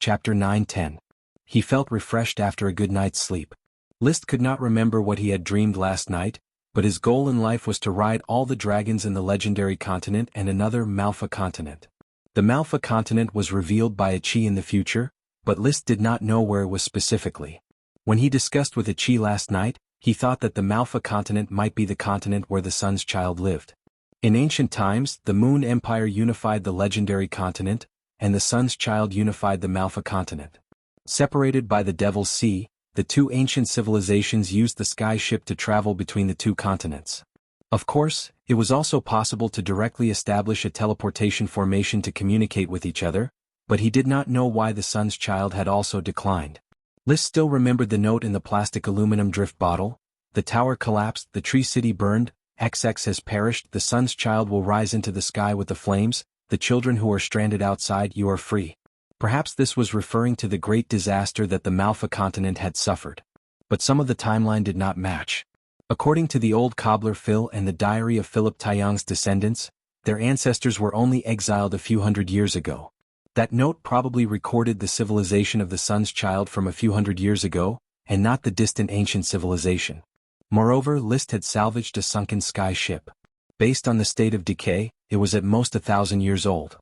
Chapter 9-10. He felt refreshed after a good night's sleep. List could not remember what he had dreamed last night, but his goal in life was to ride all the dragons in the legendary continent and another Malfa continent. The Malfa continent was revealed by a chi in the future, but List did not know where it was specifically. When he discussed with a chi last night, he thought that the Malfa continent might be the continent where the Sun's Child lived. In ancient times, the Moon Empire unified the legendary continent, and the Sun's Child unified the Malfa continent. Separated by the Devil's Sea, the two ancient civilizations used the sky ship to travel between the two continents. Of course, it was also possible to directly establish a teleportation formation to communicate with each other, but he did not know why the Sun's Child had also declined. List still remembered the note in the plastic aluminum drift bottle: the tower collapsed, the tree city burned, XX has perished, the Sun's Child will rise into the sky with the flames, the children who are stranded outside, you are free. Perhaps this was referring to the great disaster that the Malfa continent had suffered. But some of the timeline did not match. According to the old cobbler Phil and the diary of Philip Taiyang's descendants, their ancestors were only exiled a few hundred years ago. That note probably recorded the civilization of the Sun's Child from a few hundred years ago, and not the distant ancient civilization. Moreover, List had salvaged a sunken sky ship. Based on the state of decay, it was at most 1,000 years old.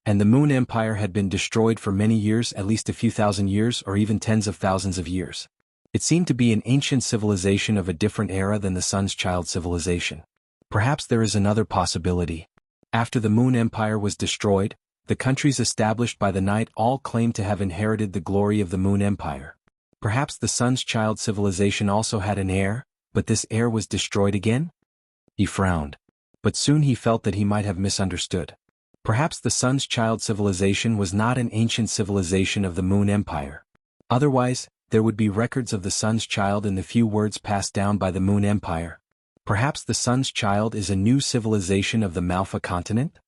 And the Moon Empire had been destroyed for many years, at least a few thousand years or even tens of thousands of years. It seemed to be an ancient civilization of a different era than the Sun's Child civilization. Perhaps there is another possibility. After the Moon Empire was destroyed, the countries established by the night all claimed to have inherited the glory of the Moon Empire. Perhaps the Sun's Child civilization also had an heir, but this heir was destroyed again? He frowned. But soon he felt that he might have misunderstood. Perhaps the Sun's Child civilization was not an ancient civilization of the Moon Empire. Otherwise, there would be records of the Sun's Child in the few words passed down by the Moon Empire. Perhaps the Sun's Child is a new civilization of the Malfa continent?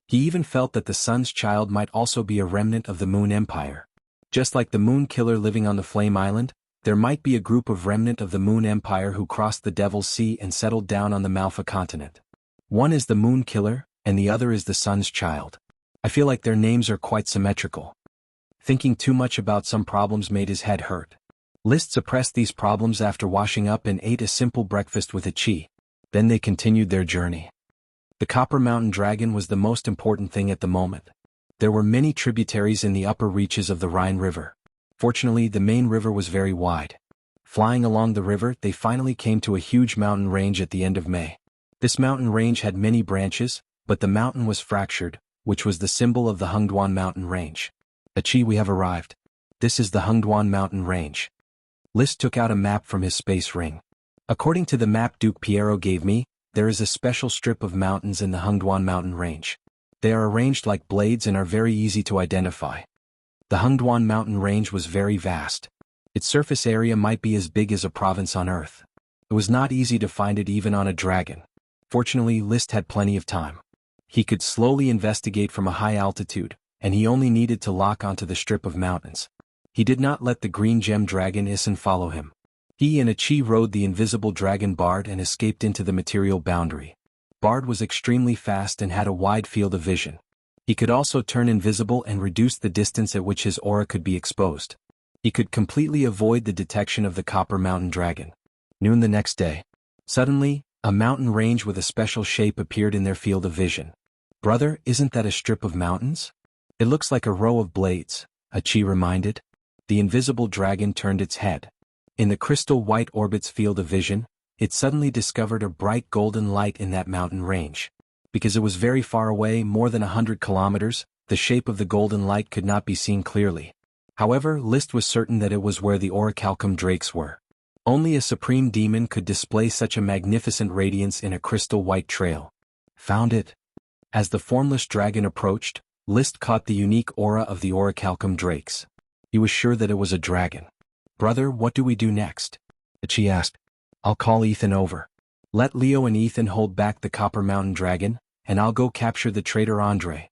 He even felt that the Sun's Child might also be a remnant of the Moon Empire. Just like the Moon Killer living on the Flame Island, there might be a group of remnant of the Moon Empire who crossed the Devil's Sea and settled down on the Malfa continent. One is the Moon Killer, and the other is the Sun's Child. I feel like their names are quite symmetrical. Thinking too much about some problems made his head hurt. List suppressed these problems after washing up and ate a simple breakfast with a chi. Then they continued their journey. The Copper Mountain Dragon was the most important thing at the moment. There were many tributaries in the upper reaches of the Rhine River. Fortunately, the main river was very wide. Flying along the river, they finally came to a huge mountain range at the end of May. This mountain range had many branches, but the mountain was fractured, which was the symbol of the Hengduan Mountain Range. Achi, we have arrived. This is the Hengduan Mountain Range. List took out a map from his space ring. According to the map Duke Piero gave me, there is a special strip of mountains in the Hengduan Mountain Range. They are arranged like blades and are very easy to identify. The Hengduan Mountain Range was very vast. Its surface area might be as big as a province on Earth. It was not easy to find it even on a dragon. Fortunately, List had plenty of time. He could slowly investigate from a high altitude, and he only needed to lock onto the strip of mountains. He did not let the green gem dragon Isin follow him. He and Achi rode the invisible dragon Bard and escaped into the material boundary. Bard was extremely fast and had a wide field of vision. He could also turn invisible and reduce the distance at which his aura could be exposed. He could completely avoid the detection of the Copper Mountain Dragon. Noon the next day. Suddenly, a mountain range with a special shape appeared in their field of vision. Brother, isn't that a strip of mountains? It looks like a row of blades, Achi reminded. The invisible dragon turned its head. In the crystal white orbit's field of vision, it suddenly discovered a bright golden light in that mountain range. Because it was very far away, more than 100 kilometers, the shape of the golden light could not be seen clearly. However, List was certain that it was where the orichalcum drakes were. Only a supreme demon could display such a magnificent radiance in a crystal white trail. Found it. As the formless dragon approached, List caught the unique aura of the orichalcum drakes. He was sure that it was a dragon. Brother, what do we do next? Achi asked. I'll call Ethan over. Let Leo and Ethan hold back the Copper Mountain Dragon, and I'll go capture the traitor Andre.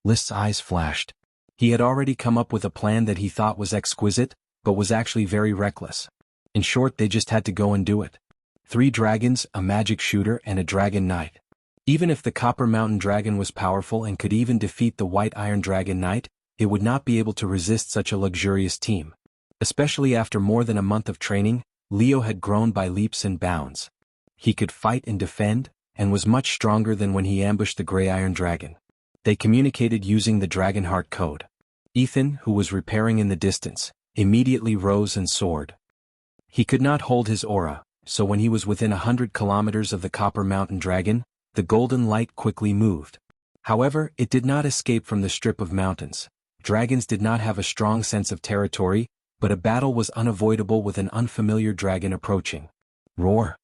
List's eyes flashed. He had already come up with a plan that he thought was exquisite, but was actually very reckless. In short, they just had to go and do it. 3 dragons, a magic shooter, and a dragon knight. Even if the Copper Mountain Dragon was powerful and could even defeat the White Iron Dragon Knight, it would not be able to resist such a luxurious team. Especially after more than a month of training, Leo had grown by leaps and bounds. He could fight and defend, and was much stronger than when he ambushed the Grey Iron Dragon. They communicated using the Dragonheart code. Ethan, who was repairing in the distance, immediately rose and soared. He could not hold his aura, so when he was within 100 kilometers of the Copper Mountain Dragon, the golden light quickly moved. However, it did not escape from the strip of mountains. Dragons did not have a strong sense of territory, but a battle was unavoidable with an unfamiliar dragon approaching. Roar!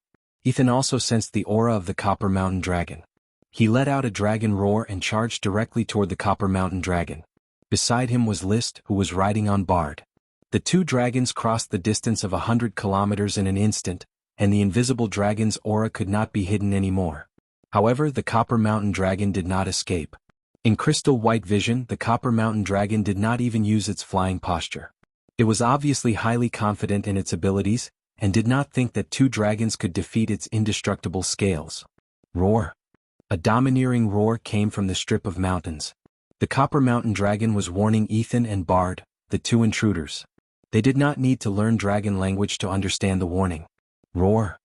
Ethan also sensed the aura of the Copper Mountain Dragon. He let out a dragon roar and charged directly toward the Copper Mountain Dragon. Beside him was List, who was riding on Bard. The two dragons crossed the distance of 100 kilometers in an instant, and the invisible dragon's aura could not be hidden anymore. However, the Copper Mountain Dragon did not escape. In crystal white vision, the Copper Mountain Dragon did not even use its flying posture. It was obviously highly confident in its abilities, and did not think that two dragons could defeat its indestructible scales. Roar! A domineering roar came from the strip of mountains. The Copper Mountain Dragon was warning Ethan and Bard, the two intruders. They did not need to learn dragon language to understand the warning. Roar!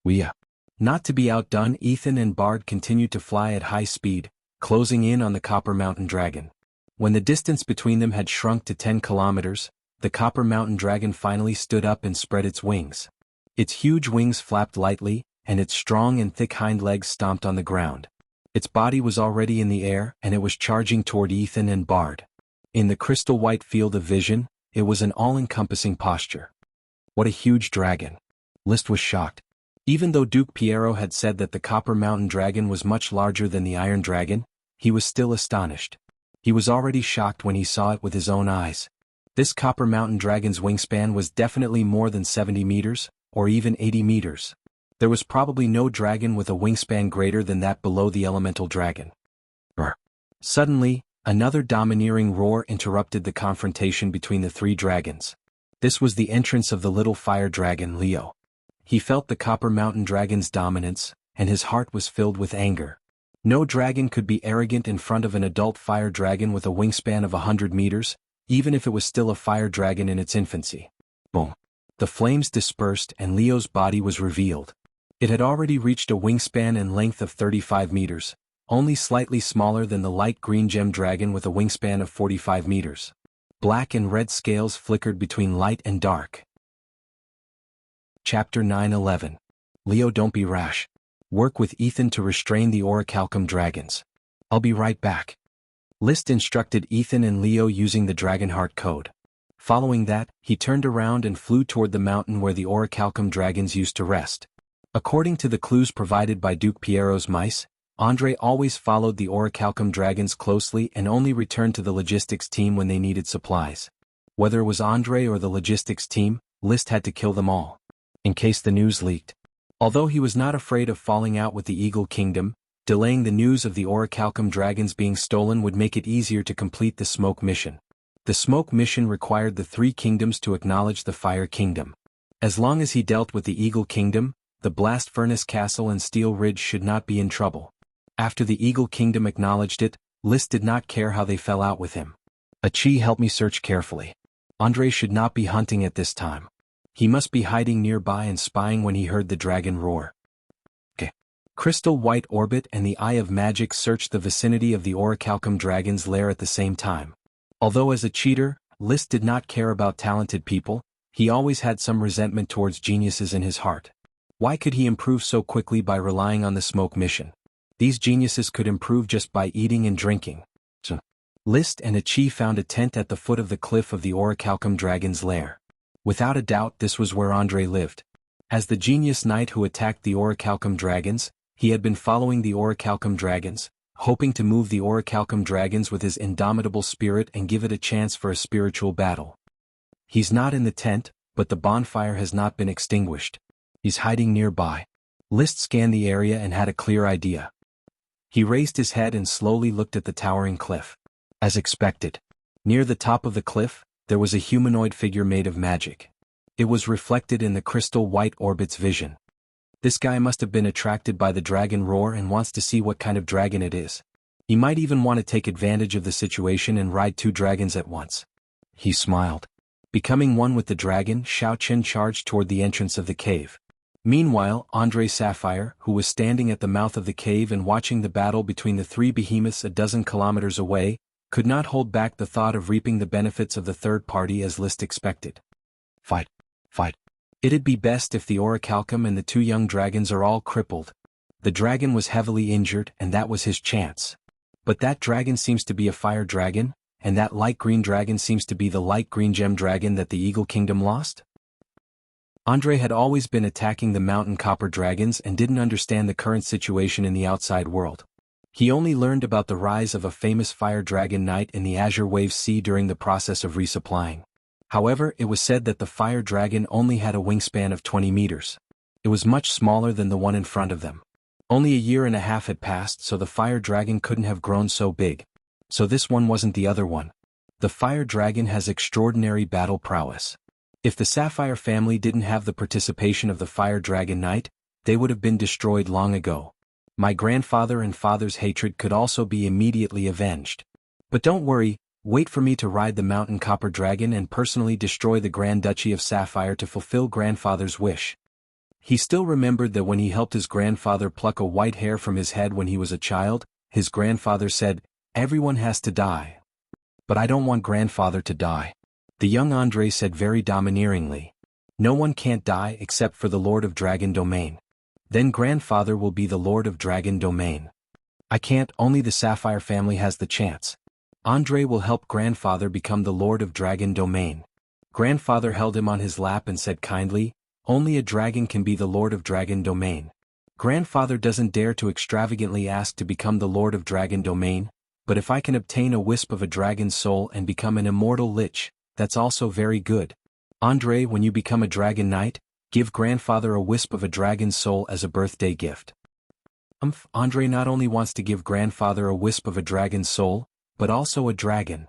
Wuxia. Not to be outdone, Ethan and Bard continued to fly at high speed, closing in on the Copper Mountain Dragon. When the distance between them had shrunk to 10 kilometers, the Copper Mountain Dragon finally stood up and spread its wings. Its huge wings flapped lightly, and its strong and thick hind legs stomped on the ground. Its body was already in the air, and it was charging toward Ethan and Bard. In the crystal white field of vision, it was an all-encompassing posture. What a huge dragon! List was shocked. Even though Duke Piero had said that the Copper Mountain Dragon was much larger than the Iron Dragon, he was still astonished. He was already shocked when he saw it with his own eyes. This Copper Mountain Dragon's wingspan was definitely more than 70 meters, or even 80 meters. There was probably no dragon with a wingspan greater than that below the elemental dragon. Roar. Suddenly, another domineering roar interrupted the confrontation between the three dragons. This was the entrance of the little fire dragon Leo. He felt the Copper Mountain Dragon's dominance, and his heart was filled with anger. No dragon could be arrogant in front of an adult fire dragon with a wingspan of 100 meters, even if it was still a fire dragon in its infancy. Boom! The flames dispersed and Leo's body was revealed. It had already reached a wingspan and length of 35 meters, only slightly smaller than the light green gem dragon with a wingspan of 45 meters. Black and red scales flickered between light and dark. Chapter 9:11. Leo, don't be rash. Work with Ethan to restrain the orichalcum dragons. I'll be right back. List instructed Ethan and Leo using the Dragonheart code. Following that, he turned around and flew toward the mountain where the orichalcum dragons used to rest. According to the clues provided by Duke Piero's mice, Andre always followed the orichalcum dragons closely and only returned to the logistics team when they needed supplies. Whether it was Andre or the logistics team, List had to kill them all, in case the news leaked. Although he was not afraid of falling out with the Eagle Kingdom, delaying the news of the orichalcum dragons being stolen would make it easier to complete the smoke mission. The smoke mission required the three kingdoms to acknowledge the Fire Kingdom. As long as he dealt with the Eagle Kingdom, the Blast Furnace Castle and Steel Ridge should not be in trouble. After the Eagle Kingdom acknowledged it, List did not care how they fell out with him. Achi, help me search carefully. Andre should not be hunting at this time. He must be hiding nearby and spying when he heard the dragon roar. Okay. Crystal White Orbit and the Eye of Magic searched the vicinity of the orichalcum dragon's lair at the same time. Although as a cheater, List did not care about talented people, he always had some resentment towards geniuses in his heart. Why could he improve so quickly by relying on the smoke mission? These geniuses could improve just by eating and drinking. So, List and Achi found a tent at the foot of the cliff of the orichalcum dragon's lair. Without a doubt, this was where Andre lived. As the genius knight who attacked the orichalcum dragons, he had been following the orichalcum dragons, hoping to move the orichalcum dragons with his indomitable spirit and give it a chance for a spiritual battle. He's not in the tent, but the bonfire has not been extinguished. He's hiding nearby. List scanned the area and had a clear idea. He raised his head and slowly looked at the towering cliff. As expected, near the top of the cliff, there was a humanoid figure made of magic. It was reflected in the crystal white orbit's vision. This guy must have been attracted by the dragon roar and wants to see what kind of dragon it is. He might even want to take advantage of the situation and ride two dragons at once. He smiled. Becoming one with the dragon, Xiao Qin charged toward the entrance of the cave. Meanwhile, Andre Sapphire, who was standing at the mouth of the cave and watching the battle between the three behemoths a dozen kilometers away, could not hold back the thought of reaping the benefits of the third party as List expected. Fight. Fight. It'd be best if the orichalcum and the two young dragons are all crippled. The dragon was heavily injured and that was his chance. But that dragon seems to be a fire dragon, and that light green dragon seems to be the light green gem dragon that the Eagle Kingdom lost? Andre had always been attacking the mountain copper dragons and didn't understand the current situation in the outside world. He only learned about the rise of a famous fire dragon knight in the Azure Wave Sea during the process of resupplying. However, it was said that the fire dragon only had a wingspan of 20 meters. It was much smaller than the one in front of them. Only a year and a half had passed, so the fire dragon couldn't have grown so big. So this one wasn't the other one. The fire dragon has extraordinary battle prowess. If the Sapphire family didn't have the participation of the fire dragon knight, they would have been destroyed long ago. My grandfather and father's hatred could also be immediately avenged. But don't worry, wait for me to ride the mountain copper dragon and personally destroy the Grand Duchy of Sapphire to fulfill grandfather's wish. He still remembered that when he helped his grandfather pluck a white hair from his head when he was a child, his grandfather said, "Everyone has to die. But I don't want grandfather to die." The young Andre said very domineeringly, "No one can't die except for the Lord of Dragon Domain. Then grandfather will be the Lord of Dragon Domain. I can't, only the Sapphire family has the chance. Andre will help grandfather become the Lord of Dragon Domain." Grandfather held him on his lap and said kindly, "Only a dragon can be the Lord of Dragon Domain. Grandfather doesn't dare to extravagantly ask to become the Lord of Dragon Domain, but if I can obtain a wisp of a dragon's soul and become an immortal lich, that's also very good. Andre, when you become a dragon knight, give grandfather a wisp of a dragon's soul as a birthday gift." Andre not only wants to give grandfather a wisp of a dragon's soul, but also a dragon.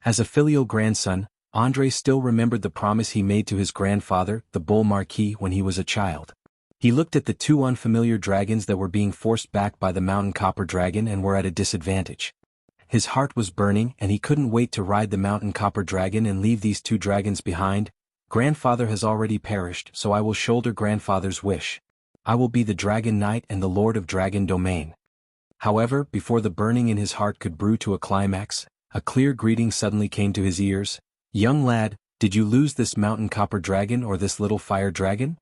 As a filial grandson, Andre still remembered the promise he made to his grandfather, the Bull Marquis, when he was a child. He looked at the two unfamiliar dragons that were being forced back by the mountain copper dragon and were at a disadvantage. His heart was burning and he couldn't wait to ride the mountain copper dragon and leave these two dragons behind. Grandfather has already perished, so I will shoulder grandfather's wish. I will be the dragon knight and the Lord of Dragon Domain. However, before the burning in his heart could brew to a climax, a clear greeting suddenly came to his ears. "Young lad, did you lose this mountain copper dragon or this little fire dragon?"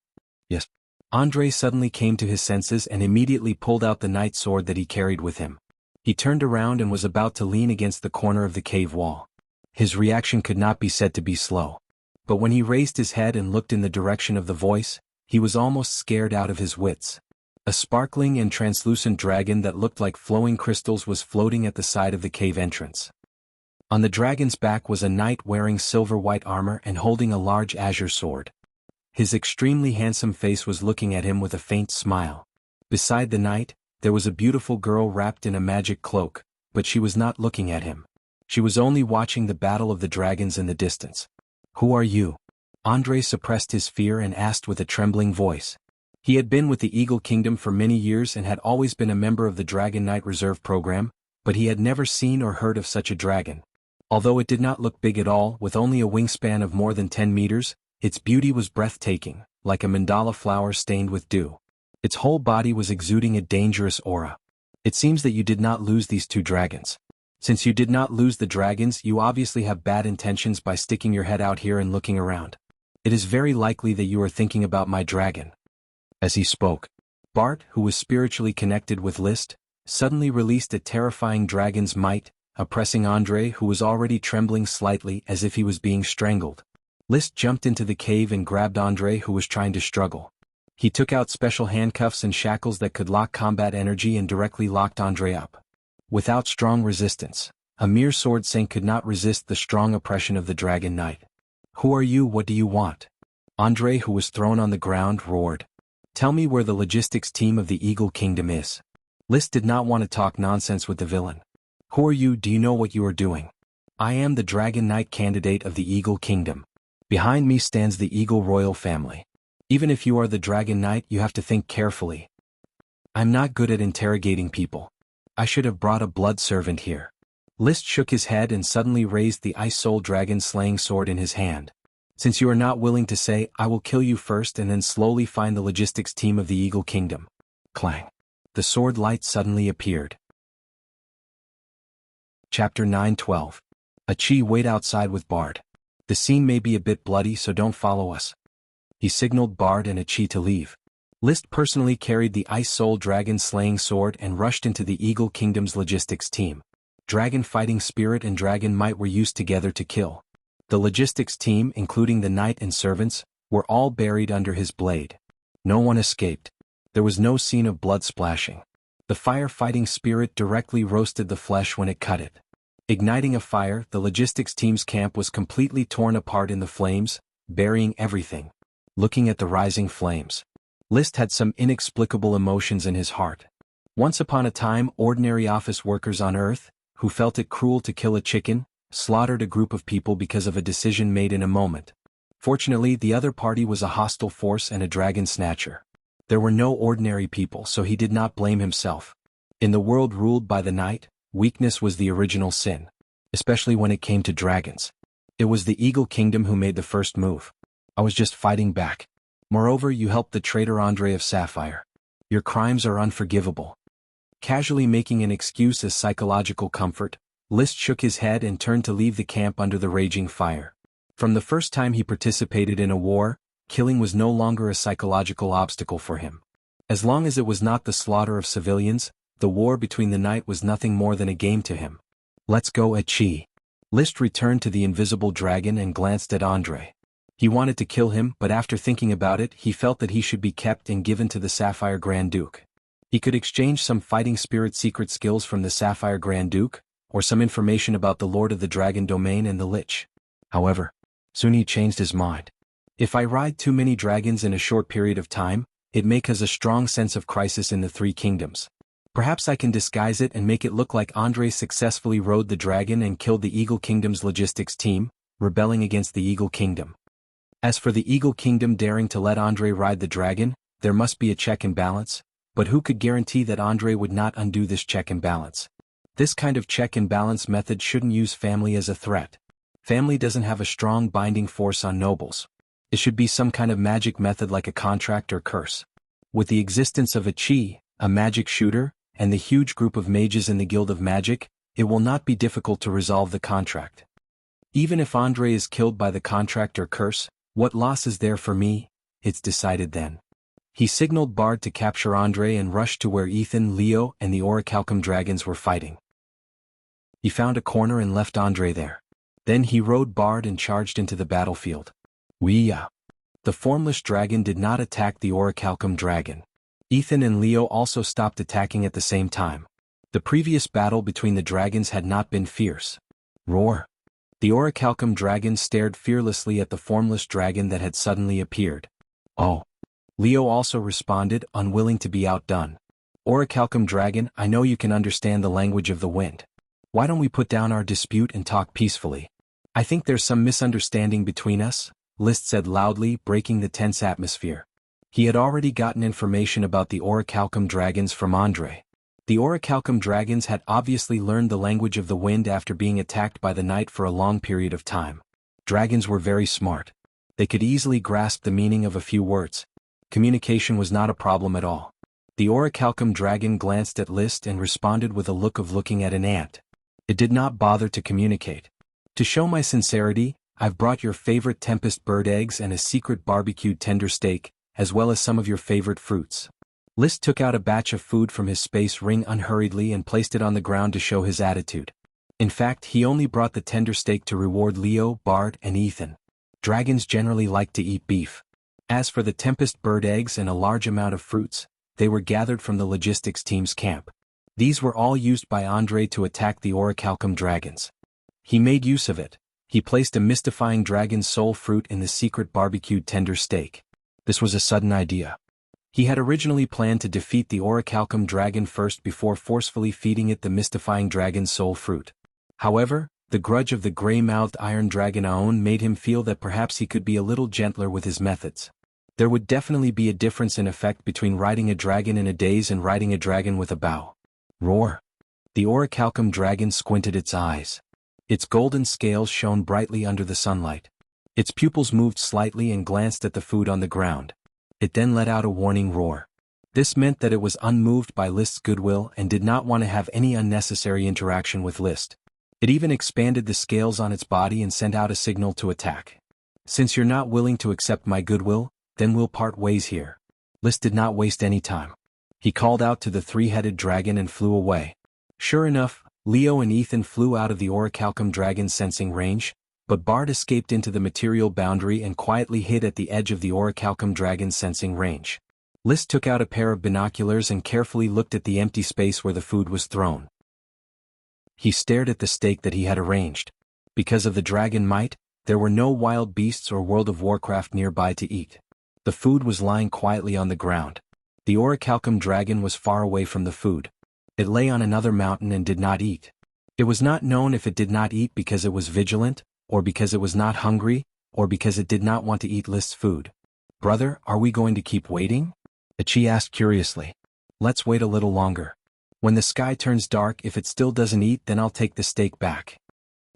"Yes." Andre suddenly came to his senses and immediately pulled out the knight sword that he carried with him. He turned around and was about to lean against the corner of the cave wall. His reaction could not be said to be slow. But when he raised his head and looked in the direction of the voice, he was almost scared out of his wits. A sparkling and translucent dragon that looked like flowing crystals was floating at the side of the cave entrance. On the dragon's back was a knight wearing silver-white armor and holding a large azure sword. His extremely handsome face was looking at him with a faint smile. Beside the knight, there was a beautiful girl wrapped in a magic cloak, but she was not looking at him. She was only watching the battle of the dragons in the distance. "Who are you?" Andre suppressed his fear and asked with a trembling voice. He had been with the Eagle Kingdom for many years and had always been a member of the Dragon Knight Reserve program, but he had never seen or heard of such a dragon. Although it did not look big at all, with only a wingspan of more than 10 meters, its beauty was breathtaking, like a mandala flower stained with dew. Its whole body was exuding a dangerous aura. "It seems that you did not lose these two dragons. Since you did not lose the dragons, you obviously have bad intentions by sticking your head out here and looking around. It is very likely that you are thinking about my dragon." As he spoke, Bart, who was spiritually connected with List, suddenly released a terrifying dragon's might, oppressing Andre, who was already trembling slightly as if he was being strangled. List jumped into the cave and grabbed Andre, who was trying to struggle. He took out special handcuffs and shackles that could lock combat energy and directly locked Andre up. Without strong resistance, a mere sword saint could not resist the strong oppression of the Dragon Knight. "Who are you? What do you want?" Andre, who was thrown on the ground, roared. "Tell me where the logistics team of the Eagle Kingdom is." List did not want to talk nonsense with the villain. "Who are you? Do you know what you are doing?" "I am the Dragon Knight candidate of the Eagle Kingdom. Behind me stands the Eagle royal family. Even if you are the Dragon Knight, you have to think carefully. I'm not good at interrogating people. I should have brought a blood servant here. List shook his head and suddenly raised the Ice Soul Dragon slaying sword in his hand. Since you are not willing to say, I will kill you first and then slowly find the logistics team of the Eagle Kingdom. Clang. The sword light suddenly appeared. Chapter 9:12. Achi, wait outside with Bard. The scene may be a bit bloody, so don't follow us. He signaled Bard and Achi to leave. List personally carried the Ice Soul Dragon slaying sword and rushed into the Eagle Kingdom's logistics team. Dragon fighting spirit and dragon might were used together to kill. The logistics team, including the knight and servants, were all buried under his blade. No one escaped. There was no scene of blood splashing. The fire-fighting spirit directly roasted the flesh when it cut it. Igniting a fire, the logistics team's camp was completely torn apart in the flames, burying everything. Looking at the rising flames, List had some inexplicable emotions in his heart. Once upon a time, ordinary office workers on Earth, who felt it cruel to kill a chicken, slaughtered a group of people because of a decision made in a moment. Fortunately, the other party was a hostile force and a dragon snatcher. There were no ordinary people, so he did not blame himself. In the world ruled by the night, weakness was the original sin, especially when it came to dragons. It was the Eagle Kingdom who made the first move. I was just fighting back. Moreover, you helped the traitor Andre of Sapphire. Your crimes are unforgivable. Casually making an excuse as psychological comfort, List shook his head and turned to leave the camp under the raging fire. From the first time he participated in a war, killing was no longer a psychological obstacle for him. As long as it was not the slaughter of civilians, the war between the night was nothing more than a game to him. Let's go, Achi. List returned to the invisible dragon and glanced at Andre. He wanted to kill him, but after thinking about it, he felt that he should be kept and given to the Sapphire Grand Duke. He could exchange some fighting spirit secret skills from the Sapphire Grand Duke, or some information about the Lord of the Dragon Domain and the Lich. However, soon he changed his mind. If I ride too many dragons in a short period of time, it may cause a strong sense of crisis in the three kingdoms. Perhaps I can disguise it and make it look like Andre successfully rode the dragon and killed the Eagle Kingdom's logistics team, rebelling against the Eagle Kingdom. As for the Eagle Kingdom daring to let Andre ride the dragon, there must be a check and balance, but who could guarantee that Andre would not undo this check and balance? This kind of check and balance method shouldn't use family as a threat. Family doesn't have a strong binding force on nobles. It should be some kind of magic method like a contract or curse. With the existence of Achi, a magic shooter, and the huge group of mages in the Guild of Magic, it will not be difficult to resolve the contract. Even if Andre is killed by the contract or curse, what loss is there for me? It's decided then. He signaled Bard to capture Andre and rushed to where Ethan, Leo, and the Orichalcum dragons were fighting. He found a corner and left Andre there. Then he rode Bard and charged into the battlefield. Wuxia. The formless dragon did not attack the Orichalcum dragon. Ethan and Leo also stopped attacking at the same time. The previous battle between the dragons had not been fierce. Roar. The Orichalcum dragon stared fearlessly at the formless dragon that had suddenly appeared. Oh. Leo also responded, unwilling to be outdone. Orichalcum dragon, I know you can understand the language of the wind. Why don't we put down our dispute and talk peacefully? I think there's some misunderstanding between us, List said loudly, breaking the tense atmosphere. He had already gotten information about the Orichalcum dragons from Andre. The Orichalcum dragons had obviously learned the language of the wind after being attacked by the night for a long period of time. Dragons were very smart. They could easily grasp the meaning of a few words. Communication was not a problem at all. The Orichalcum dragon glanced at List and responded with a look of looking at an ant. It did not bother to communicate. To show my sincerity, I've brought your favorite Tempest bird eggs and a secret barbecued tender steak, as well as some of your favorite fruits. List took out a batch of food from his space ring unhurriedly and placed it on the ground to show his attitude. In fact, he only brought the tender steak to reward Leo, Bard, and Ethan. Dragons generally like to eat beef. As for the Tempest bird eggs and a large amount of fruits, they were gathered from the logistics team's camp. These were all used by Andre to attack the Orichalcum dragons. He made use of it. He placed a mystifying dragon's soul fruit in the secret barbecued tender steak. This was a sudden idea. He had originally planned to defeat the Orichalcum dragon first before forcefully feeding it the mystifying dragon's soul fruit. However, the grudge of the gray-mouthed iron dragon Aon made him feel that perhaps he could be a little gentler with his methods. There would definitely be a difference in effect between riding a dragon in a daze and riding a dragon with a bow. Roar. The orichalcum dragon squinted its eyes. Its golden scales shone brightly under the sunlight. Its pupils moved slightly and glanced at the food on the ground. It then let out a warning roar. This meant that it was unmoved by List's goodwill and did not want to have any unnecessary interaction with List. It even expanded the scales on its body and sent out a signal to attack. Since you're not willing to accept my goodwill, then we'll part ways here. List did not waste any time. He called out to the three-headed dragon and flew away. Sure enough, Leo and Ethan flew out of the orichalcum dragon's sensing range, but Bart escaped into the material boundary and quietly hid at the edge of the orichalcum dragon's sensing range. List took out a pair of binoculars and carefully looked at the empty space where the food was thrown. He stared at the stake that he had arranged. Because of the dragon might, there were no wild beasts or World of Warcraft nearby to eat. The food was lying quietly on the ground. The orichalcum dragon was far away from the food. It lay on another mountain and did not eat. It was not known if it did not eat because it was vigilant, or because it was not hungry, or because it did not want to eat List's food. "Brother, are we going to keep waiting?" Achi asked curiously. "Let's wait a little longer. When the sky turns dark, if it still doesn't eat, then I'll take the stake back."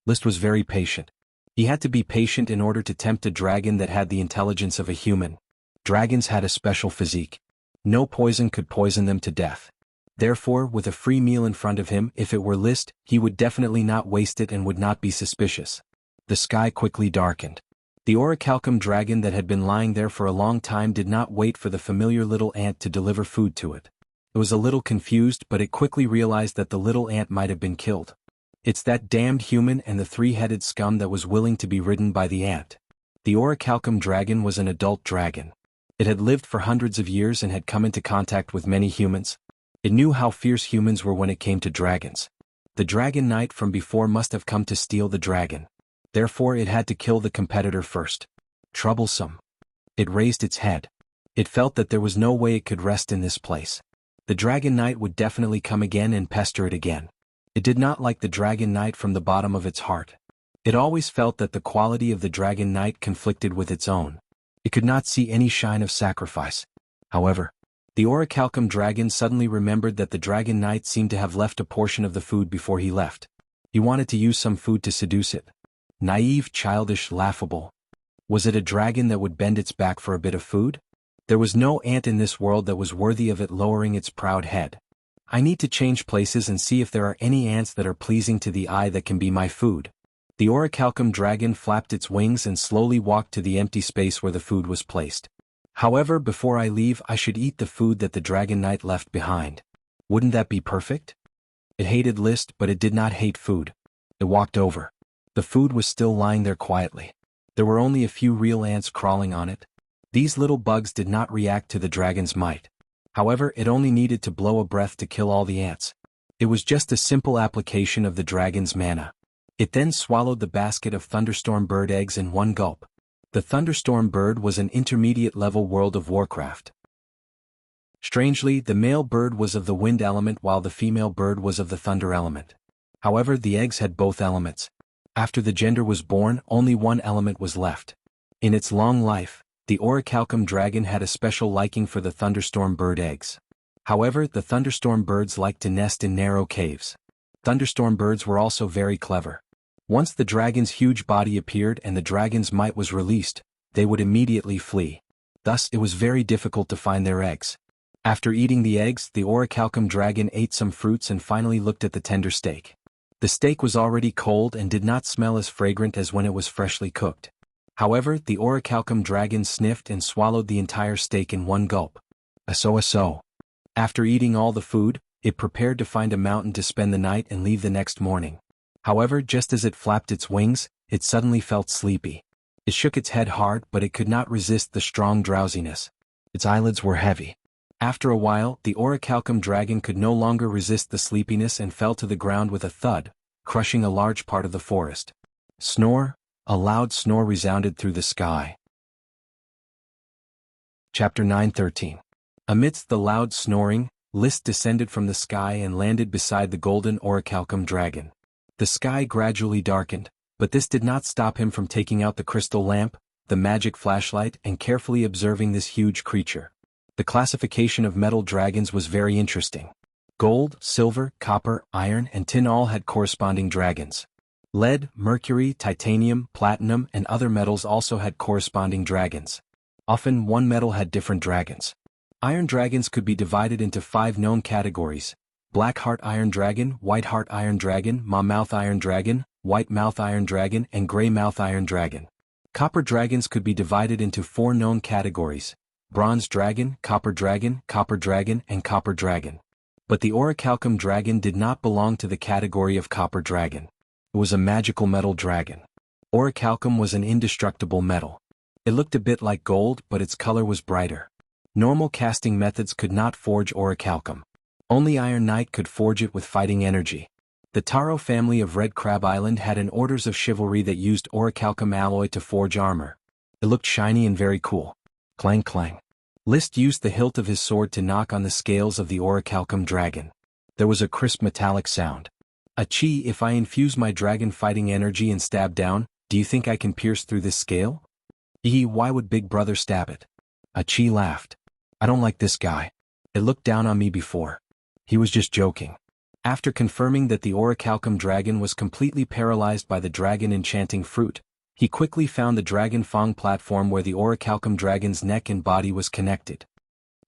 List was very patient. He had to be patient in order to tempt a dragon that had the intelligence of a human. Dragons had a special physique. No poison could poison them to death. Therefore, with a free meal in front of him, if it were List, he would definitely not waste it and would not be suspicious. The sky quickly darkened. The orichalcum dragon that had been lying there for a long time did not wait for the familiar little ant to deliver food to it. It was a little confused, but it quickly realized that the little ant might have been killed. It's that damned human and the three-headed scum that was willing to be ridden by the ant. The orichalcum dragon was an adult dragon. It had lived for hundreds of years and had come into contact with many humans. It knew how fierce humans were when it came to dragons. The dragon knight from before must have come to steal the dragon. Therefore it had to kill the competitor first. Troublesome. It raised its head. It felt that there was no way it could rest in this place. The dragon knight would definitely come again and pester it again. It did not like the dragon knight from the bottom of its heart. It always felt that the quality of the dragon knight conflicted with its own. It could not see any shine of sacrifice. However, the orichalcum dragon suddenly remembered that the dragon knight seemed to have left a portion of the food before he left. He wanted to use some food to seduce it. Naive, childish, laughable. Was it a dragon that would bend its back for a bit of food? There was no ant in this world that was worthy of it lowering its proud head. I need to change places and see if there are any ants that are pleasing to the eye that can be my food. The orichalcum dragon flapped its wings and slowly walked to the empty space where the food was placed. However, before I leave, I should eat the food that the dragon knight left behind. Wouldn't that be perfect? It hated List, but it did not hate food. It walked over. The food was still lying there quietly. There were only a few real ants crawling on it. These little bugs did not react to the dragon's might. However, it only needed to blow a breath to kill all the ants. It was just a simple application of the dragon's mana. It then swallowed the basket of thunderstorm bird eggs in one gulp. The thunderstorm bird was an intermediate-level World of Warcraft. Strangely, the male bird was of the wind element while the female bird was of the thunder element. However, the eggs had both elements. After the gender was born, only one element was left. In its long life, the orichalcum dragon had a special liking for the thunderstorm bird eggs. However, the thunderstorm birds liked to nest in narrow caves. Thunderstorm birds were also very clever. Once the dragon's huge body appeared and the dragon's might was released, they would immediately flee. Thus, it was very difficult to find their eggs. After eating the eggs, the orichalcum dragon ate some fruits and finally looked at the tender steak. The steak was already cold and did not smell as fragrant as when it was freshly cooked. However, the orichalcum dragon sniffed and swallowed the entire steak in one gulp. Aso. After eating all the food, it prepared to find a mountain to spend the night and leave the next morning. However, just as it flapped its wings, it suddenly felt sleepy. It shook its head hard, but it could not resist the strong drowsiness. Its eyelids were heavy. After a while, the orichalcum dragon could no longer resist the sleepiness and fell to the ground with a thud, crushing a large part of the forest. Snore. A loud snore resounded through the sky. Chapter 9:13. Amidst the loud snoring, List descended from the sky and landed beside the golden orichalcum dragon. The sky gradually darkened, but this did not stop him from taking out the crystal lamp, the magic flashlight, and carefully observing this huge creature. The classification of metal dragons was very interesting. Gold, silver, copper, iron, and tin all had corresponding dragons. Lead, mercury, titanium, platinum, and other metals also had corresponding dragons. Often one metal had different dragons. Iron dragons could be divided into 5 known categories: Black Heart Iron Dragon, White Heart Iron Dragon, Mouth Iron Dragon, White Mouth Iron Dragon, and Grey Mouth Iron Dragon. Copper dragons could be divided into 4 known categories: Bronze Dragon, Copper Dragon, and Copper Dragon. But the Orichalcum dragon did not belong to the category of Copper Dragon. It was a magical metal dragon. Orichalcum was an indestructible metal. It looked a bit like gold, but its color was brighter. Normal casting methods could not forge Orichalcum. Only Iron Knight could forge it with fighting energy. The Taro family of Red Crab Island had an Orders of Chivalry that used Orichalcum alloy to forge armor. It looked shiny and very cool. Clang clang. List used the hilt of his sword to knock on the scales of the Orichalcum dragon. There was a crisp metallic sound. Achi, if I infuse my dragon fighting energy and stab down, do you think I can pierce through this scale? Why would Big Brother stab it? Achi laughed. I don't like this guy. It looked down on me before. He was just joking. After confirming that the Orichalcum dragon was completely paralyzed by the dragon enchanting fruit, he quickly found the Dragon Fang platform where the Orichalcum dragon's neck and body was connected.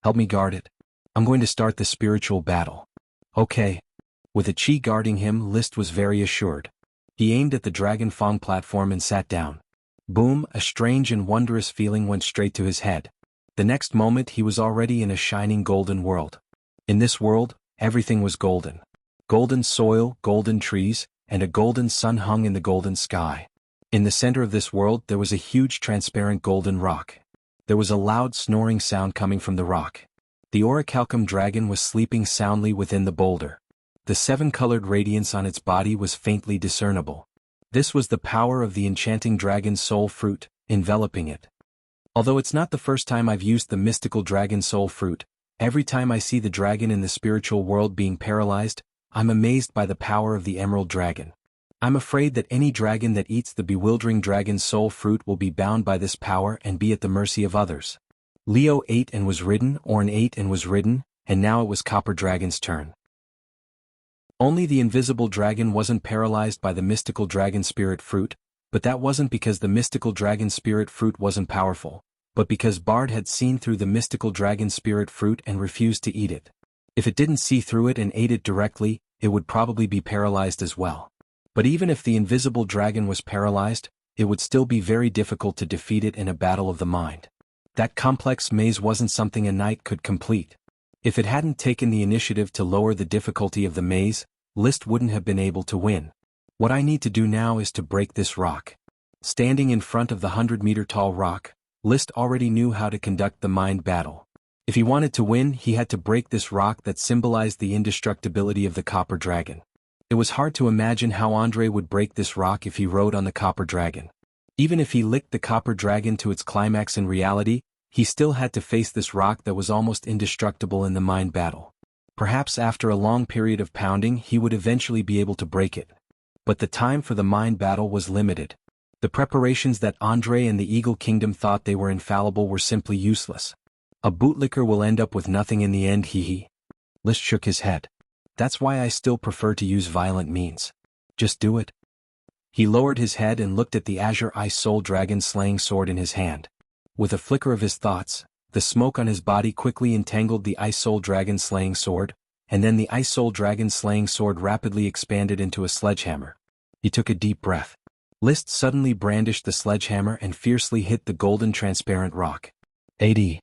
Help me guard it. I'm going to start the spiritual battle. Okay. With Achi guarding him, List was very assured. He aimed at the Dragon Fang platform and sat down. Boom, a strange and wondrous feeling went straight to his head. The next moment he was already in a shining golden world. In this world, everything was golden. Golden soil, golden trees, and a golden sun hung in the golden sky. In the center of this world there was a huge transparent golden rock. There was a loud snoring sound coming from the rock. The Orichalcum dragon was sleeping soundly within the boulder. The 7-colored radiance on its body was faintly discernible. This was the power of the enchanting dragon's soul fruit, enveloping it. Although it's not the first time I've used the mystical dragon soul fruit, every time I see the dragon in the spiritual world being paralyzed, I'm amazed by the power of the emerald dragon. I'm afraid that any dragon that eats the bewildering dragon's soul fruit will be bound by this power and be at the mercy of others. Leo ate and was ridden, Orn ate and was ridden, and now it was Copper Dragon's turn. Only the invisible dragon wasn't paralyzed by the mystical dragon spirit fruit, but that wasn't because the mystical dragon spirit fruit wasn't powerful, but because Bard had seen through the mystical dragon spirit fruit and refused to eat it. If it didn't see through it and ate it directly, it would probably be paralyzed as well. But even if the invisible dragon was paralyzed, it would still be very difficult to defeat it in a battle of the mind. That complex maze wasn't something a knight could complete. If it hadn't taken the initiative to lower the difficulty of the maze, List wouldn't have been able to win. What I need to do now is to break this rock. Standing in front of the 100-meter-tall rock, List already knew how to conduct the mind battle. If he wanted to win, he had to break this rock that symbolized the indestructibility of the Copper Dragon. It was hard to imagine how Andre would break this rock if he rode on the Copper Dragon. Even if he licked the Copper Dragon to its climax in reality, he still had to face this rock that was almost indestructible in the mind battle. Perhaps after a long period of pounding he would eventually be able to break it. But the time for the mind battle was limited. The preparations that Andre and the Eagle Kingdom thought they were infallible were simply useless. A bootlicker will end up with nothing in the end, hee. List shook his head. That's why I still prefer to use violent means. Just do it. He lowered his head and looked at the Azure Ice Soul Dragon slaying sword in his hand. With a flicker of his thoughts, the smoke on his body quickly entangled the Ice Soul Dragon slaying sword, and then the Ice Soul Dragon slaying sword rapidly expanded into a sledgehammer. He took a deep breath. List suddenly brandished the sledgehammer and fiercely hit the golden transparent rock. 80.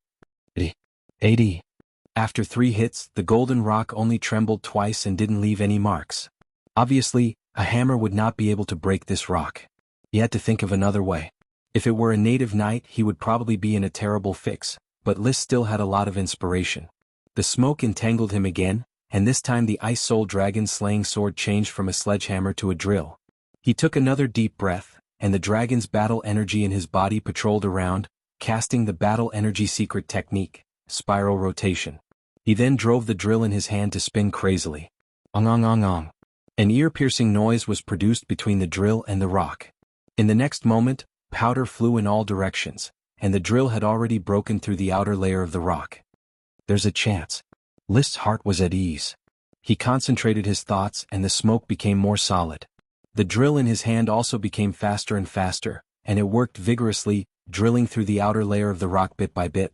After 3 hits, the golden rock only trembled twice and didn't leave any marks. Obviously, a hammer would not be able to break this rock. He had to think of another way. If it were a native knight, he would probably be in a terrible fix, but List still had a lot of inspiration. The smoke entangled him again, and this time the Ice Soul Dragon slaying sword changed from a sledgehammer to a drill. He took another deep breath, and the dragon's battle energy in his body patrolled around, casting the battle energy secret technique, spiral rotation. He then drove the drill in his hand to spin crazily. Ong ong ong ong. An ear-piercing noise was produced between the drill and the rock. In the next moment, powder flew in all directions, and the drill had already broken through the outer layer of the rock. There's a chance. List's heart was at ease. He concentrated his thoughts and the smoke became more solid. The drill in his hand also became faster and faster, and it worked vigorously, drilling through the outer layer of the rock bit by bit.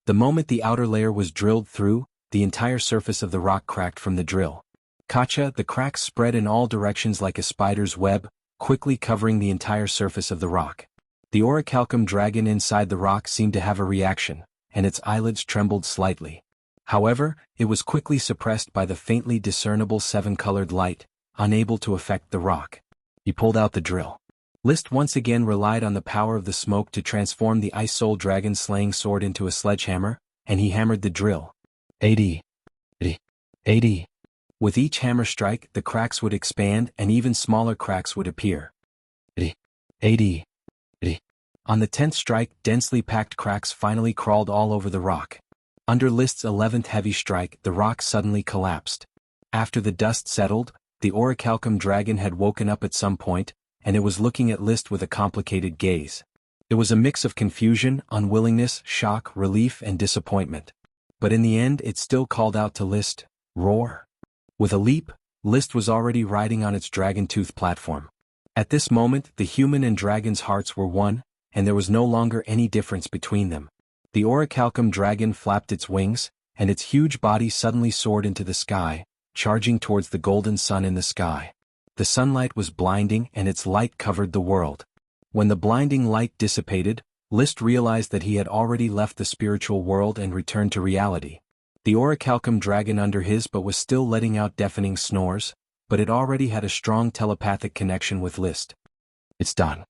The moment the outer layer was drilled through, the entire surface of the rock cracked from the drill. Kacha, the cracks spread in all directions like a spider's web, quickly covering the entire surface of the rock. The orichalcum dragon inside the rock seemed to have a reaction, and its eyelids trembled slightly. However, it was quickly suppressed by the faintly discernible seven-colored light, unable to affect the rock. He pulled out the drill. List once again relied on the power of the smoke to transform the Ice Soul Dragon's slaying sword into a sledgehammer, and he hammered the drill. 80. 80. With each hammer strike, the cracks would expand and even smaller cracks would appear. 80. On the 10th strike, densely packed cracks finally crawled all over the rock. Under List's 11th heavy strike, the rock suddenly collapsed. After the dust settled, the orichalcum dragon had woken up at some point, and it was looking at List with a complicated gaze. It was a mix of confusion, unwillingness, shock, relief, and disappointment. But in the end it still called out to List, "Roar!" With a leap, List was already riding on its dragon-tooth platform. At this moment the human and dragon's hearts were one, and there was no longer any difference between them. The orichalcum dragon flapped its wings, and its huge body suddenly soared into the sky, charging towards the golden sun in the sky. The sunlight was blinding and its light covered the world. When the blinding light dissipated, List realized that he had already left the spiritual world and returned to reality. The orichalcum dragon under his but was still letting out deafening snores, but it already had a strong telepathic connection with List. It's done.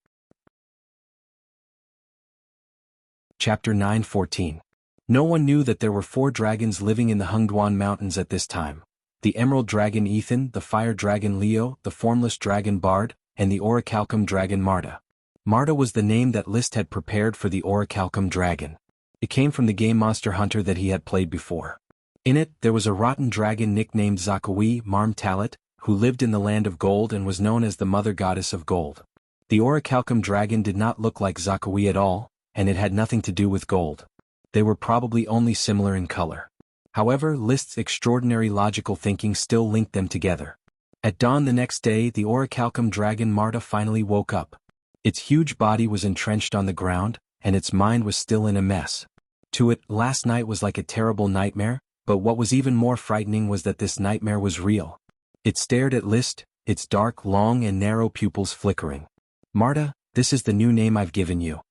Chapter 9:14. No one knew that there were 4 dragons living in the Hungduan Mountains at this time. The Emerald Dragon Ethan, the Fire Dragon Leo, the Formless Dragon Bard, and the Orichalcum Dragon Marta. Marta was the name that List had prepared for the Orichalcum Dragon. It came from the game Monster Hunter that he had played before. In it, there was a rotten dragon nicknamed Zakawi Marm Talit, who lived in the Land of Gold and was known as the Mother Goddess of Gold. The Orichalcum Dragon did not look like Zakawi at all, and it had nothing to do with gold. They were probably only similar in color. However, List's extraordinary logical thinking still linked them together. At dawn the next day, the orichalcum dragon Marta finally woke up. Its huge body was entrenched on the ground, and its mind was still in a mess. To it, last night was like a terrible nightmare, but what was even more frightening was that this nightmare was real. It stared at List, its dark, long and narrow pupils flickering. "Marta, this is the new name I've given you.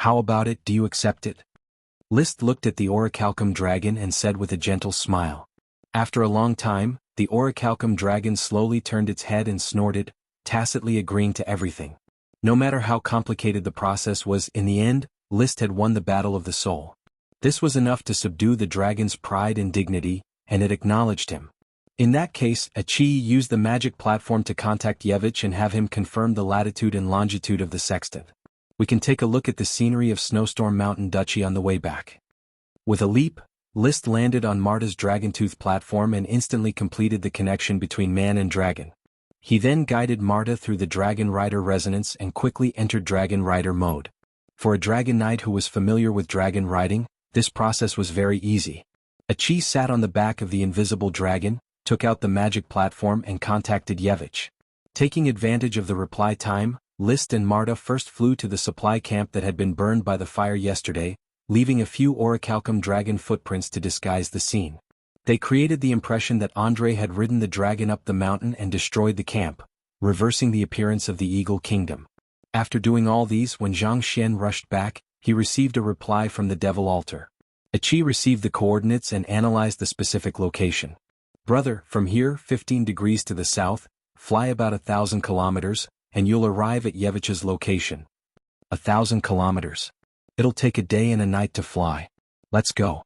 How about it, do you accept it?" List looked at the orichalcum dragon and said with a gentle smile. After a long time, the orichalcum dragon slowly turned its head and snorted, tacitly agreeing to everything. No matter how complicated the process was, in the end, List had won the battle of the soul. This was enough to subdue the dragon's pride and dignity, and it acknowledged him. In that case, Achi used the magic platform to contact Yevich and have him confirm the latitude and longitude of the sextant. We can take a look at the scenery of Snowstorm Mountain Duchy on the way back. With a leap, List landed on Marta's dragon-tooth platform and instantly completed the connection between man and dragon. He then guided Marta through the Dragon Rider resonance and quickly entered Dragon Rider mode. For a dragon knight who was familiar with dragon riding, this process was very easy. Achi sat on the back of the invisible dragon, took out the magic platform and contacted Yevich. Taking advantage of the reply time, List and Marta first flew to the supply camp that had been burned by the fire yesterday, leaving a few orichalcum dragon footprints to disguise the scene. They created the impression that Andre had ridden the dragon up the mountain and destroyed the camp, reversing the appearance of the Eagle Kingdom. After doing all these, when Zhang Xian rushed back, he received a reply from the Devil Altar. Achi received the coordinates and analyzed the specific location. "Brother, from here, 15 degrees to the south, fly about 1,000 kilometers, and you'll arrive at Yevich's location." 1,000 kilometers. It'll take a day and a night to fly. Let's go.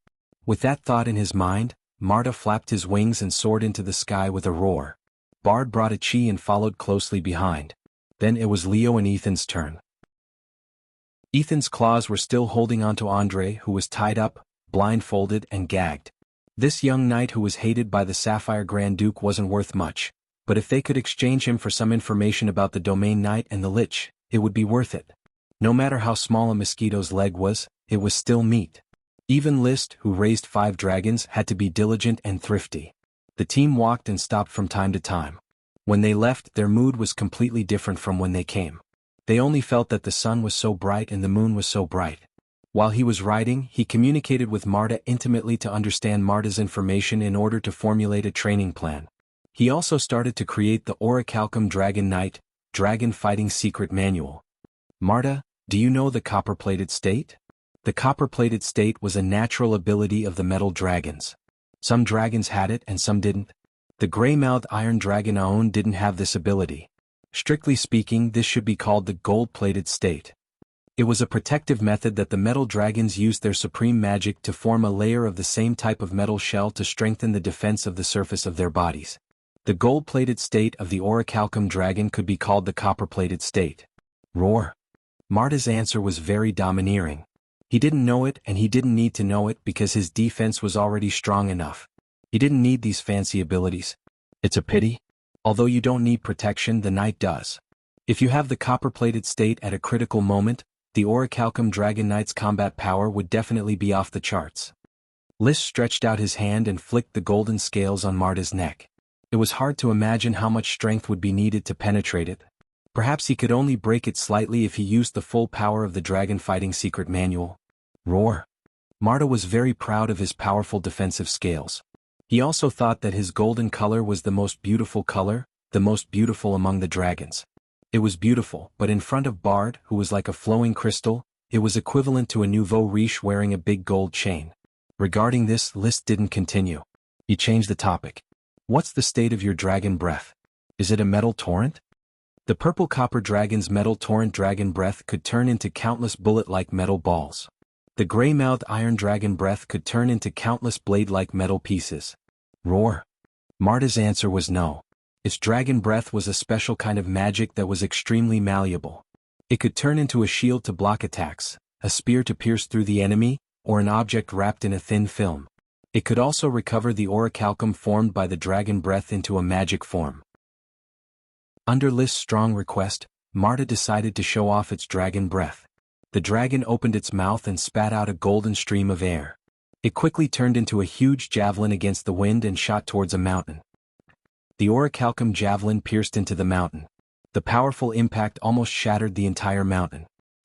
With that thought in his mind, Marta flapped his wings and soared into the sky with a roar. Bard brought Achi and followed closely behind. Then it was Leo and Ethan's turn. Ethan's claws were still holding onto Andre, who was tied up, blindfolded and gagged. This young knight who was hated by the Sapphire Grand Duke wasn't worth much, but if they could exchange him for some information about the Domain Knight and the Lich, it would be worth it. No matter how small a mosquito's leg was, it was still meat. Even List, who raised 5 dragons, had to be diligent and thrifty. The team walked and stopped from time to time. When they left, their mood was completely different from when they came. They only felt that the sun was so bright and the moon was so bright. While he was riding, he communicated with Marta intimately to understand Marta's information in order to formulate a training plan. He also started to create the Orichalcum Dragon Knight, Dragon Fighting Secret Manual. Marta, do you know the copper-plated state? The copper-plated state was a natural ability of the metal dragons. Some dragons had it and some didn't. The gray-mouthed iron dragon Aon didn't have this ability. Strictly speaking, this should be called the gold-plated state. It was a protective method that the metal dragons used their supreme magic to form a layer of the same type of metal shell to strengthen the defense of the surface of their bodies. The gold-plated state of the Orichalcum dragon could be called the copper-plated state. Roar. Marta's answer was very domineering. He didn't know it and he didn't need to know it because his defense was already strong enough. He didn't need these fancy abilities. It's a pity. Although you don't need protection, the knight does. If you have the copper-plated state at a critical moment, the Orichalcum Dragon Knight's combat power would definitely be off the charts. List stretched out his hand and flicked the golden scales on Marta's neck. It was hard to imagine how much strength would be needed to penetrate it. Perhaps he could only break it slightly if he used the full power of the Dragon Fighting Secret Manual. Roar. Marta was very proud of his powerful defensive scales. He also thought that his golden color was the most beautiful color, the most beautiful among the dragons. It was beautiful, but in front of Bard, who was like a flowing crystal, it was equivalent to a nouveau riche wearing a big gold chain. Regarding this, List didn't continue. He changed the topic. What's the state of your dragon breath? Is it a metal torrent? The purple copper dragon's metal torrent dragon breath could turn into countless bullet-like metal balls. The gray-mouthed iron dragon breath could turn into countless blade-like metal pieces. Roar. Marta's answer was no. Its dragon breath was a special kind of magic that was extremely malleable. It could turn into a shield to block attacks, a spear to pierce through the enemy, or an object wrapped in a thin film. It could also recover the orichalcum formed by the dragon breath into a magic form. Under List's strong request, Marta decided to show off its dragon breath. The dragon opened its mouth and spat out a golden stream of air. It quickly turned into a huge javelin against the wind and shot towards a mountain. The orichalcum javelin pierced into the mountain. The powerful impact almost shattered the entire mountain.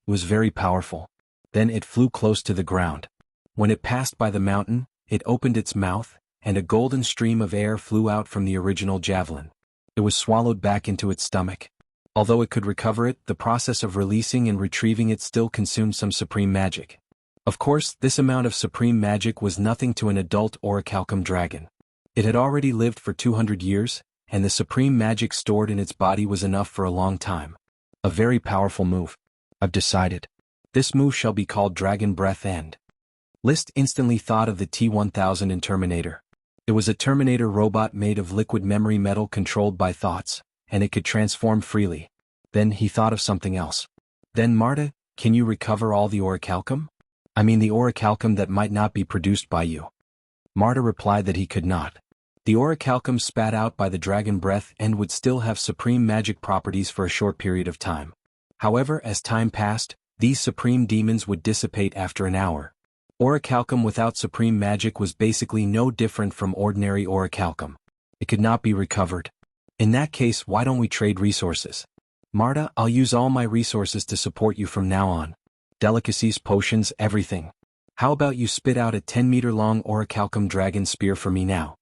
It was very powerful. Then it flew close to the ground. When it passed by the mountain, it opened its mouth, and a golden stream of air flew out from the original javelin. It was swallowed back into its stomach. Although it could recover it, the process of releasing and retrieving it still consumed some supreme magic. Of course, this amount of supreme magic was nothing to an adult orichalcum dragon. It had already lived for 200 years, and the supreme magic stored in its body was enough for a long time. A very powerful move. I've decided. This move shall be called Dragon Breath End. List instantly thought of the T-1000 in Terminator. It was a Terminator robot made of liquid memory metal controlled by thoughts, and it could transform freely. Then he thought of something else. Then Marta, can you recover all the orichalcum? I mean the orichalcum that might not be produced by you. Marta replied that he could not. The orichalcum spat out by the dragon breath and would still have supreme magic properties for a short period of time. However, as time passed, these supreme demons would dissipate after an hour. Orichalcum without supreme magic was basically no different from ordinary orichalcum. It could not be recovered. In that case, why don't we trade resources? Marta, I'll use all my resources to support you from now on. Delicacies, potions, everything. How about you spit out a 10-meter-long orichalcum dragon spear for me now?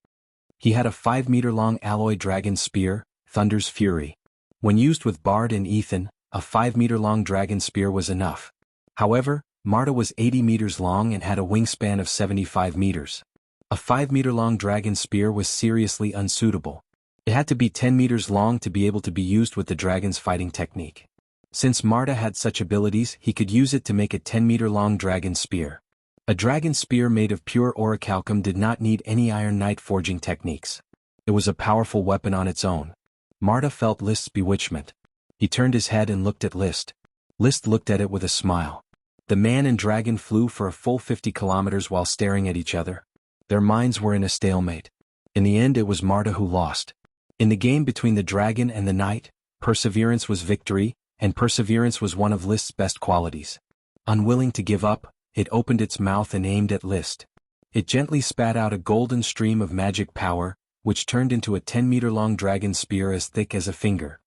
He had a 5-meter-long alloy dragon spear, Thunder's Fury. When used with Bard and Ethan, a 5-meter-long dragon spear was enough. However, Marta was 80 meters long and had a wingspan of 75 meters. A 5-meter-long dragon spear was seriously unsuitable. It had to be 10 meters long to be able to be used with the dragon's fighting technique. Since Marta had such abilities, he could use it to make a 10-meter-long dragon spear. A dragon spear made of pure orichalcum did not need any Iron Knight forging techniques. It was a powerful weapon on its own. Marta felt List's bewitchment. He turned his head and looked at List. List looked at it with a smile. The man and dragon flew for a full 50 kilometers while staring at each other. Their minds were in a stalemate. In the end, it was Marta who lost. In the game between the dragon and the knight, perseverance was victory, and perseverance was one of List's best qualities. Unwilling to give up, it opened its mouth and aimed at List. It gently spat out a golden stream of magic power, which turned into a 10-meter-long dragon spear as thick as a finger.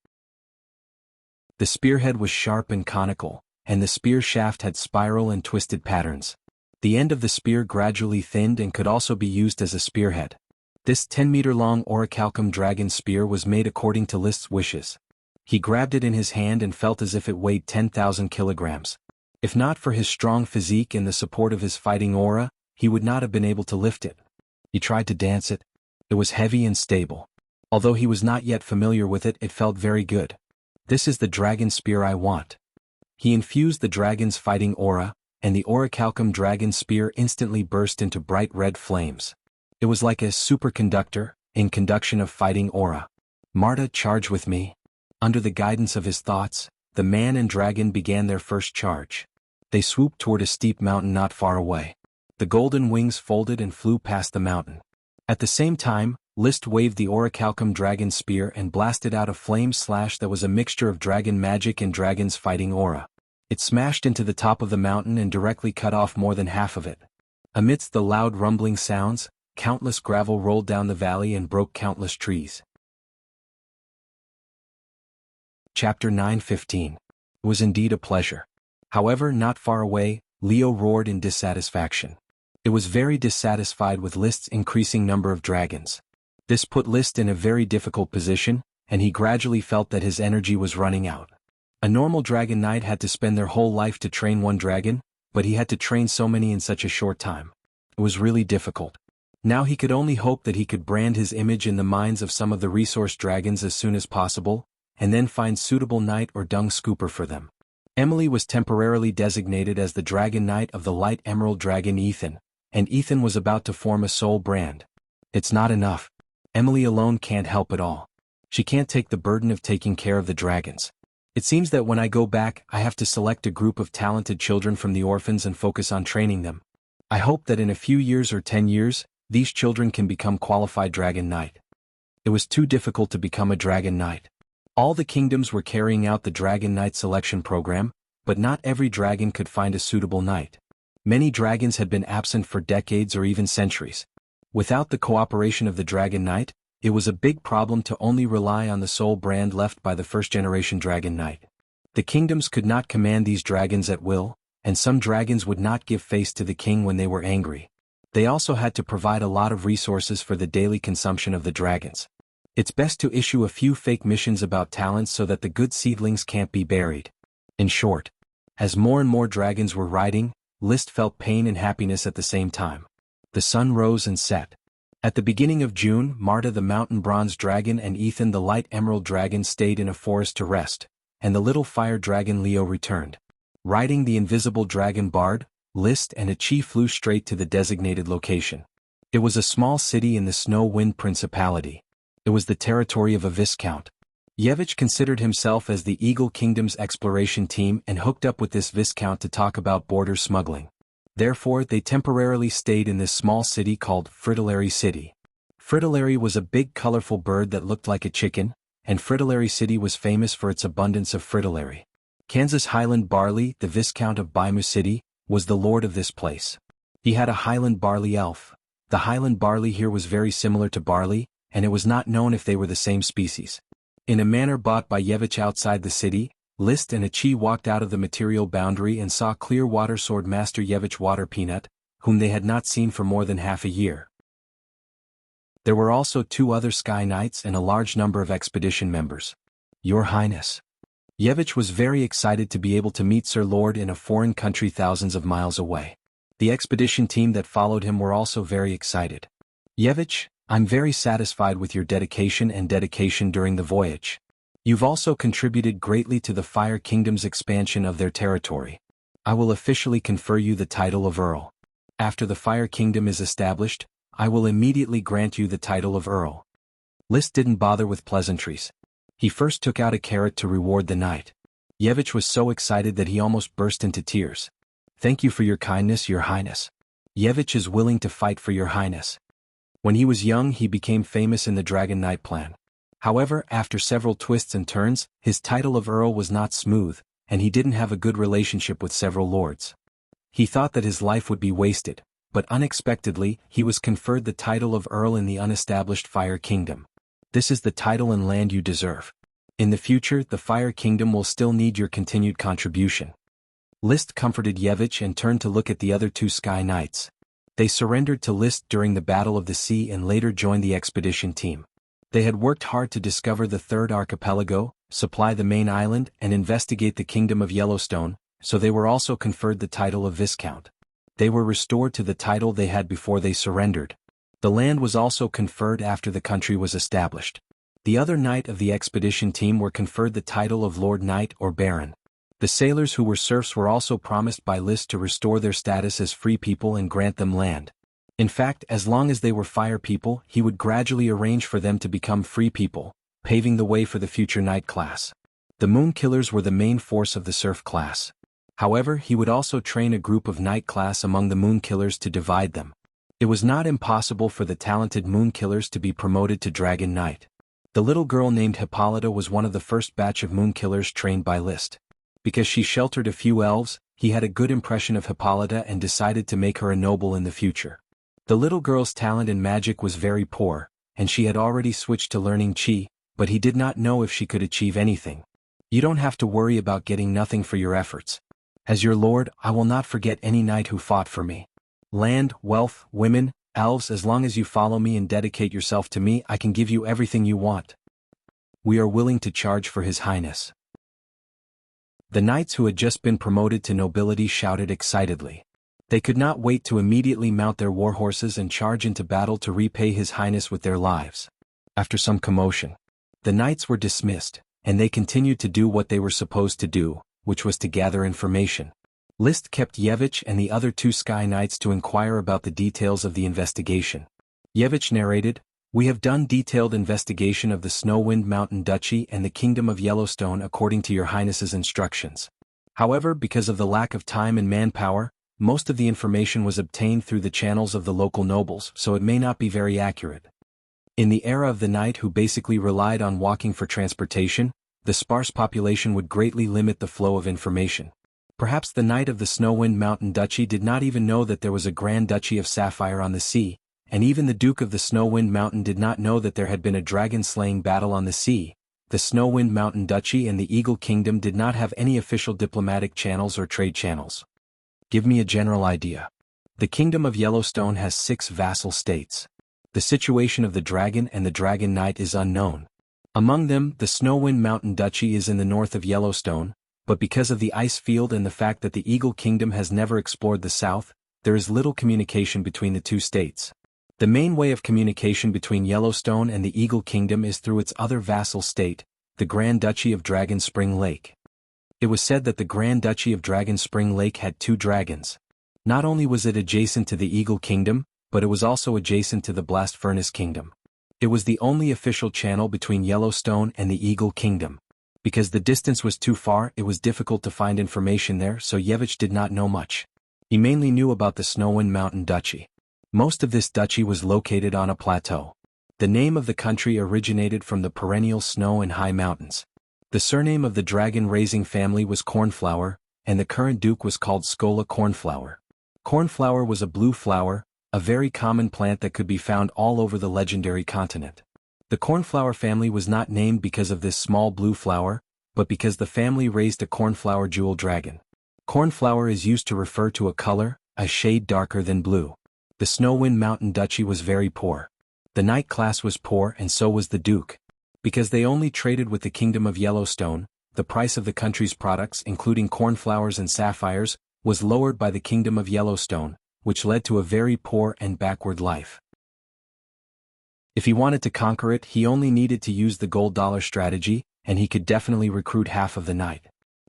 The spearhead was sharp and conical, and the spear shaft had spiral and twisted patterns. The end of the spear gradually thinned and could also be used as a spearhead. This 10-meter-long orichalcum dragon spear was made according to List's wishes. He grabbed it in his hand and felt as if it weighed 10,000 kilograms. If not for his strong physique and the support of his fighting aura, he would not have been able to lift it. He tried to dance it. It was heavy and stable. Although he was not yet familiar with it, it felt very good. This is the dragon spear I want. He infused the dragon's fighting aura, and the orichalcum dragon spear instantly burst into bright red flames. It was like a superconductor, in conduction of fighting aura. Marta, charge with me. Under the guidance of his thoughts, the man and dragon began their first charge. They swooped toward a steep mountain not far away. The golden wings folded and flew past the mountain. At the same time, List waved the orichalcum dragon spear and blasted out a flame slash that was a mixture of dragon magic and dragon's fighting aura. It smashed into the top of the mountain and directly cut off more than half of it. Amidst the loud rumbling sounds, countless gravel rolled down the valley and broke countless trees. Chapter 9:15. It was indeed a pleasure. However, not far away, Leo roared in dissatisfaction. It was very dissatisfied with List's increasing number of dragons. This put List in a very difficult position, and he gradually felt that his energy was running out. A normal dragon knight had to spend their whole life to train one dragon, but he had to train so many in such a short time. It was really difficult. Now he could only hope that he could brand his image in the minds of some of the resource dragons as soon as possible, and then find suitable knight or dung scooper for them. Emily was temporarily designated as the dragon knight of the light emerald dragon Ethan, and Ethan was about to form a soul brand. It's not enough. Emily alone can't help it all. She can't take the burden of taking care of the dragons. It seems that when I go back, I have to select a group of talented children from the orphans and focus on training them. I hope that in a few years or 10 years, these children can become qualified dragon knight. It was too difficult to become a dragon knight. All the kingdoms were carrying out the dragon knight selection program, but not every dragon could find a suitable knight. Many dragons had been absent for decades or even centuries. Without the cooperation of the dragon knight, it was a big problem to only rely on the soul brand left by the first-generation dragon knight. The kingdoms could not command these dragons at will, and some dragons would not give face to the king when they were angry. They also had to provide a lot of resources for the daily consumption of the dragons. It's best to issue a few fake missions about talents so that the good seedlings can't be buried. In short, as more and more dragons were riding, List felt pain and happiness at the same time. The sun rose and set. At the beginning of June, Marta the mountain bronze dragon and Ethan the light emerald dragon stayed in a forest to rest, and the little fire dragon Leo returned. Riding the invisible dragon Bard, List and Achi flew straight to the designated location. It was a small city in the Snow Wind Principality. It was the territory of a viscount. Yevich considered himself as the Eagle Kingdom's exploration team and hooked up with this viscount to talk about border smuggling. Therefore, they temporarily stayed in this small city called Fritillary City. Fritillary was a big colorful bird that looked like a chicken, and Fritillary City was famous for its abundance of fritillary. Kansas Highland Barley, the Viscount of Baimu City, was the lord of this place. He had a Highland Barley elf. The Highland Barley here was very similar to barley, and it was not known if they were the same species. In a manor bought by Yevich outside the city, List and Achi walked out of the material boundary and saw Clear Water Sword Master Yevich Water Peanut, whom they had not seen for more than half a year. There were also 2 other Sky Knights and a large number of expedition members. Your Highness. Yevich was very excited to be able to meet Sir Lord in a foreign country thousands of miles away. The expedition team that followed him were also very excited. Yevich, I'm very satisfied with your dedication during the voyage. You've also contributed greatly to the Fire Kingdom's expansion of their territory. I will officially confer you the title of Earl. After the Fire Kingdom is established, I will immediately grant you the title of Earl. List didn't bother with pleasantries. He first took out a carrot to reward the knight. Yevich was so excited that he almost burst into tears. Thank you for your kindness, Your Highness. Yevich is willing to fight for Your Highness. When he was young, he became famous in the Dragon Knight plan. However, after several twists and turns, his title of Earl was not smooth, and he didn't have a good relationship with several lords. He thought that his life would be wasted, but unexpectedly, he was conferred the title of Earl in the unestablished Fire Kingdom. This is the title and land you deserve. In the future, the Fire Kingdom will still need your continued contribution. List comforted Yevich and turned to look at the other two Sky Knights. They surrendered to List during the Battle of the Sea and later joined the expedition team. They had worked hard to discover the third archipelago, supply the main island, and investigate the Kingdom of Yellowstone, so they were also conferred the title of Viscount. They were restored to the title they had before they surrendered. The land was also conferred after the country was established. The other knight of the expedition team were conferred the title of Lord Knight or Baron. The sailors who were serfs were also promised by List to restore their status as free people and grant them land. In fact, as long as they were fire people, he would gradually arrange for them to become free people, paving the way for the future knight class. The Moon Killers were the main force of the serf class. However, he would also train a group of knight class among the Moon Killers to divide them. It was not impossible for the talented Moon Killers to be promoted to Dragon Knight. The little girl named Hippolyta was one of the first batch of Moon Killers trained by List. Because she sheltered a few elves, he had a good impression of Hippolyta and decided to make her a noble in the future. The little girl's talent in magic was very poor, and she had already switched to learning Qi, but he did not know if she could achieve anything. You don't have to worry about getting nothing for your efforts. As your lord, I will not forget any knight who fought for me. Land, wealth, women, elves, as long as you follow me and dedicate yourself to me, I can give you everything you want. We are willing to charge for His Highness. The knights who had just been promoted to nobility shouted excitedly. They could not wait to immediately mount their war horses and charge into battle to repay His Highness with their lives. After some commotion, the knights were dismissed, and they continued to do what they were supposed to do, which was to gather information. List kept Yevich and the other two Sky Knights to inquire about the details of the investigation. Yevich narrated, "We have done detailed investigation of the Snowwind Mountain Duchy and the Kingdom of Yellowstone according to your Highness's instructions. However, because of the lack of time and manpower, most of the information was obtained through the channels of the local nobles, so it may not be very accurate. In the era of the knight who basically relied on walking for transportation, the sparse population would greatly limit the flow of information. Perhaps the knight of the Snowwind Mountain Duchy did not even know that there was a Grand Duchy of Sapphire on the sea, and even the Duke of the Snowwind Mountain did not know that there had been a dragon-slaying battle on the sea. The Snowwind Mountain Duchy and the Eagle Kingdom did not have any official diplomatic channels or trade channels. Give me a general idea. The Kingdom of Yellowstone has 6 vassal states. The situation of the dragon and the Dragon Knight is unknown. Among them, the Snowwind Mountain Duchy is in the north of Yellowstone, but because of the ice field and the fact that the Eagle Kingdom has never explored the south, there is little communication between the two states. The main way of communication between Yellowstone and the Eagle Kingdom is through its other vassal state, the Grand Duchy of Dragon Spring Lake. It was said that the Grand Duchy of Dragon Spring Lake had 2 dragons. Not only was it adjacent to the Eagle Kingdom, but it was also adjacent to the Blast Furnace Kingdom. It was the only official channel between Yellowstone and the Eagle Kingdom. Because the distance was too far, it was difficult to find information there, so Yevich did not know much. He mainly knew about the Snowwind Mountain Duchy. Most of this duchy was located on a plateau. The name of the country originated from the perennial snow and high mountains. The surname of the dragon-raising family was Cornflower, and the current duke was called Skola Cornflower. Cornflower was a blue flower, a very common plant that could be found all over the legendary continent. The Cornflower family was not named because of this small blue flower, but because the family raised a cornflower jewel dragon. Cornflower is used to refer to a color, a shade darker than blue. The Snowwind Mountain Duchy was very poor. The knight class was poor and so was the duke. Because they only traded with the Kingdom of Yellowstone, the price of the country's products, including cornflowers and sapphires, was lowered by the Kingdom of Yellowstone, which led to a very poor and backward life. If he wanted to conquer it, he only needed to use the gold dollar strategy, and he could definitely recruit half of the knight.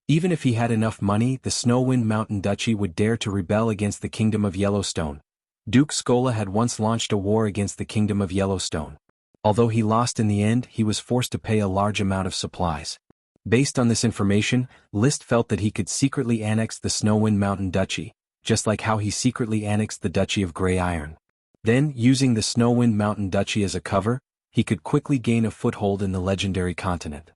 Even if he had enough money, the Snowwind Mountain Duchy would dare to rebel against the Kingdom of Yellowstone. Duke Skola had once launched a war against the Kingdom of Yellowstone. Although he lost in the end, he was forced to pay a large amount of supplies. Based on this information, List felt that he could secretly annex the Snowwind Mountain Duchy, just like how he secretly annexed the Duchy of Grey Iron. Then, using the Snowwind Mountain Duchy as a cover, he could quickly gain a foothold in the legendary continent.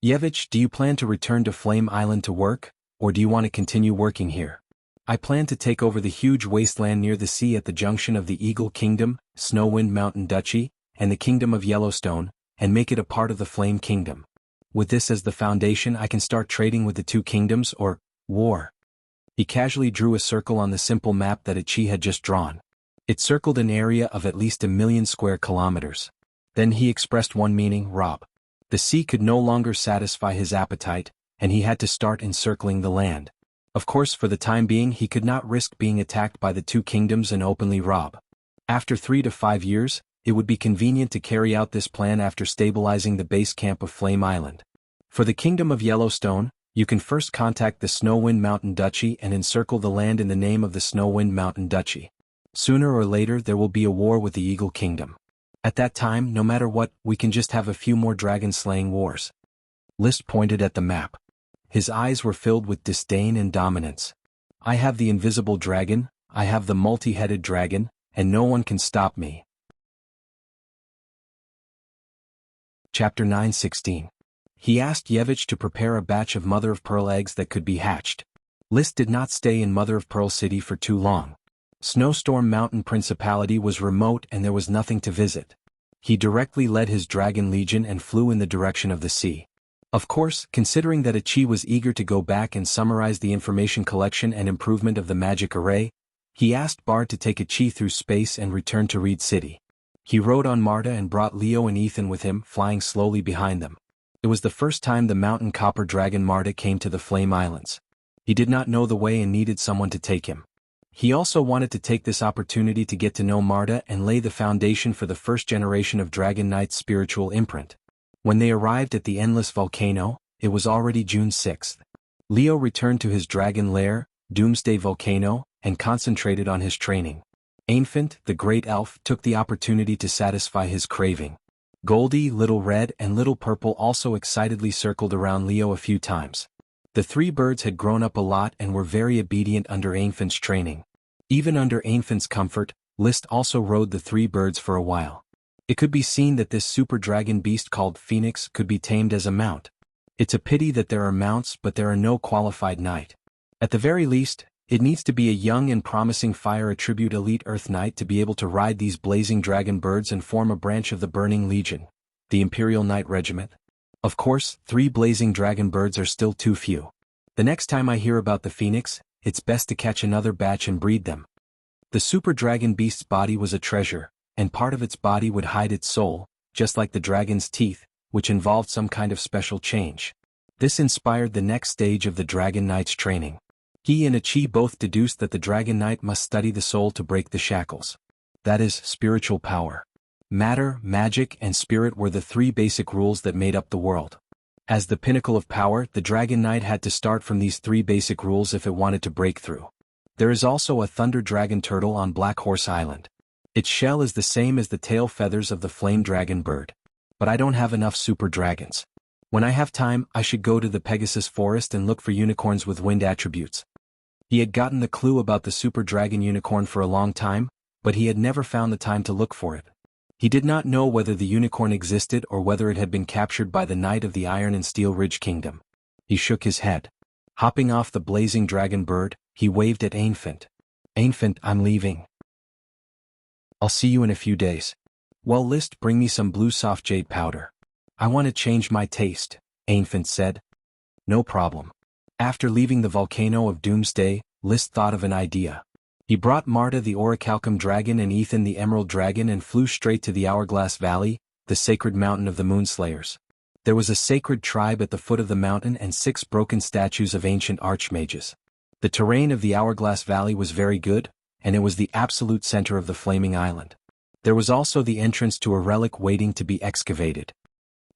Yevich, do you plan to return to Flame Island to work, or do you want to continue working here? I plan to take over the huge wasteland near the sea at the junction of the Eagle Kingdom, Snowwind Mountain Duchy, and the Kingdom of Yellowstone, and make it a part of the Flame Kingdom. With this as the foundation, I can start trading with the two kingdoms or war. He casually drew a circle on the simple map that Ichi had just drawn. It circled an area of at least 1,000,000 square kilometers. Then he expressed one meaning, Rob. The sea could no longer satisfy his appetite, and he had to start encircling the land. Of course, for the time being he could not risk being attacked by the two kingdoms and openly rob. After 3 to 5 years, it would be convenient to carry out this plan after stabilizing the base camp of Flame Island. For the Kingdom of Yellowstone, you can first contact the Snowwind Mountain Duchy and encircle the land in the name of the Snowwind Mountain Duchy. Sooner or later there will be a war with the Eagle Kingdom. At that time, no matter what, we can just have a few more dragon-slaying wars. List pointed at the map. His eyes were filled with disdain and dominance. I have the invisible dragon, I have the multi-headed dragon, and no one can stop me. Chapter 9:16. He asked Yevich to prepare a batch of mother-of-pearl eggs that could be hatched. List did not stay in mother-of-pearl city for too long. Snowstorm Mountain Principality was remote and there was nothing to visit. He directly led his dragon legion and flew in the direction of the sea. Of course, considering that Ichi was eager to go back and summarize the information collection and improvement of the magic array, he asked Bard to take Ichi through space and return to Reed City. He rode on Marta and brought Leo and Ethan with him, flying slowly behind them. It was the first time the mountain copper dragon Marta came to the Flame Islands. He did not know the way and needed someone to take him. He also wanted to take this opportunity to get to know Marta and lay the foundation for the first generation of Dragon Knight's spiritual imprint. When they arrived at the Endless Volcano, it was already June 6th. Leo returned to his dragon lair, Doomsday Volcano, and concentrated on his training. Ainfant, the great elf, took the opportunity to satisfy his craving. Goldie, Little Red, and Little Purple also excitedly circled around Leo a few times. The three birds had grown up a lot and were very obedient under Ainfant's training. Even under Ainfant's comfort, List also rode the three birds for a while. It could be seen that this super dragon beast called Phoenix could be tamed as a mount. It's a pity that there are mounts but there are no qualified knight. At the very least, it needs to be a young and promising fire attribute elite Earth Knight to be able to ride these blazing dragon birds and form a branch of the Burning Legion, the Imperial Knight Regiment. Of course, 3 blazing dragon birds are still too few. The next time I hear about the Phoenix, it's best to catch another batch and breed them. The super dragon beast's body was a treasure, and part of its body would hide its soul, just like the dragon's teeth, which involved some kind of special change. This inspired the next stage of the Dragon Knight's training. He and Ichi both deduced that the Dragon Knight must study the soul to break the shackles. That is, spiritual power. Matter, magic, and spirit were the 3 basic rules that made up the world. As the pinnacle of power, the Dragon Knight had to start from these 3 basic rules if it wanted to break through. There is also a Thunder Dragon Turtle on Black Horse Island. Its shell is the same as the tail feathers of the Flame Dragon bird. But I don't have enough super dragons. When I have time, I should go to the Pegasus Forest and look for unicorns with wind attributes. He had gotten the clue about the super dragon unicorn for a long time, but he had never found the time to look for it. He did not know whether the unicorn existed or whether it had been captured by the Knight of the Iron and Steel Ridge Kingdom. He shook his head. Hopping off the blazing dragon bird, he waved at Ainfant. Ainfant, I'm leaving. I'll see you in a few days. Well, List, bring me some blue soft jade powder. I want to change my taste, Ainfant said. No problem. After leaving the volcano of Doomsday, List thought of an idea. He brought Marta the Orichalcum dragon and Ethan the Emerald dragon and flew straight to the Hourglass Valley, the sacred mountain of the Moonslayers. There was a sacred tribe at the foot of the mountain and 6 broken statues of ancient archmages. The terrain of the Hourglass Valley was very good, and it was the absolute center of the flaming island. There was also the entrance to a relic waiting to be excavated.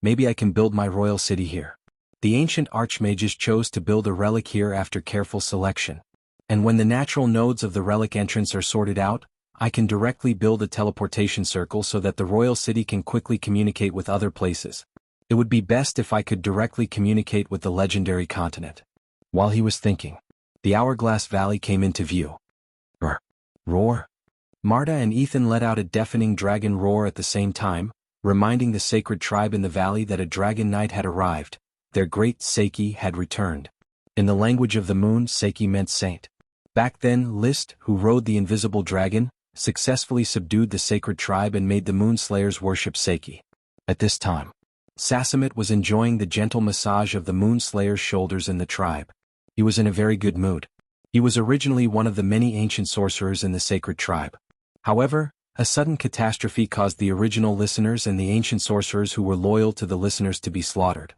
Maybe I can build my royal city here. The ancient archmages chose to build a relic here after careful selection. And when the natural nodes of the relic entrance are sorted out, I can directly build a teleportation circle so that the royal city can quickly communicate with other places. It would be best if I could directly communicate with the legendary continent. While he was thinking, the Hourglass Valley came into view. Roar. Marta and Ethan let out a deafening dragon roar at the same time, reminding the sacred tribe in the valley that a dragon knight had arrived. Their great Seiki had returned. In the language of the moon, Seiki meant saint. Back then, List, who rode the invisible dragon, successfully subdued the sacred tribe and made the Moon Slayers worship Seiki. At this time, Sasamit was enjoying the gentle massage of the Moon Slayer's shoulders in the tribe. He was in a very good mood. He was originally one of the many ancient sorcerers in the sacred tribe. However, a sudden catastrophe caused the original listeners and the ancient sorcerers who were loyal to the listeners to be slaughtered.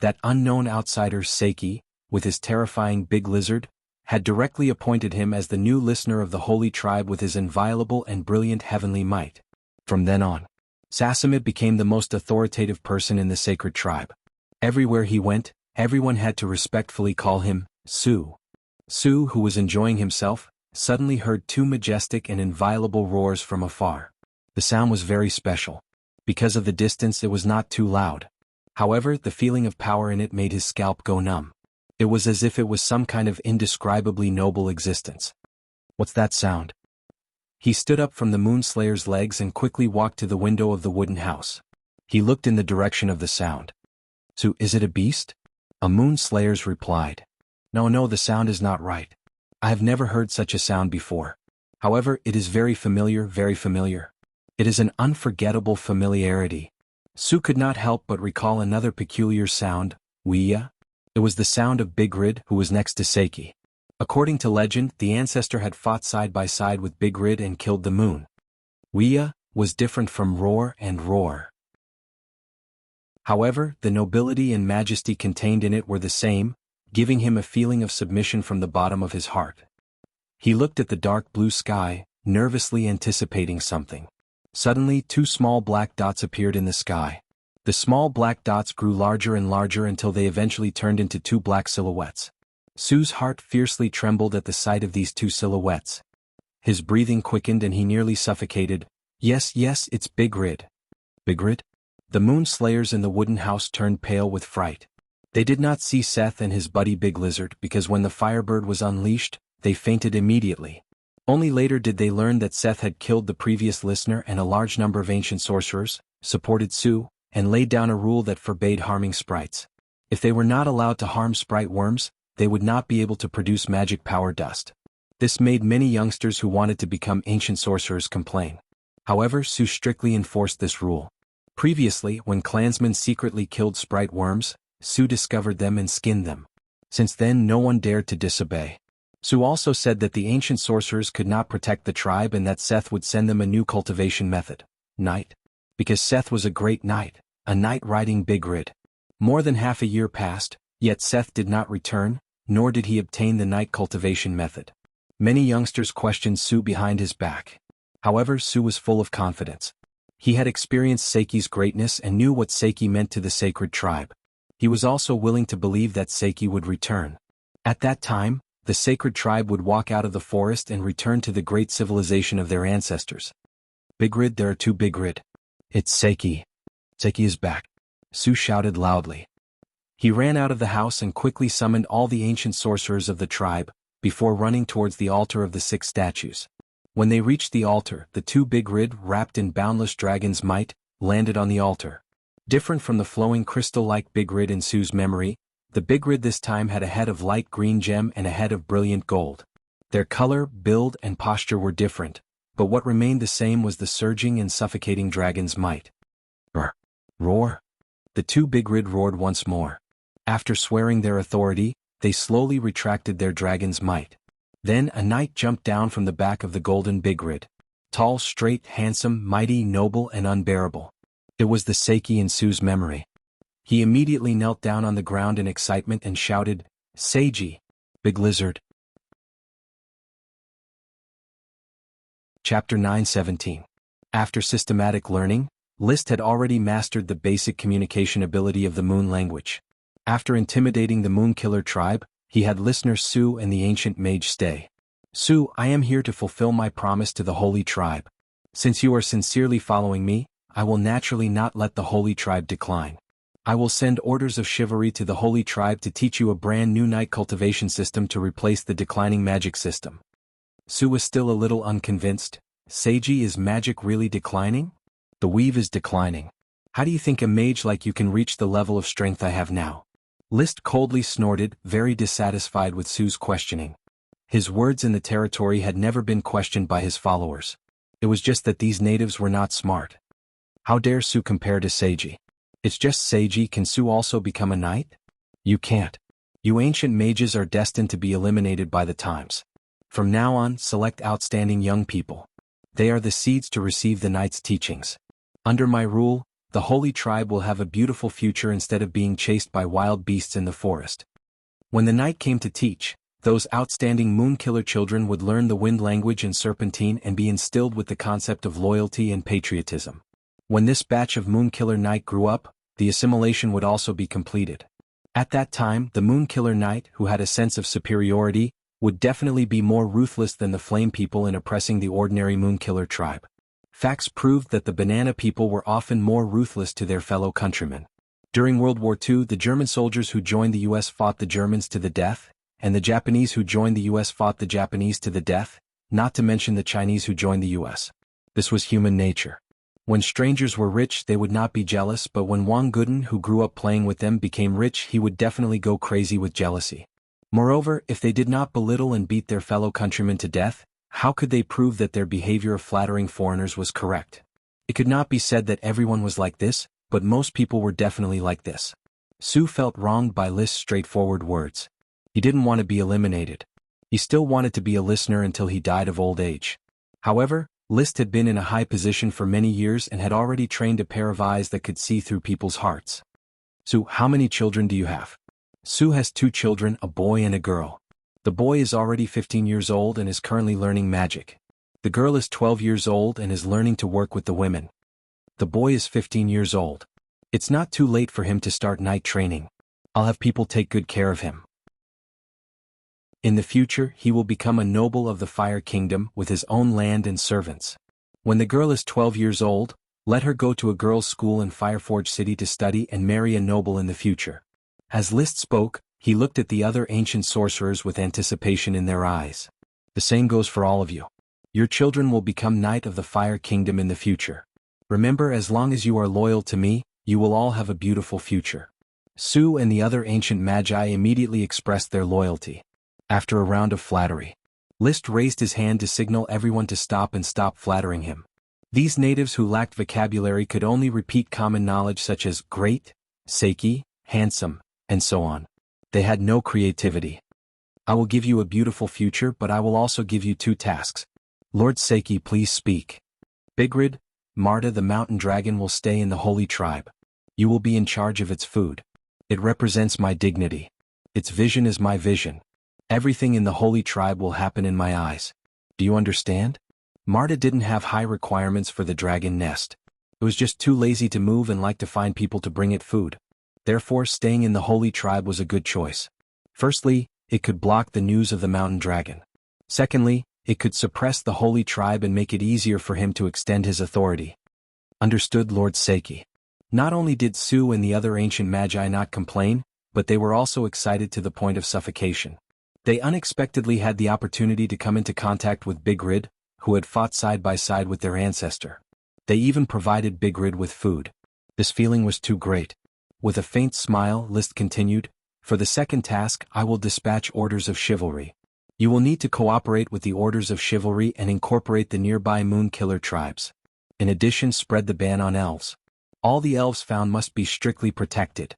That unknown outsider Seiki, with his terrifying big lizard, had directly appointed him as the new listener of the holy tribe with his inviolable and brilliant heavenly might. From then on, Sasamit became the most authoritative person in the sacred tribe. Everywhere he went, everyone had to respectfully call him Su. Su, who was enjoying himself, suddenly heard two majestic and inviolable roars from afar. The sound was very special. Because of the distance, it was not too loud. However, the feeling of power in it made his scalp go numb. It was as if it was some kind of indescribably noble existence. What's that sound? He stood up from the Moon Slayer's legs and quickly walked to the window of the wooden house. He looked in the direction of the sound. So, is it a beast? A Moon Slayer's replied. No, the sound is not right. I have never heard such a sound before. However, it is very familiar, very familiar. It is an unforgettable familiarity. Su could not help but recall another peculiar sound, Wuxia. It was the sound of Bigrid, who was next to Seiki. According to legend, the ancestor had fought side by side with Bigrid and killed the moon. Wuxia was different from Roar and Roar. However, the nobility and majesty contained in it were the same, giving him a feeling of submission from the bottom of his heart. He looked at the dark blue sky, nervously anticipating something. Suddenly, two small black dots appeared in the sky. The small black dots grew larger and larger until they eventually turned into two black silhouettes. Su's heart fiercely trembled at the sight of these two silhouettes. His breathing quickened and he nearly suffocated. Yes, it's Bigrid. Bigrid? The Moon Slayers in the wooden house turned pale with fright. They did not see Seth and his buddy Big Lizard because when the Firebird was unleashed, they fainted immediately. Only later did they learn that Seth had killed the previous listener and a large number of ancient sorcerers, supported Su, and laid down a rule that forbade harming sprites. If they were not allowed to harm sprite worms, they would not be able to produce magic power dust. This made many youngsters who wanted to become ancient sorcerers complain. However, Su strictly enforced this rule. Previously, when clansmen secretly killed sprite worms, Su discovered them and skinned them. Since then, no one dared to disobey. Su also said that the ancient sorcerers could not protect the tribe and that Seth would send them a new cultivation method. Knight. Because Seth was a great knight, a knight riding Bigrid. More than half a year passed, yet Seth did not return, nor did he obtain the knight cultivation method. Many youngsters questioned Su behind his back. However, Su was full of confidence. He had experienced Seiki's greatness and knew what Seiki meant to the sacred tribe. He was also willing to believe that Seiki would return. At that time, the sacred tribe would walk out of the forest and return to the great civilization of their ancestors. Bigrid, there are two Bigrid. It's Seiki. Seiki is back. Su shouted loudly. He ran out of the house and quickly summoned all the ancient sorcerers of the tribe, before running towards the altar of the 6 statues. When they reached the altar, the two Bigrid, wrapped in boundless dragon's might, landed on the altar. Different from the flowing crystal-like Bigrid in Su's memory, the Bigrid this time had a head of light green gem and a head of brilliant gold. Their color, build, and posture were different, but what remained the same was the surging and suffocating dragon's might. Roar! The two Bigrid roared once more. After swearing their authority, they slowly retracted their dragon's might. Then a knight jumped down from the back of the golden Bigrid. Tall, straight, handsome, mighty, noble, and unbearable. It was the Seiki in Su's memory. He immediately knelt down on the ground in excitement and shouted, Seiji! Big Lizard! Chapter 9:17. After systematic learning, List had already mastered the basic communication ability of the Moon language. After intimidating the Moon Killer tribe, he had listener Su and the ancient mage stay. Su, I am here to fulfill my promise to the holy tribe. Since you are sincerely following me, I will naturally not let the holy tribe decline. I will send orders of chivalry to the holy tribe to teach you a brand new night cultivation system to replace the declining magic system. Su was still a little unconvinced. Seiji, is magic really declining? The weave is declining. How do you think a mage like you can reach the level of strength I have now? List coldly snorted, very dissatisfied with Su's questioning. His words in the territory had never been questioned by his followers. It was just that these natives were not smart. How dare Su compare to Seiji? It's just Seiji. Can Su also become a knight? You can't. You ancient mages are destined to be eliminated by the times. From now on, select outstanding young people. They are the seeds to receive the knight's teachings. Under my rule, the holy tribe will have a beautiful future instead of being chased by wild beasts in the forest. When the knight came to teach, those outstanding Moonkiller children would learn the wind language and serpentine and be instilled with the concept of loyalty and patriotism. When this batch of Moonkiller knight grew up, the assimilation would also be completed. At that time, the Moonkiller knight, who had a sense of superiority, would definitely be more ruthless than the Flame people in oppressing the ordinary Moonkiller tribe. Facts proved that the Banana people were often more ruthless to their fellow countrymen. During World War II, the German soldiers who joined the US fought the Germans to the death, and the Japanese who joined the US fought the Japanese to the death, not to mention the Chinese who joined the US. This was human nature. When strangers were rich, they would not be jealous, but when Wang Guden, who grew up playing with them, became rich, he would definitely go crazy with jealousy. Moreover, if they did not belittle and beat their fellow countrymen to death, how could they prove that their behavior of flattering foreigners was correct? It could not be said that everyone was like this, but most people were definitely like this. Su felt wronged by List's straightforward words. He didn't want to be eliminated. He still wanted to be a listener until he died of old age. However, List had been in a high position for many years and had already trained a pair of eyes that could see through people's hearts. Su, how many children do you have? Su has 2 children, a boy and a girl. The boy is already 15 years old and is currently learning magic. The girl is 12 years old and is learning to work with the women. The boy is 15 years old. It's not too late for him to start night training. I'll have people take good care of him. In the future, he will become a noble of the Fire Kingdom with his own land and servants. When the girl is 12 years old, let her go to a girls' school in Fireforge City to study and marry a noble in the future. As List spoke, he looked at the other ancient sorcerers with anticipation in their eyes. The same goes for all of you. Your children will become Knight of the Fire Kingdom in the future. Remember, as long as you are loyal to me, you will all have a beautiful future. Su and the other ancient magi immediately expressed their loyalty. After a round of flattery, List raised his hand to signal everyone to stop and stop flattering him. These natives who lacked vocabulary could only repeat common knowledge such as great, Seiki, handsome, and so on. They had no creativity. I will give you a beautiful future, but I will also give you 2 tasks. Lord Seiki, please speak. Bigrid, Marta the mountain dragon will stay in the holy tribe. You will be in charge of its food. It represents my dignity. Its vision is my vision. Everything in the holy tribe will happen in my eyes. Do you understand? Marta didn't have high requirements for the dragon nest. It was just too lazy to move and liked to find people to bring it food. Therefore, staying in the holy tribe was a good choice. Firstly, it could block the news of the mountain dragon. Secondly, it could suppress the holy tribe and make it easier for him to extend his authority. Understood, Lord Seiki. Not only did Su and the other ancient magi not complain, but they were also excited to the point of suffocation. They unexpectedly had the opportunity to come into contact with Bigrid, who had fought side by side with their ancestor. They even provided Bigrid with food. This feeling was too great. With a faint smile, List continued, for the second task, I will dispatch orders of chivalry. You will need to cooperate with the orders of chivalry and incorporate the nearby Moonkiller tribes. In addition, spread the ban on elves. All the elves found must be strictly protected.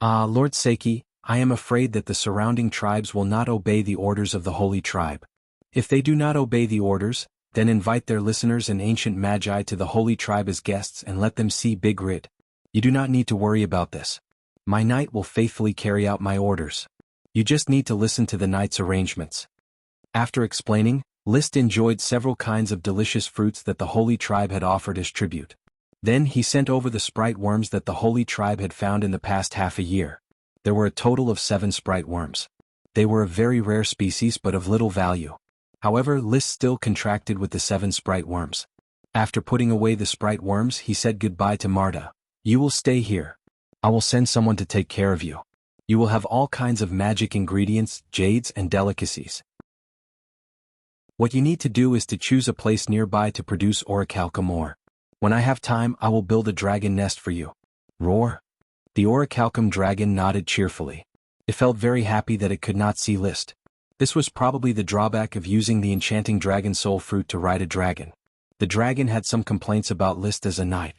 Lord Seiki, I am afraid that the surrounding tribes will not obey the orders of the holy tribe. If they do not obey the orders, then invite their listeners and ancient magi to the holy tribe as guests and let them see Bigrid. You do not need to worry about this. My knight will faithfully carry out my orders. You just need to listen to the knight's arrangements. After explaining, List enjoyed several kinds of delicious fruits that the holy tribe had offered as tribute. Then he sent over the sprite worms that the holy tribe had found in the past half a year. There were a total of 7 sprite worms. They were a very rare species but of little value. However, List still contracted with the 7 sprite worms. After putting away the sprite worms, he said goodbye to Marta. You will stay here. I will send someone to take care of you. You will have all kinds of magic ingredients, jades, and delicacies. What you need to do is to choose a place nearby to produce orichalcum ore. When I have time, I will build a dragon nest for you. Roar. The orichalcum dragon nodded cheerfully. It felt very happy that it could not see List. This was probably the drawback of using the enchanting dragon soul fruit to ride a dragon. The dragon had some complaints about List as a knight.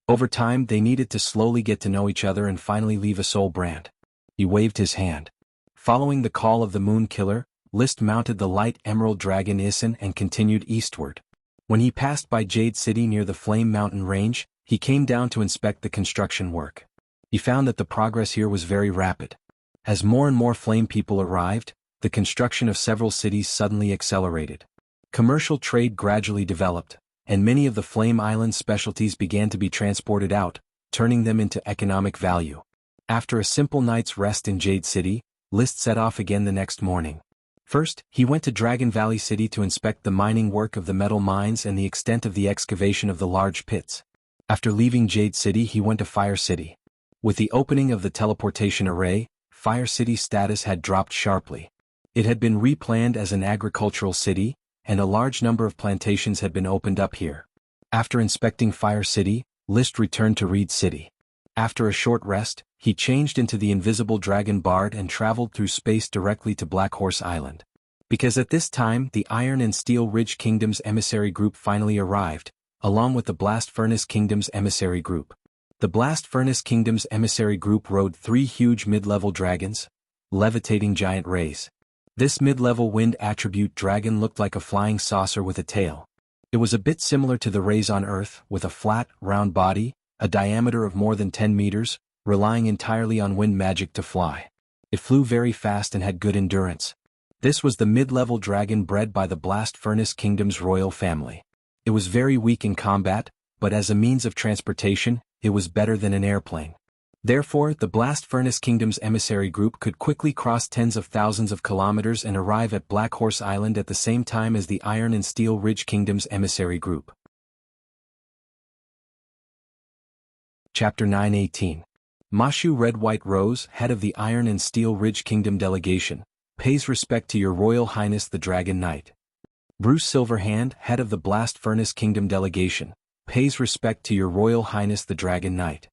Over time they needed to slowly get to know each other and finally leave a soul brand. He waved his hand. Following the call of the moon killer, List mounted the light emerald dragon Isin and continued eastward. When he passed by Jade City near the Flame Mountain Range, he came down to inspect the construction work. He found that the progress here was very rapid. As more and more flame people arrived, the construction of several cities suddenly accelerated. Commercial trade gradually developed, and many of the Flame Island's specialties began to be transported out, turning them into economic value. After a simple night's rest in Jade City, List set off again the next morning. First, he went to Dragon Valley City to inspect the mining work of the metal mines and the extent of the excavation of the large pits. After leaving Jade City, he went to Fire City. With the opening of the teleportation array, Fire City's status had dropped sharply. It had been replanned as an agricultural city, and a large number of plantations had been opened up here. After inspecting Fire City, List returned to Reed City. After a short rest, he changed into the invisible dragon Bard and traveled through space directly to Black Horse Island. Because at this time the Iron and Steel Ridge Kingdom's emissary group finally arrived, along with the Blast Furnace Kingdom's emissary group. The Blast Furnace Kingdom's emissary group rode 3 huge mid-level dragons, levitating giant rays. This mid-level wind attribute dragon looked like a flying saucer with a tail. It was a bit similar to the rays on Earth, with a flat, round body, a diameter of more than 10 meters, relying entirely on wind magic to fly. It flew very fast and had good endurance. This was the mid-level dragon bred by the Blast Furnace Kingdom's royal family. It was very weak in combat, but as a means of transportation, it was better than an airplane. Therefore, the Blast Furnace Kingdom's emissary group could quickly cross tens of thousands of kilometers and arrive at Black Horse Island at the same time as the Iron and Steel Ridge Kingdom's emissary group. Chapter 9:18. Mashu Red White Rose, head of the Iron and Steel Ridge Kingdom delegation, pays respect to Your Royal Highness the Dragon Knight. Bruce Silverhand, head of the Blast Furnace Kingdom delegation, pays respect to Your Royal Highness the Dragon Knight.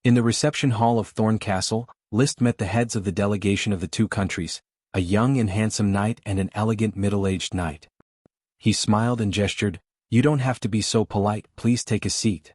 In the reception hall of Thorn Castle, List met the heads of the delegation of the 2 countries, a young and handsome knight and an elegant middle-aged knight. He smiled and gestured, "You don't have to be so polite, please take a seat."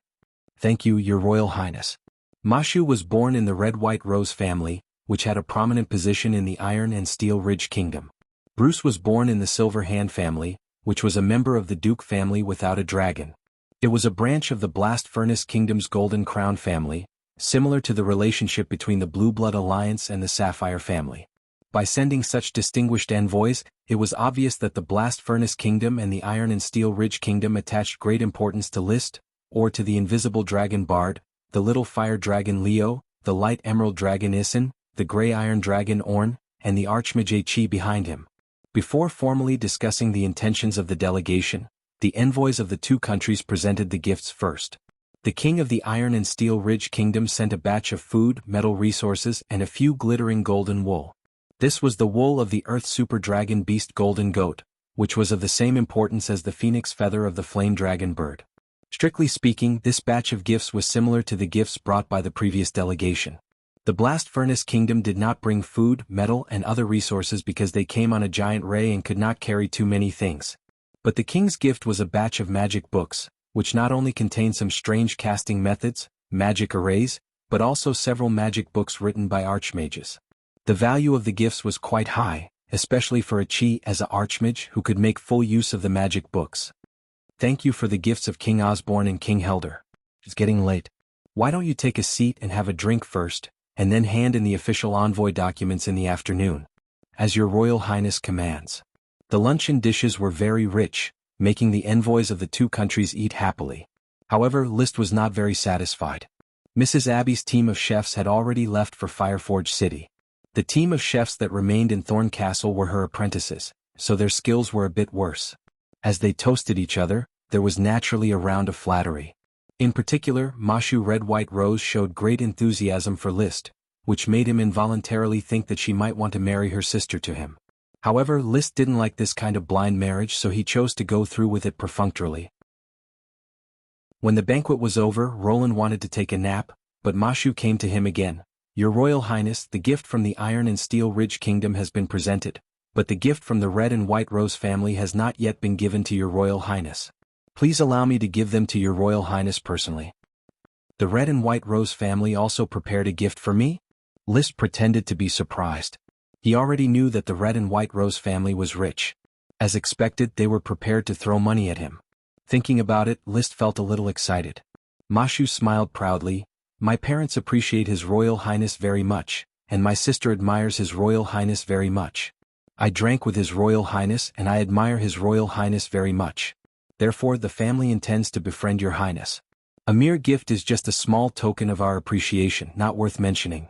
"Thank you, Your Royal Highness." Mashu was born in the Red White Rose family, which had a prominent position in the Iron and Steel Ridge Kingdom. Bruce was born in the Silver Hand family, which was a member of the Duke family without a dragon. It was a branch of the Blast Furnace Kingdom's Golden Crown family, similar to the relationship between the Blue Blood Alliance and the Sapphire family. By sending such distinguished envoys, it was obvious that the Blast Furnace Kingdom and the Iron and Steel Ridge Kingdom attached great importance to List, or to the Invisible Dragon Bard, the Little Fire Dragon Leo, the Light Emerald Dragon Isin, the Grey Iron Dragon Orn, and the Archmage Chi behind him. Before formally discussing the intentions of the delegation, the envoys of the 2 countries presented the gifts first. The king of the Iron and Steel Ridge Kingdom sent a batch of food, metal resources, and a few glittering golden wool. This was the wool of the Earth Super Dragon Beast Golden Goat, which was of the same importance as the phoenix feather of the Flame Dragon Bird. Strictly speaking, this batch of gifts was similar to the gifts brought by the previous delegation. The Blast Furnace Kingdom did not bring food, metal, and other resources because they came on a giant ray and could not carry too many things. But the king's gift was a batch of magic books, which not only contained some strange casting methods, magic arrays, but also several magic books written by archmages. The value of the gifts was quite high, especially for a Chi as a archmage who could make full use of the magic books. "Thank you for the gifts of King Osborne and King Helder. It's getting late. Why don't you take a seat and have a drink first, and then hand in the official envoy documents in the afternoon, as Your Royal Highness commands." The luncheon dishes were very rich, making the envoys of the 2 countries eat happily. However, List was not very satisfied. Mrs. Abby's team of chefs had already left for Fireforge City. The team of chefs that remained in Thorn Castle were her apprentices, so their skills were a bit worse. As they toasted each other, there was naturally a round of flattery. In particular, Mashu Red White Rose showed great enthusiasm for List, which made him involuntarily think that she might want to marry her sister to him. However, List didn't like this kind of blind marriage, so he chose to go through with it perfunctorily. When the banquet was over, Roland wanted to take a nap, but Mashu came to him again. "Your Royal Highness, the gift from the Iron and Steel Ridge Kingdom has been presented. but the gift from the red and white rose family has not yet been given to your Royal Highness. Please allow me to give them to your Royal Highness personally. The red and white rose family also prepared a gift for me? Liszt pretended to be surprised. He already knew that the red and white rose family was rich. As expected, they were prepared to throw money at him. Thinking about it, Liszt felt a little excited. Mashu smiled proudly. My parents appreciate His Royal Highness very much, and my sister admires His Royal Highness very much. I drank with His Royal Highness and I admire His Royal Highness very much. Therefore the family intends to befriend your Highness. A mere gift is just a small token of our appreciation, not worth mentioning.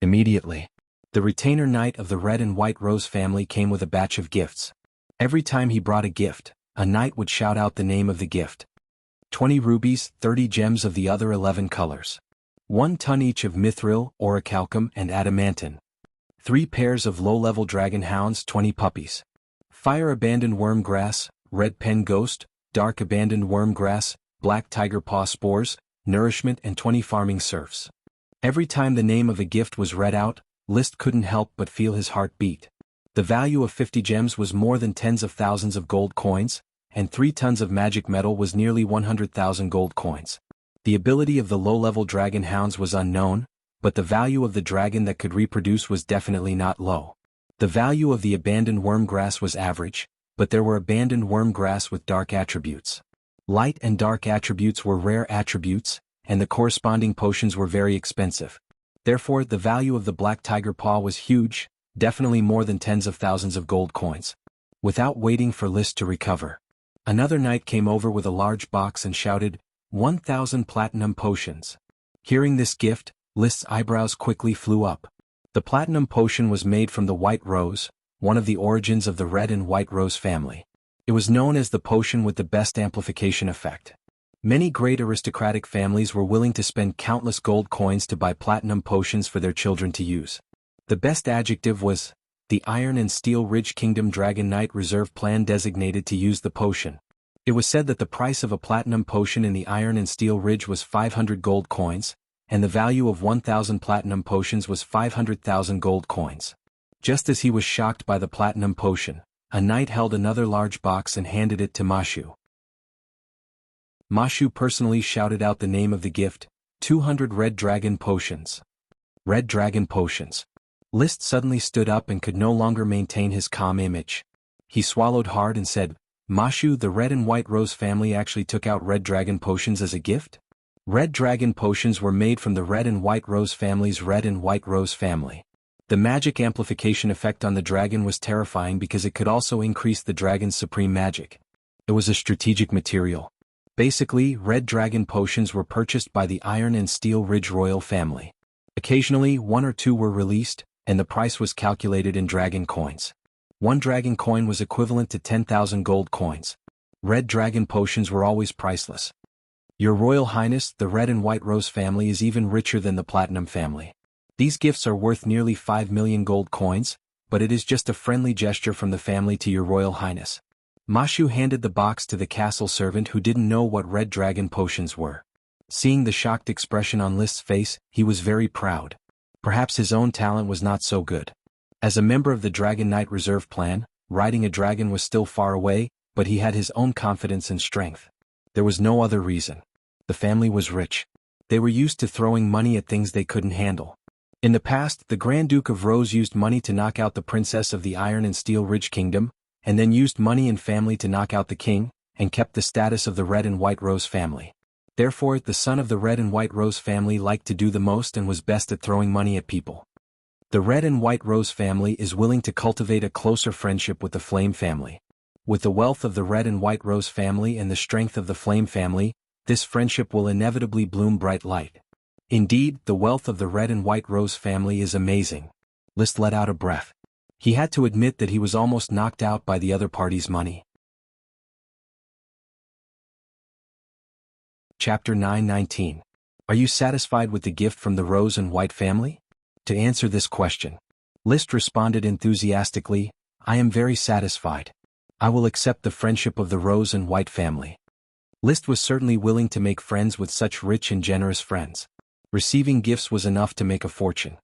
Immediately, the retainer knight of the red and white rose family came with a batch of gifts. Every time he brought a gift, a knight would shout out the name of the gift. 20 rubies, 30 gems of the other 11 colors. 1 ton each of mithril, orichalcum, and adamantine. 3 pairs of low-level dragon hounds, 20 puppies. Fire abandoned worm grass, red pen ghost, dark abandoned worm grass, black tiger paw spores, nourishment, and 20 farming serfs. Every time the name of a gift was read out, Liszt couldn't help but feel his heart beat. The value of 50 gems was more than tens of thousands of gold coins, and 3 tons of magic metal was nearly 100,000 gold coins. The ability of the low-level dragon hounds was unknown, but the value of the dragon that could reproduce was definitely not low. The value of the abandoned worm grass was average, but there were abandoned worm grass with dark attributes. Light and dark attributes were rare attributes, and the corresponding potions were very expensive. Therefore, the value of the black tiger paw was huge, definitely more than tens of thousands of gold coins. Without waiting for Liszt to recover, another knight came over with a large box and shouted, 1,000 platinum potions. Hearing this gift, Liszt's eyebrows quickly flew up. The platinum potion was made from the white rose, one of the origins of the red and white rose family. It was known as the potion with the best amplification effect. Many great aristocratic families were willing to spend countless gold coins to buy platinum potions for their children to use. The best adjective was, the Iron and Steel Ridge Kingdom Dragon Knight Reserve Plan designated to use the potion. It was said that the price of a platinum potion in the Iron and Steel Ridge was 500 gold coins, and the value of 1,000 platinum potions was 500,000 gold coins. Just as he was shocked by the platinum potion, a knight held another large box and handed it to Mashu. Mashu personally shouted out the name of the gift, 200 red dragon potions. Red dragon potions. Liszt suddenly stood up and could no longer maintain his calm image. He swallowed hard and said, Mashu, the red and white rose family actually took out red dragon potions as a gift? Red dragon potions were made from the red and white rose family's red and white rose family. The magic amplification effect on the dragon was terrifying because it could also increase the dragon's supreme magic. It was a strategic material. Basically, red dragon potions were purchased by the Iron and Steel Ridge royal family. Occasionally, 1 or 2 were released, and the price was calculated in dragon coins. 1 dragon coin was equivalent to 10,000 gold coins. Red dragon potions were always priceless. Your Royal Highness, the red and white rose family is even richer than the platinum family. These gifts are worth nearly 5 million gold coins, but it is just a friendly gesture from the family to your Royal Highness. Mashu handed the box to the castle servant who didn't know what red dragon potions were. Seeing the shocked expression on Liszt's face, he was very proud. Perhaps his own talent was not so good. As a member of the Dragon Knight Reserve Plan, riding a dragon was still far away, but he had his own confidence and strength. There was no other reason. The family was rich. They were used to throwing money at things they couldn't handle. In the past, the Grand Duke of Rose used money to knock out the princess of the Iron and Steel Ridge Kingdom, and then used money and family to knock out the king, and kept the status of the Red and White Rose family. Therefore, the son of the Red and White Rose family liked to do the most and was best at throwing money at people. The Red and White Rose family is willing to cultivate a closer friendship with the Flame family. With the wealth of the Red and White Rose family and the strength of the Flame family, this friendship will inevitably bloom bright light. Indeed, the wealth of the Red and White Rose family is amazing. Liszt let out a breath. He had to admit that he was almost knocked out by the other party's money. Chapter 9:19. Are you satisfied with the gift from the Rose and White family? To answer this question, Liszt responded enthusiastically, I am very satisfied. I will accept the friendship of the Rose and White family. Liszt was certainly willing to make friends with such rich and generous friends. Receiving gifts was enough to make a fortune.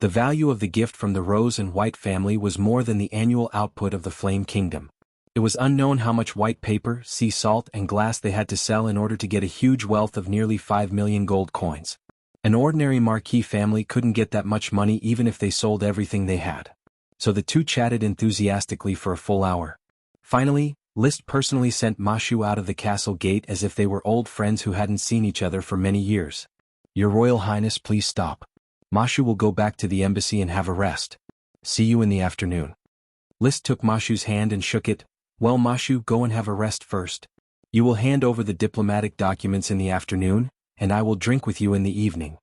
The value of the gift from the Rose and White family was more than the annual output of the Flame Kingdom. It was unknown how much white paper, sea salt, and glass they had to sell in order to get a huge wealth of nearly 5 million gold coins. An ordinary marquis family couldn't get that much money even if they sold everything they had. So the two chatted enthusiastically for a full hour. Finally, List personally sent Mashu out of the castle gate as if they were old friends who hadn't seen each other for many years. "Your Royal Highness, please stop. Mashu will go back to the embassy and have a rest. See you in the afternoon." List took Mashu's hand and shook it. "Well, Mashu, go and have a rest first. You will hand over the diplomatic documents in the afternoon, and I will drink with you in the evening."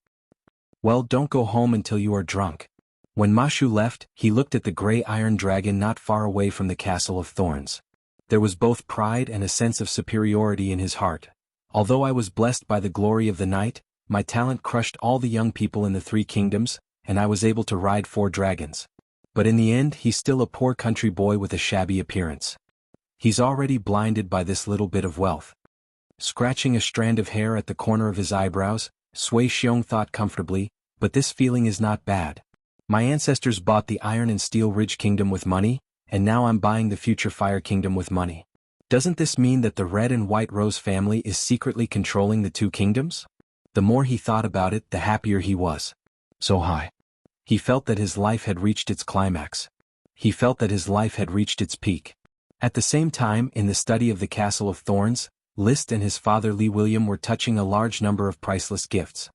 "Well, don't go home until you are drunk." When Mashu left, he looked at the gray iron dragon not far away from the Castle of Thorns. There was both pride and a sense of superiority in his heart. "Although I was blessed by the glory of the night, my talent crushed all the young people in the 3 kingdoms, and I was able to ride 4 dragons. But in the end he's still a poor country boy with a shabby appearance. He's already blinded by this little bit of wealth." Scratching a strand of hair at the corner of his eyebrows, Sui Xiong thought comfortably, "But this feeling is not bad. My ancestors bought the Iron and Steel Ridge Kingdom with money, and now I'm buying the future Fire Kingdom with money. Doesn't this mean that the Red and White Rose family is secretly controlling the 2 kingdoms?" The more he thought about it, the happier he was. So high. He felt that his life had reached its climax. He felt that his life had reached its peak. At the same time, in the study of the Castle of Thorns, List and his father Li William were touching a large number of priceless gifts.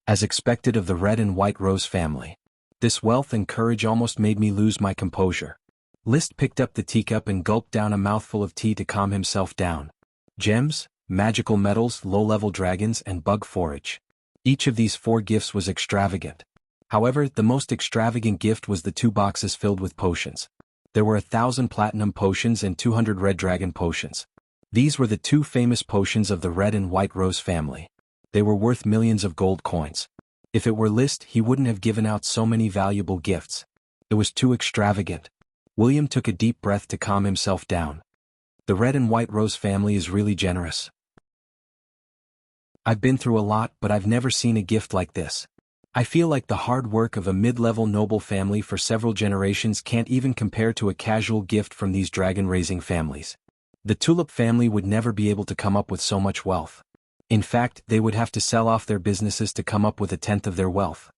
As expected of the Red and White Rose family. This wealth and courage almost made me lose my composure. List picked up the teacup and gulped down a mouthful of tea to calm himself down. Gems, magical metals, low-level dragons, and bug forage. Each of these 4 gifts was extravagant. However, the most extravagant gift was the 2 boxes filled with potions. There were 1,000 platinum potions and 200 red dragon potions. These were the 2 famous potions of the Red and White Rose family. They were worth millions of gold coins. If it were List, he wouldn't have given out so many valuable gifts. It was too extravagant. William took a deep breath to calm himself down. The Red and White Rose family is really generous. I've been through a lot, but I've never seen a gift like this. I feel like the hard work of a mid-level noble family for several generations can't even compare to a casual gift from these dragon-raising families. The Tulip family would never be able to come up with so much wealth. In fact, they would have to sell off their businesses to come up with 1/10 of their wealth.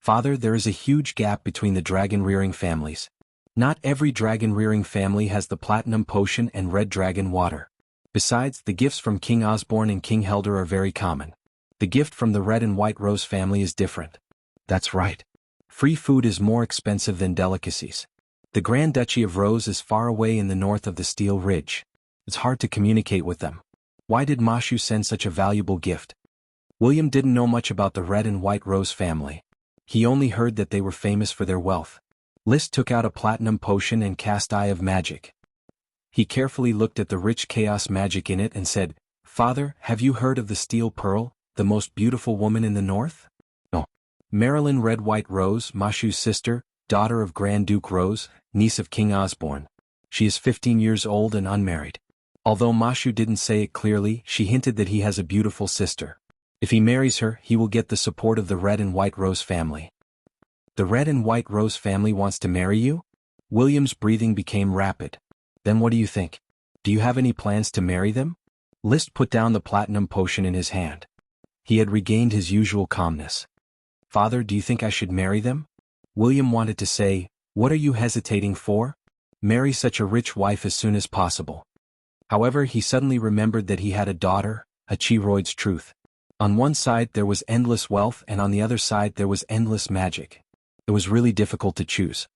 Father, there is a huge gap between the dragon-rearing families. Not every dragon-rearing family has the platinum potion and red dragon water. Besides, the gifts from King Osborne and King Helder are very common. The gift from the Red and White Rose family is different. That's right. Free food is more expensive than delicacies. The Grand Duchy of Rose is far away in the north of the Steel Ridge. It's hard to communicate with them. Why did Mashu send such a valuable gift? William didn't know much about the Red and White Rose family. He only heard that they were famous for their wealth. List took out a platinum potion and cast Eye of Magic. He carefully looked at the rich chaos magic in it and said, "Father, have you heard of the Steel Pearl, the most beautiful woman in the north?" "No." "Marilyn Red White Rose, Mashu's sister, daughter of Grand Duke Rose, niece of King Osborne. She is 15 years old and unmarried." Although Mashu didn't say it clearly, she hinted that he has a beautiful sister. If he marries her, he will get the support of the Red and White Rose family. "The Red and White Rose family wants to marry you?" William's breathing became rapid. "Then what do you think? Do you have any plans to marry them?" List put down the platinum potion in his hand. He had regained his usual calmness. "Father, do you think I should marry them?" William wanted to say, "What are you hesitating for? Marry such a rich wife as soon as possible." However, he suddenly remembered that he had a daughter, a Chiroid's truth. On one side there was endless wealth and on the other side there was endless magic. It was really difficult to choose.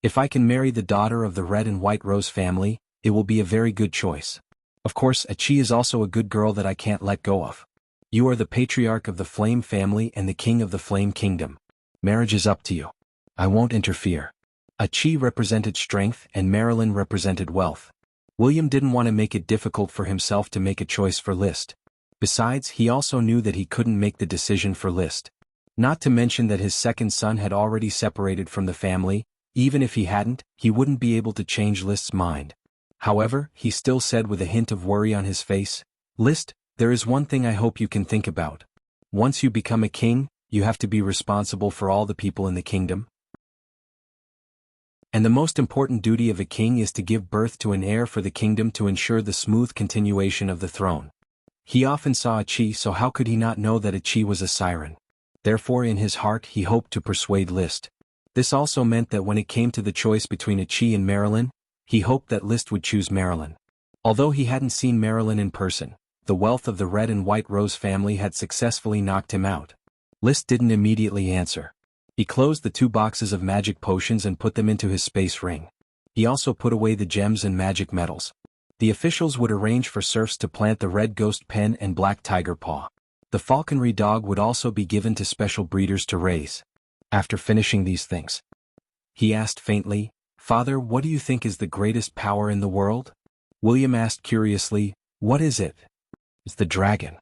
If I can marry the daughter of the Red and White Rose family, it will be a very good choice. Of course, Achi is also a good girl that I can't let go of. You are the patriarch of the Flame family and the king of the Flame Kingdom. Marriage is up to you. I won't interfere. Achi represented strength and Marilyn represented wealth. William didn't want to make it difficult for himself to make a choice for List. Besides, he also knew that he couldn't make the decision for List. Not to mention that his second son had already separated from the family. Even if he hadn't, he wouldn't be able to change List's mind. However, he still said with a hint of worry on his face, "List, there is one thing I hope you can think about. Once you become a king, you have to be responsible for all the people in the kingdom. And the most important duty of a king is to give birth to an heir for the kingdom to ensure the smooth continuation of the throne. He often saw a Chi, so how could he not know that a Chi was a siren? Therefore in his heart he hoped to persuade List. This also meant that when it came to the choice between a Chi and Marilyn, he hoped that List would choose Marilyn. Although he hadn't seen Marilyn in person, the wealth of the Red and White Rose family had successfully knocked him out. List didn't immediately answer. He closed the 2 boxes of magic potions and put them into his space ring. He also put away the gems and magic metals. The officials would arrange for serfs to plant the red ghost pen and black tiger paw. The falconry dog would also be given to special breeders to raise. After finishing these things, he asked faintly, "Father, what do you think is the greatest power in the world?" William asked curiously, "What is it?" "It's the dragon."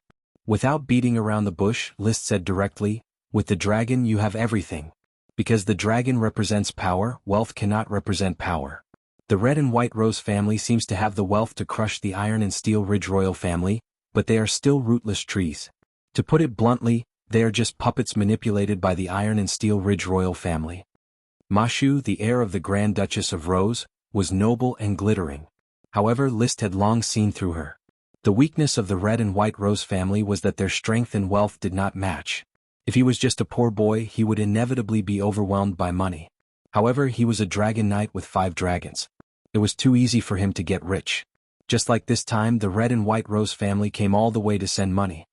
Without beating around the bush, List said directly, "With the dragon you have everything. Because the dragon represents power, wealth cannot represent power. The Red and White Rose family seems to have the wealth to crush the Iron and Steel Ridge royal family, but they are still rootless trees. To put it bluntly, they are just puppets manipulated by the Iron and Steel Ridge royal family." Mashu, the heir of the Grand Duchess of Rose, was noble and glittering. However, List had long seen through her. The weakness of the Red and White Rose family was that their strength and wealth did not match. If he was just a poor boy, he would inevitably be overwhelmed by money. However, he was a dragon knight with 5 dragons. It was too easy for him to get rich. Just like this time, the Red and White Rose family came all the way to send money.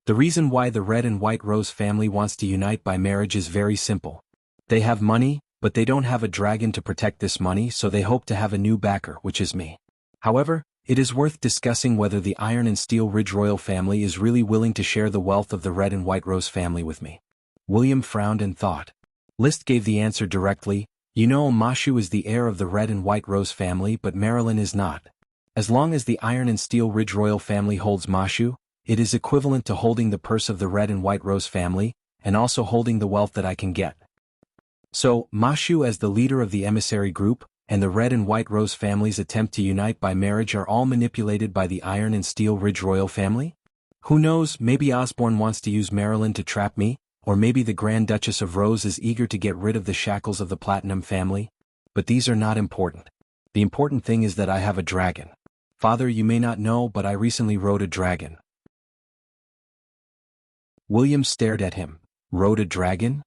The reason why the Red and White Rose family wants to unite by marriage is very simple. They have money, but they don't have a dragon to protect this money, so they hope to have a new backer, which is me. However, it is worth discussing whether the Iron and Steel Ridge royal family is really willing to share the wealth of the Red and White Rose family with me. William frowned and thought. List gave the answer directly, "You know, Mashu is the heir of the Red and White Rose family, but Marilyn is not. As long as the Iron and Steel Ridge royal family holds Mashu, it is equivalent to holding the purse of the Red and White Rose family, and also holding the wealth that I can get. So, Mashu as the leader of the emissary group, and the Red and White Rose family's attempt to unite by marriage are all manipulated by the Iron and Steel Ridge royal family? Who knows, maybe Osborne wants to use Marilyn to trap me, or maybe the Grand Duchess of Rose is eager to get rid of the shackles of the Platinum family. But these are not important. The important thing is that I have a dragon. Father, you may not know, but I recently rode a dragon." William stared at him. Rode a dragon?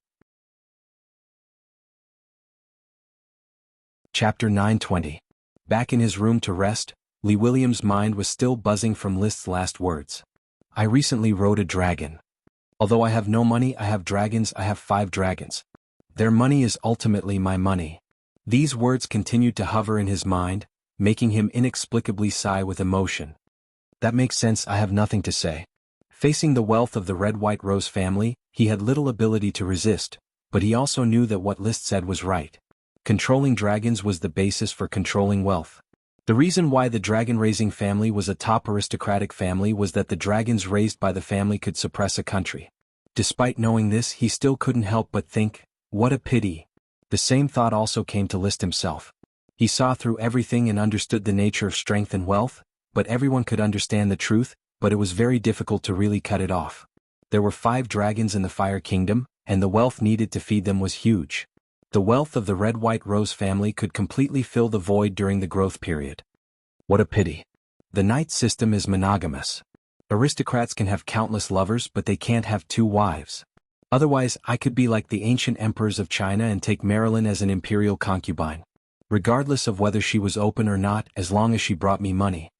Chapter 920. Back in his room to rest, Lee Williams' mind was still buzzing from List's last words. "I recently rode a dragon. Although I have no money, I have dragons, I have 5 dragons. Their money is ultimately my money." These words continued to hover in his mind, making him inexplicably sigh with emotion. "That makes sense, I have nothing to say." Facing the wealth of the Red-White Rose family, he had little ability to resist, but he also knew that what List said was right. Controlling dragons was the basis for controlling wealth. The reason why the dragon-raising family was a top aristocratic family was that the dragons raised by the family could suppress a country. Despite knowing this, he still couldn't help but think, what a pity. The same thought also came to List himself. He saw through everything and understood the nature of strength and wealth, but everyone could understand the truth, but it was very difficult to really cut it off. There were 5 dragons in the Fire Kingdom, and the wealth needed to feed them was huge. The wealth of the Red-White Rose family could completely fill the void during the growth period. What a pity. The knight system is monogamous. Aristocrats can have countless lovers, but they can't have 2 wives. Otherwise, I could be like the ancient emperors of China and take Marilyn as an imperial concubine. Regardless of whether she was open or not, as long as she brought me money.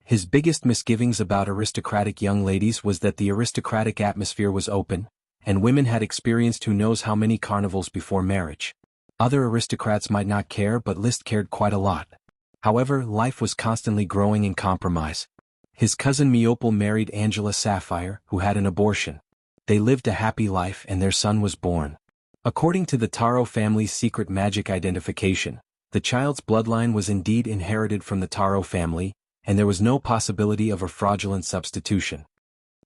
His biggest misgivings about aristocratic young ladies was that the aristocratic atmosphere was open, and women had experienced who knows how many carnivals before marriage. Other aristocrats might not care, but List cared quite a lot. However, life was constantly growing in compromise. His cousin Meopal married Angela Sapphire, who had an abortion. They lived a happy life and their son was born. According to the Taro family's secret magic identification, the child's bloodline was indeed inherited from the Taro family, and there was no possibility of a fraudulent substitution.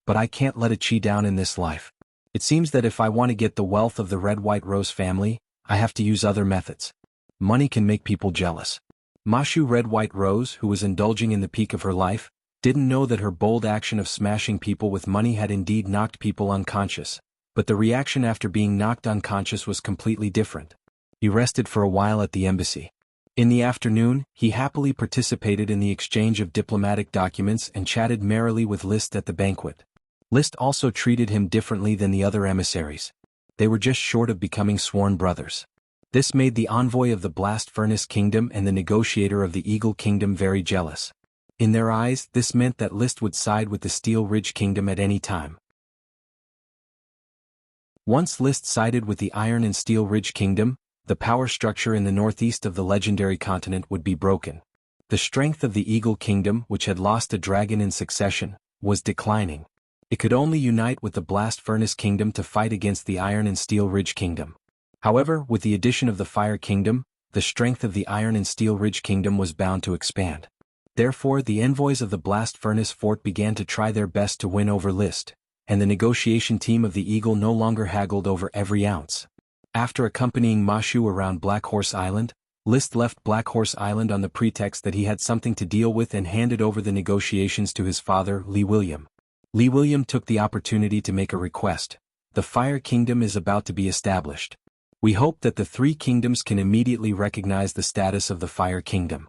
But I can't let a Chi down in this life. It seems that if I want to get the wealth of the Red-White Rose family, I have to use other methods. Money can make people jealous. Mashu Red-White Rose, who was indulging in the peak of her life, didn't know that her bold action of smashing people with money had indeed knocked people unconscious, but the reaction after being knocked unconscious was completely different. He rested for a while at the embassy. In the afternoon, he happily participated in the exchange of diplomatic documents and chatted merrily with Liszt at the banquet. Liszt also treated him differently than the other emissaries. They were just short of becoming sworn brothers. This made the envoy of the Blast Furnace Kingdom and the negotiator of the Eagle Kingdom very jealous. In their eyes, this meant that Liszt would side with the Steel Ridge Kingdom at any time. Once Liszt sided with the Iron and Steel Ridge Kingdom, the power structure in the northeast of the legendary continent would be broken. The strength of the Eagle Kingdom, which had lost a dragon in succession, was declining. It could only unite with the Blast Furnace Kingdom to fight against the Iron and Steel Ridge Kingdom. However, with the addition of the Fire Kingdom, the strength of the Iron and Steel Ridge Kingdom was bound to expand. Therefore, the envoys of the Blast Furnace Fort began to try their best to win over Liszt, and the negotiation team of the Eagle no longer haggled over every ounce. After accompanying Mashu around Black Horse Island, Liszt left Black Horse Island on the pretext that he had something to deal with and handed over the negotiations to his father, Li William. Li William took the opportunity to make a request. The Fire Kingdom is about to be established. We hope that the three kingdoms can immediately recognize the status of the Fire Kingdom.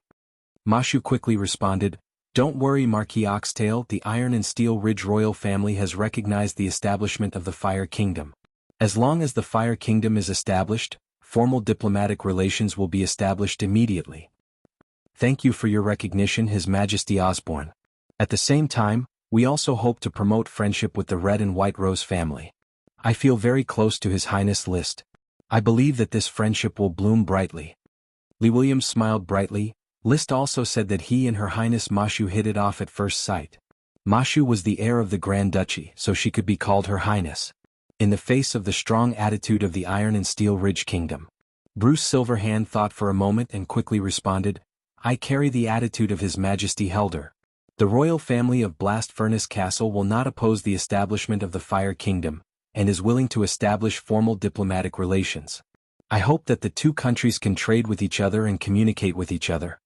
Mashu quickly responded, "Don't worry, Marquis Oxtail, the Iron and Steel Ridge royal family has recognized the establishment of the Fire Kingdom. As long as the Fire Kingdom is established, formal diplomatic relations will be established immediately. Thank you for your recognition, His Majesty Osborne. At the same time, we also hope to promote friendship with the Red and White Rose family. I feel very close to His Highness Liszt. I believe that this friendship will bloom brightly." Li Williams smiled brightly. Liszt also said that he and Her Highness Mashu hit it off at first sight. Mashu was the heir of the Grand Duchy, so she could be called Her Highness. In the face of the strong attitude of the Iron and Steel Ridge Kingdom, Bruce Silverhand thought for a moment and quickly responded, "I carry the attitude of His Majesty Helder. The royal family of Blast Furnace Castle will not oppose the establishment of the Fire Kingdom, and is willing to establish formal diplomatic relations. I hope that the two countries can trade with each other and communicate with each other.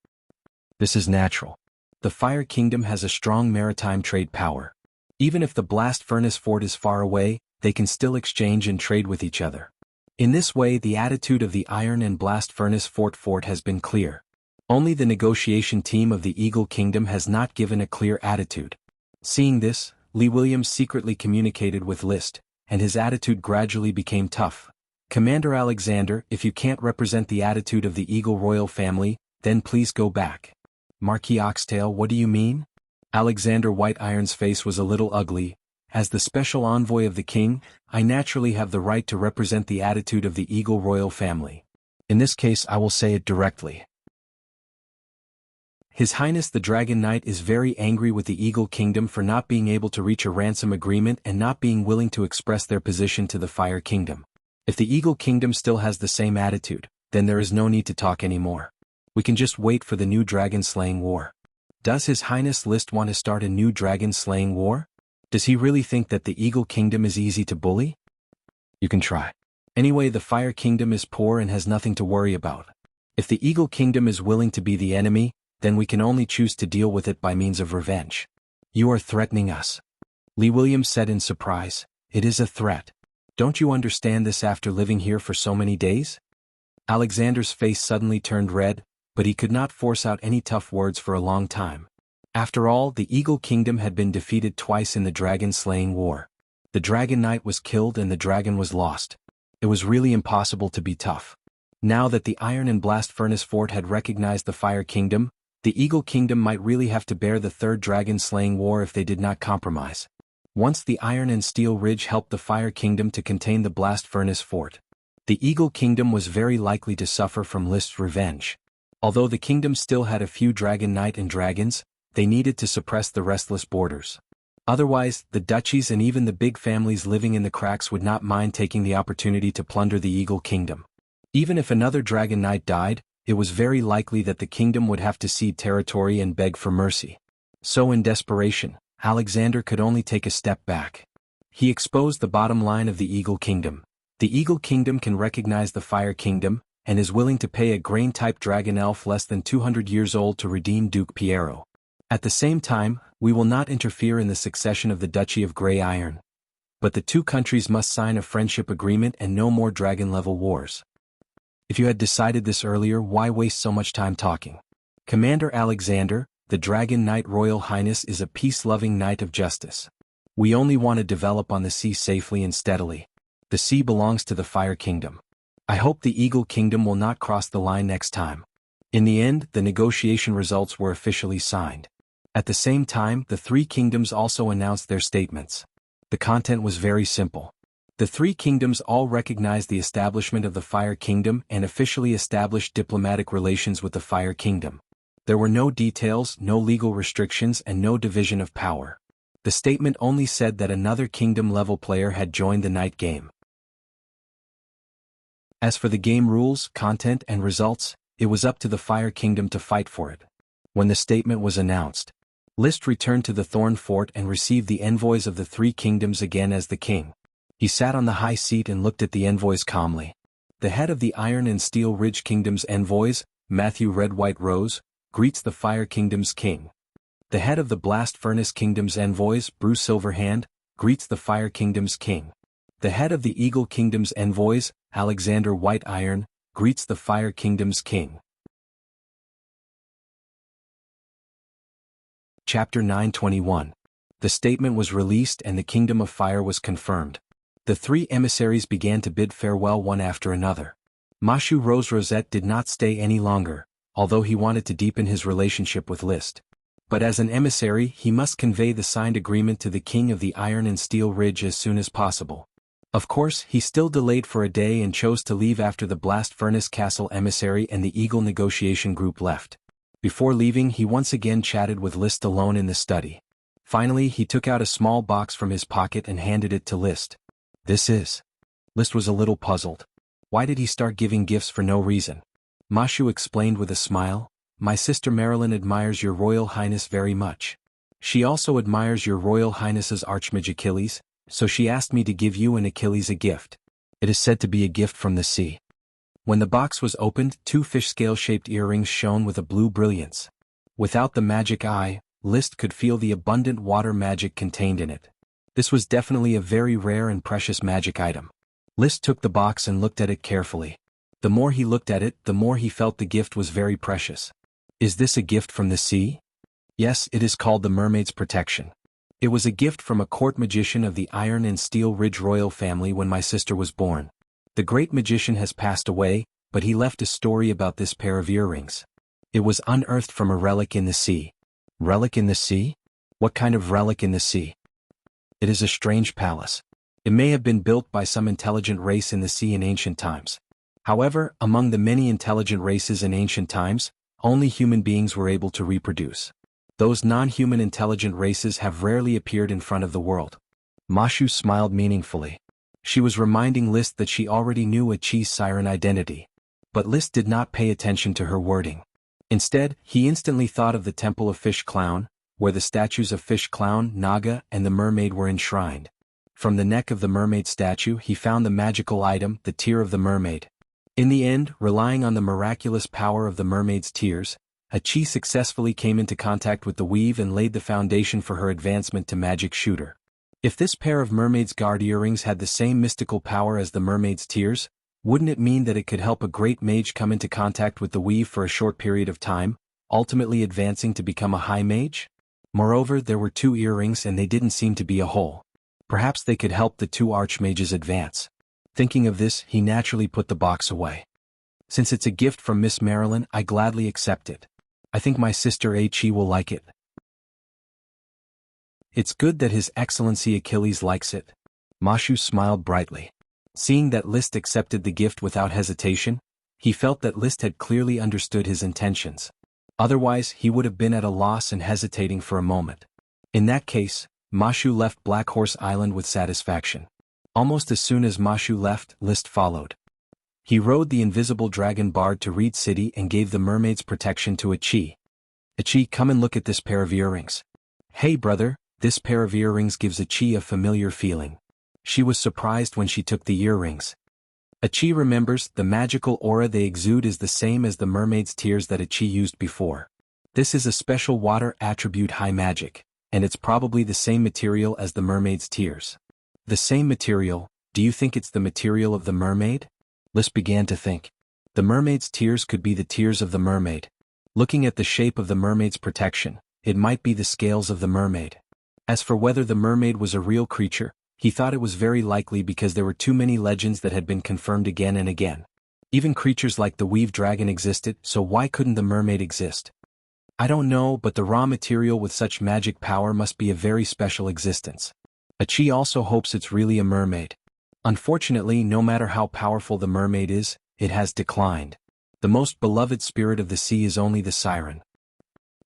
This is natural. The Fire Kingdom has a strong maritime trade power. Even if the Blast Furnace Fort is far away, they can still exchange and trade with each other. In this way, the attitude of the Iron and Blast Furnace Fort has been clear. Only the negotiation team of the Eagle Kingdom has not given a clear attitude." Seeing this, Li Williams secretly communicated with Liszt, and his attitude gradually became tough. "Commander Alexander, if you can't represent the attitude of the Eagle royal family, then please go back." "Marquis Oxtail, what do you mean?" Alexander Whiteiron's face was a little ugly. "As the special envoy of the king, I naturally have the right to represent the attitude of the Eagle royal family. In this case, I will say it directly. His Highness the Dragon Knight is very angry with the Eagle Kingdom for not being able to reach a ransom agreement and not being willing to express their position to the Fire Kingdom. If the Eagle Kingdom still has the same attitude, then there is no need to talk anymore. We can just wait for the new dragon-slaying war. Does His Highness Liszt want to start a new dragon-slaying war? Does he really think that the Eagle Kingdom is easy to bully? You can try. Anyway, the Fire Kingdom is poor and has nothing to worry about. If the Eagle Kingdom is willing to be the enemy, then we can only choose to deal with it by means of revenge." "You are threatening us," Li Williams said in surprise. "It is a threat. Don't you understand this after living here for so many days?" Alexander's face suddenly turned red, but he could not force out any tough words for a long time. After all, the Eagle Kingdom had been defeated twice in the dragon-slaying war. The Dragon Knight was killed and the dragon was lost. It was really impossible to be tough. Now that the Iron and Blast Furnace Fort had recognized the Fire Kingdom, the Eagle Kingdom might really have to bear the third dragon-slaying war if they did not compromise. Once the Iron and Steel Ridge helped the Fire Kingdom to contain the Blast Furnace Fort, the Eagle Kingdom was very likely to suffer from Liszt's revenge. Although the kingdom still had a few Dragon Knight and dragons, they needed to suppress the restless boarders. Otherwise, the duchies and even the big families living in the cracks would not mind taking the opportunity to plunder the Eagle Kingdom. Even if another Dragon Knight died, it was very likely that the kingdom would have to cede territory and beg for mercy. So in desperation, Alexander could only take a step back. He exposed the bottom line of the Eagle Kingdom. The Eagle Kingdom can recognize the Fire Kingdom, and is willing to pay a grain-type dragon elf less than 200 years old to redeem Duke Piero. At the same time, we will not interfere in the succession of the Duchy of Grey Iron. but the two countries must sign a friendship agreement and no more dragon-level wars. If you had decided this earlier, why waste so much time talking? Commander Alexander, the Dragon Knight Royal Highness is a peace-loving knight of justice. We only want to develop on the sea safely and steadily. The sea belongs to the Fire Kingdom. I hope the Eagle Kingdom will not cross the line next time. In the end, the negotiation results were officially signed. At the same time, the three kingdoms also announced their statements. The content was very simple. The three kingdoms all recognized the establishment of the Fire Kingdom and officially established diplomatic relations with the Fire Kingdom. There were no details, no legal restrictions, and no division of power. The statement only said that another kingdom-level player had joined the night game. As for the game rules, content, and results, it was up to the Fire Kingdom to fight for it. When the statement was announced, List returned to the Thorn Fort and received the envoys of the three kingdoms again as the king. He sat on the high seat and looked at the envoys calmly. The head of the Iron and Steel Ridge Kingdom's envoys, Matthew Red White Rose, greets the Fire Kingdom's king. The head of the Blast Furnace Kingdom's envoys, Bruce Silverhand, greets the Fire Kingdom's king. The head of the Eagle Kingdom's envoys, Alexander White Iron, greets the Fire Kingdom's king. Chapter 921. The statement was released and the Kingdom of Fire was confirmed. The three emissaries began to bid farewell one after another. Mashu Rose Rosette did not stay any longer, although he wanted to deepen his relationship with List. But as an emissary, he must convey the signed agreement to the King of the Iron and Steel Ridge as soon as possible. Of course, he still delayed for a day and chose to leave after the Blast Furnace Castle emissary and the Eagle negotiation group left. Before leaving, he once again chatted with List alone in the study. Finally, he took out a small box from his pocket and handed it to List. This is. List was a little puzzled. Why did he start giving gifts for no reason? Mashu explained with a smile, My sister Marilyn admires your Royal Highness very much. She also admires your Royal Highness's Archmage Achilles, so she asked me to give you and Achilles a gift. It is said to be a gift from the sea. When the box was opened, two fish scale-shaped earrings shone with a blue brilliance. Without the magic eye, List could feel the abundant water magic contained in it. This was definitely a very rare and precious magic item. List took the box and looked at it carefully. The more he looked at it, the more he felt the gift was very precious. Is this a gift from the sea? Yes, it is called the Mermaid's Protection. It was a gift from a court magician of the Iron and Steel Ridge royal family when my sister was born. The great magician has passed away, but he left a story about this pair of earrings. It was unearthed from a relic in the sea. Relic in the sea? What kind of relic in the sea? It is a strange palace. It may have been built by some intelligent race in the sea in ancient times. However, among the many intelligent races in ancient times, only human beings were able to reproduce. Those non-human intelligent races have rarely appeared in front of the world. Mashu smiled meaningfully. She was reminding List that she already knew Achi's siren identity. But List did not pay attention to her wording. Instead, he instantly thought of the Temple of Fish Clown, where the statues of Fish Clown, Naga, and the mermaid were enshrined. From the neck of the mermaid statue he found the magical item, the tear of the mermaid. In the end, relying on the miraculous power of the mermaid's tears, Achi successfully came into contact with the weave and laid the foundation for her advancement to magic shooter. If this pair of mermaid's guard earrings had the same mystical power as the mermaid's tears, wouldn't it mean that it could help a great mage come into contact with the weave for a short period of time, ultimately advancing to become a high mage? Moreover, there were two earrings and they didn't seem to be a whole. Perhaps they could help the two archmages advance. Thinking of this, he naturally put the box away. Since it's a gift from Miss Marilyn, I gladly accept it. I think my sister Achi will like it. It's good that His Excellency Achilles likes it. Mashu smiled brightly. Seeing that List accepted the gift without hesitation, he felt that List had clearly understood his intentions. Otherwise, he would have been at a loss and hesitating for a moment. In that case, Mashu left Black Horse Island with satisfaction. Almost as soon as Mashu left, List followed. He rode the invisible dragon bard to Reed City and gave the mermaid's protection to Achi. Achi, come and look at this pair of earrings. Hey brother, this pair of earrings gives Achi a familiar feeling. She was surprised when she took the earrings. Achi remembers the magical aura they exude is the same as the mermaid's tears that Achi used before. This is a special water attribute high magic, and it's probably the same material as the mermaid's tears. The same material, do you think it's the material of the mermaid? List began to think. The mermaid's tears could be the tears of the mermaid. Looking at the shape of the mermaid's protection, it might be the scales of the mermaid. As for whether the mermaid was a real creature, he thought it was very likely because there were too many legends that had been confirmed again and again. Even creatures like the weave dragon existed, so why couldn't the mermaid exist? I don't know, but the raw material with such magic power must be a very special existence. Achi also hopes it's really a mermaid. Unfortunately, no matter how powerful the mermaid is, it has declined. The most beloved spirit of the sea is only the siren.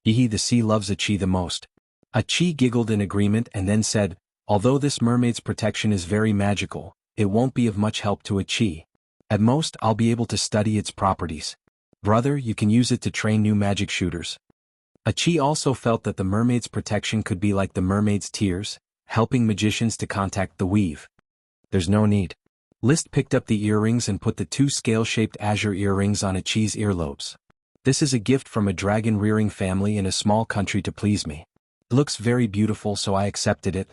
Hehe, the sea loves Achi the most. Achi giggled in agreement and then said, although this mermaid's protection is very magical, it won't be of much help to Achi. At most, I'll be able to study its properties. Brother, you can use it to train new magic shooters. Achi also felt that the mermaid's protection could be like the mermaid's tears, helping magicians to contact the weave. There's no need. List picked up the earrings and put the two scale-shaped azure earrings on Achi's earlobes. This is a gift from a dragon-rearing family in a small country to please me. It looks very beautiful, so I accepted it.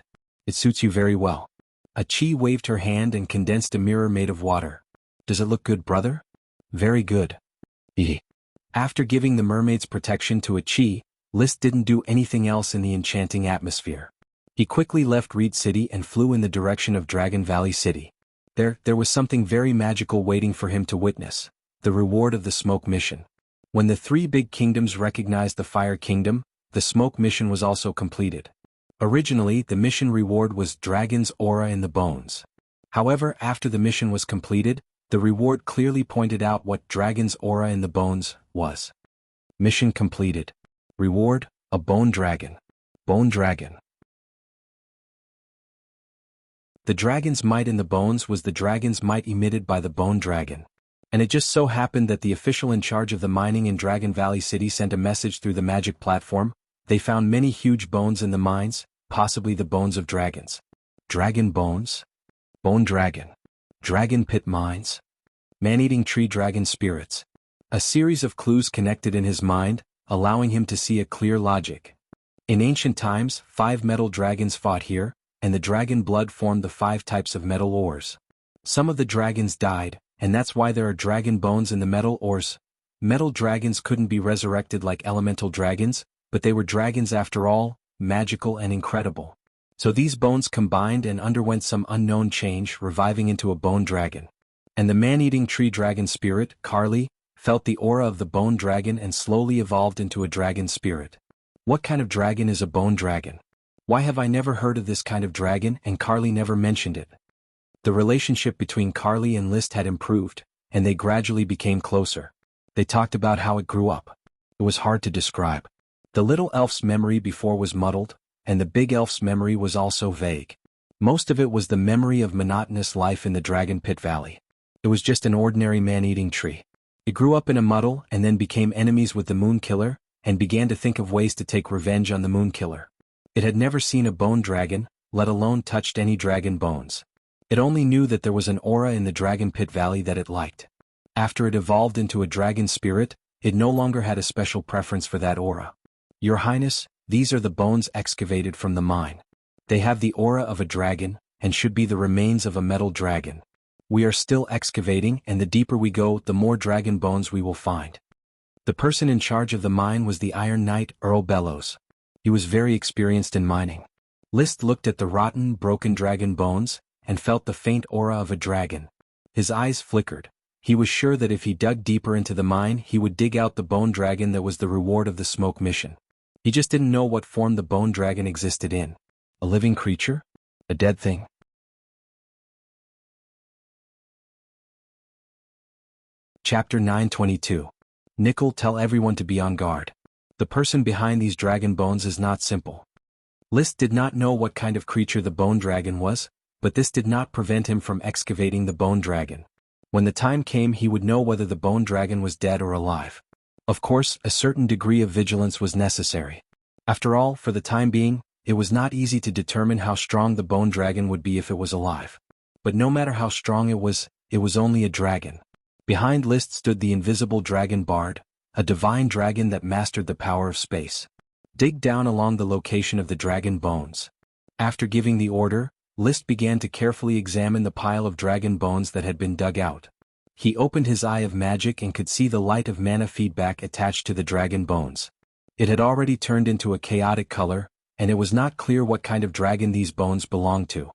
It suits you very well. Achi waved her hand and condensed a mirror made of water. Does it look good, brother? Very good. Hehe. After giving the mermaid's protection to Achi, List didn't do anything else in the enchanting atmosphere. He quickly left Reed City and flew in the direction of Dragon Valley City. There was something very magical waiting for him to witness, the reward of the Smoke Mission. When the three big kingdoms recognized the Fire Kingdom, the Smoke Mission was also completed. Originally, the mission reward was Dragon's Aura in the Bones. However, after the mission was completed, the reward clearly pointed out what Dragon's Aura in the Bones was. Mission completed. Reward, a Bone Dragon. Bone Dragon. The dragon's might in the bones was the dragon's might emitted by the Bone Dragon. And it just so happened that the official in charge of the mining in Dragon Valley City sent a message through the magic platform. They found many huge bones in the mines, possibly the bones of dragons. Dragon bones? Bone Dragon. Dragon pit mines? Man-eating tree dragon spirits. A series of clues connected in his mind, allowing him to see a clear logic. In ancient times, 5 metal dragons fought here, and the dragon blood formed the 5 types of metal ores. Some of the dragons died, and that's why there are dragon bones in the metal ores. Metal dragons couldn't be resurrected like elemental dragons, but they were dragons after all, magical and incredible. So these bones combined and underwent some unknown change, reviving into a bone dragon. And the man-eating tree dragon spirit, Carly, felt the aura of the bone dragon and slowly evolved into a dragon spirit. What kind of dragon is a bone dragon? Why have I never heard of this kind of dragon and Carly never mentioned it? The relationship between Carly and List had improved, and they gradually became closer. They talked about how it grew up. It was hard to describe. The little elf's memory before was muddled, and the big elf's memory was also vague. Most of it was the memory of monotonous life in the Dragon Pit Valley. It was just an ordinary man-eating tree. It grew up in a muddle and then became enemies with the Moon Killer, and began to think of ways to take revenge on the Moon Killer. It had never seen a bone dragon, let alone touched any dragon bones. It only knew that there was an aura in the Dragon Pit Valley that it liked. After it evolved into a dragon spirit, it no longer had a special preference for that aura. Your Highness, these are the bones excavated from the mine. They have the aura of a dragon, and should be the remains of a metal dragon. We are still excavating, and the deeper we go, the more dragon bones we will find. The person in charge of the mine was the Iron Knight, Earl Bellows. He was very experienced in mining. List looked at the rotten, broken dragon bones, and felt the faint aura of a dragon. His eyes flickered. He was sure that if he dug deeper into the mine, he would dig out the bone dragon that was the reward of the Smoke Mission. He just didn't know what form the bone dragon existed in. A living creature? A dead thing? Chapter 922. Nickel, tell everyone to be on guard. The person behind these dragon bones is not simple. List did not know what kind of creature the bone dragon was, but this did not prevent him from excavating the bone dragon. When the time came, he would know whether the bone dragon was dead or alive. Of course, a certain degree of vigilance was necessary. After all, for the time being, it was not easy to determine how strong the bone dragon would be if it was alive. But no matter how strong it was only a dragon. Behind List stood the invisible dragon Bard, a divine dragon that mastered the power of space. Dig down along the location of the dragon bones. After giving the order, List began to carefully examine the pile of dragon bones that had been dug out. He opened his eye of magic and could see the light of mana feedback attached to the dragon bones. It had already turned into a chaotic color, and it was not clear what kind of dragon these bones belonged to.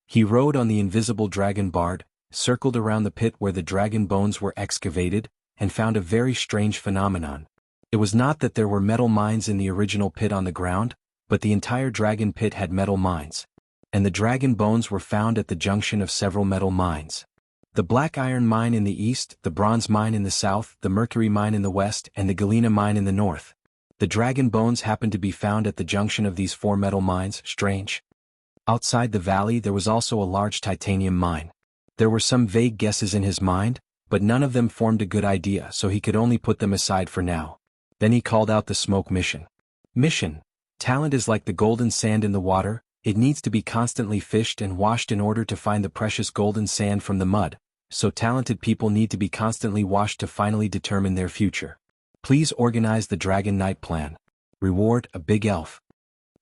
He rode on the invisible dragon bard, circled around the pit where the dragon bones were excavated, and found a very strange phenomenon. It was not that there were metal mines in the original pit on the ground, but the entire dragon pit had metal mines. And the dragon bones were found at the junction of several metal mines. The black iron mine in the east, the bronze mine in the south, the mercury mine in the west, and the galena mine in the north. The dragon bones happened to be found at the junction of these 4 metal mines. Strange. Outside the valley there was also a large titanium mine. There were some vague guesses in his mind, but none of them formed a good idea, so he could only put them aside for now. Then he called out the smoke mission. Mission. Talent is like the golden sand in the water, it needs to be constantly fished and washed in order to find the precious golden sand from the mud, so talented people need to be constantly washed to finally determine their future. Please organize the Dragon Knight plan. Reward, a big elf.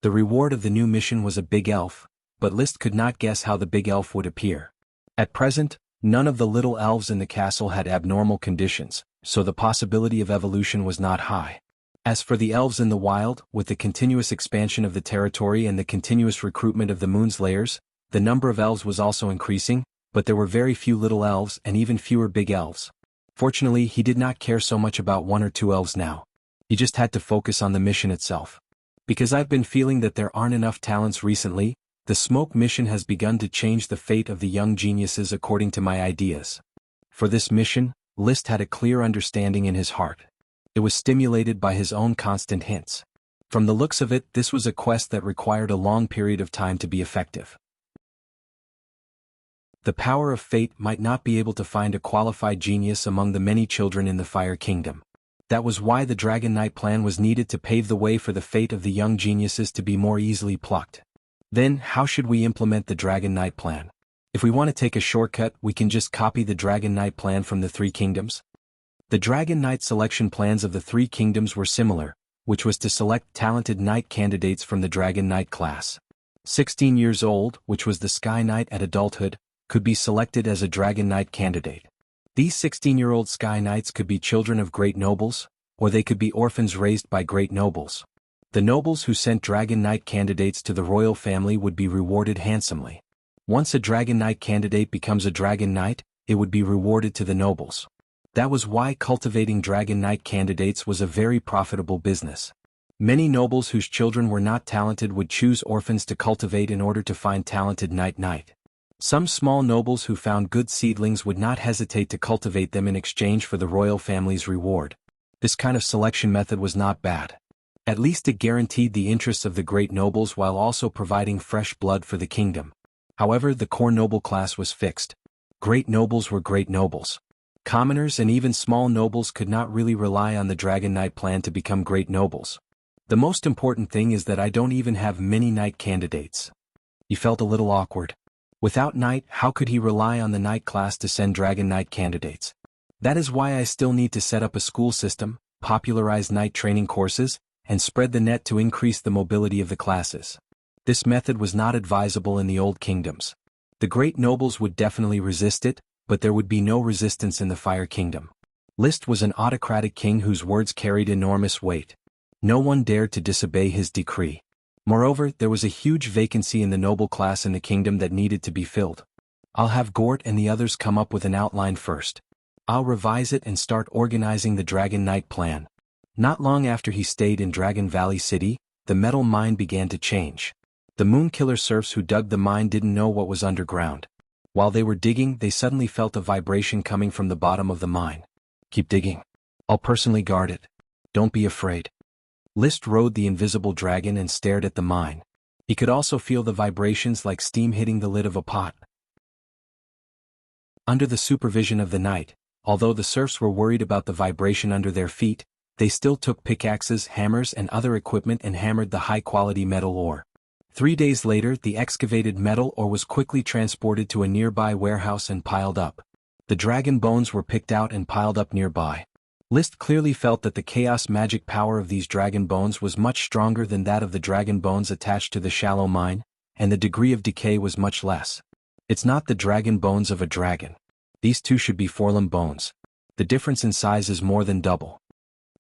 The reward of the new mission was a big elf, but List could not guess how the big elf would appear. At present, none of the little elves in the castle had abnormal conditions, so the possibility of evolution was not high. As for the elves in the wild, with the continuous expansion of the territory and the continuous recruitment of the Moonslayers, the number of elves was also increasing, but there were very few little elves and even fewer big elves. Fortunately, he did not care so much about 1 or 2 elves now. He just had to focus on the mission itself. Because I've been feeling that there aren't enough talents recently, the smoke mission has begun to change the fate of the young geniuses according to my ideas. For this mission, List had a clear understanding in his heart. It was stimulated by his own constant hints. From the looks of it, this was a quest that required a long period of time to be effective. The power of fate might not be able to find a qualified genius among the many children in the Fire Kingdom. That was why the Dragon Knight plan was needed to pave the way for the fate of the young geniuses to be more easily plucked. Then, how should we implement the Dragon Knight plan? If we want to take a shortcut, we can just copy the Dragon Knight plan from the 3 kingdoms. The Dragon Knight selection plans of the 3 kingdoms were similar, which was to select talented knight candidates from the Dragon Knight class. 16 years old, which was the Sky Knight at adulthood, could be selected as a Dragon Knight candidate. These 16-year-old Sky Knights could be children of great nobles, or they could be orphans raised by great nobles. The nobles who sent Dragon Knight candidates to the royal family would be rewarded handsomely. Once a Dragon Knight candidate becomes a Dragon Knight, it would be rewarded to the nobles. That was why cultivating Dragon Knight candidates was a very profitable business. Many nobles whose children were not talented would choose orphans to cultivate in order to find talented knight. Some small nobles who found good seedlings would not hesitate to cultivate them in exchange for the royal family's reward. This kind of selection method was not bad. At least it guaranteed the interests of the great nobles while also providing fresh blood for the kingdom. However, the core noble class was fixed. Great nobles were great nobles. Commoners and even small nobles could not really rely on the Dragon Knight plan to become great nobles. The most important thing is that I don't even have many knight candidates. He felt a little awkward. Without knight, how could he rely on the knight class to send Dragon Knight candidates? That is why I still need to set up a school system, popularize knight training courses, and spread the net to increase the mobility of the classes. This method was not advisable in the old kingdoms. The great nobles would definitely resist it, but there would be no resistance in the Fire Kingdom. List was an autocratic king whose words carried enormous weight. No one dared to disobey his decree. Moreover, there was a huge vacancy in the noble class in the kingdom that needed to be filled. I'll have Gort and the others come up with an outline first. I'll revise it and start organizing the Dragon Knight plan. Not long after he stayed in Dragon Valley City, the metal mine began to change. The Moonkiller serfs who dug the mine didn't know what was underground. While they were digging, they suddenly felt a vibration coming from the bottom of the mine. Keep digging. I'll personally guard it. Don't be afraid. List rode the invisible dragon and stared at the mine. He could also feel the vibrations like steam hitting the lid of a pot. Under the supervision of the knight, although the serfs were worried about the vibration under their feet, they still took pickaxes, hammers and other equipment and hammered the high-quality metal ore. 3 days later, the excavated metal ore was quickly transported to a nearby warehouse and piled up. The dragon bones were picked out and piled up nearby. List clearly felt that the chaos magic power of these dragon bones was much stronger than that of the dragon bones attached to the shallow mine, and the degree of decay was much less. It's not the dragon bones of a dragon. These two should be forelimb bones. The difference in size is more than double.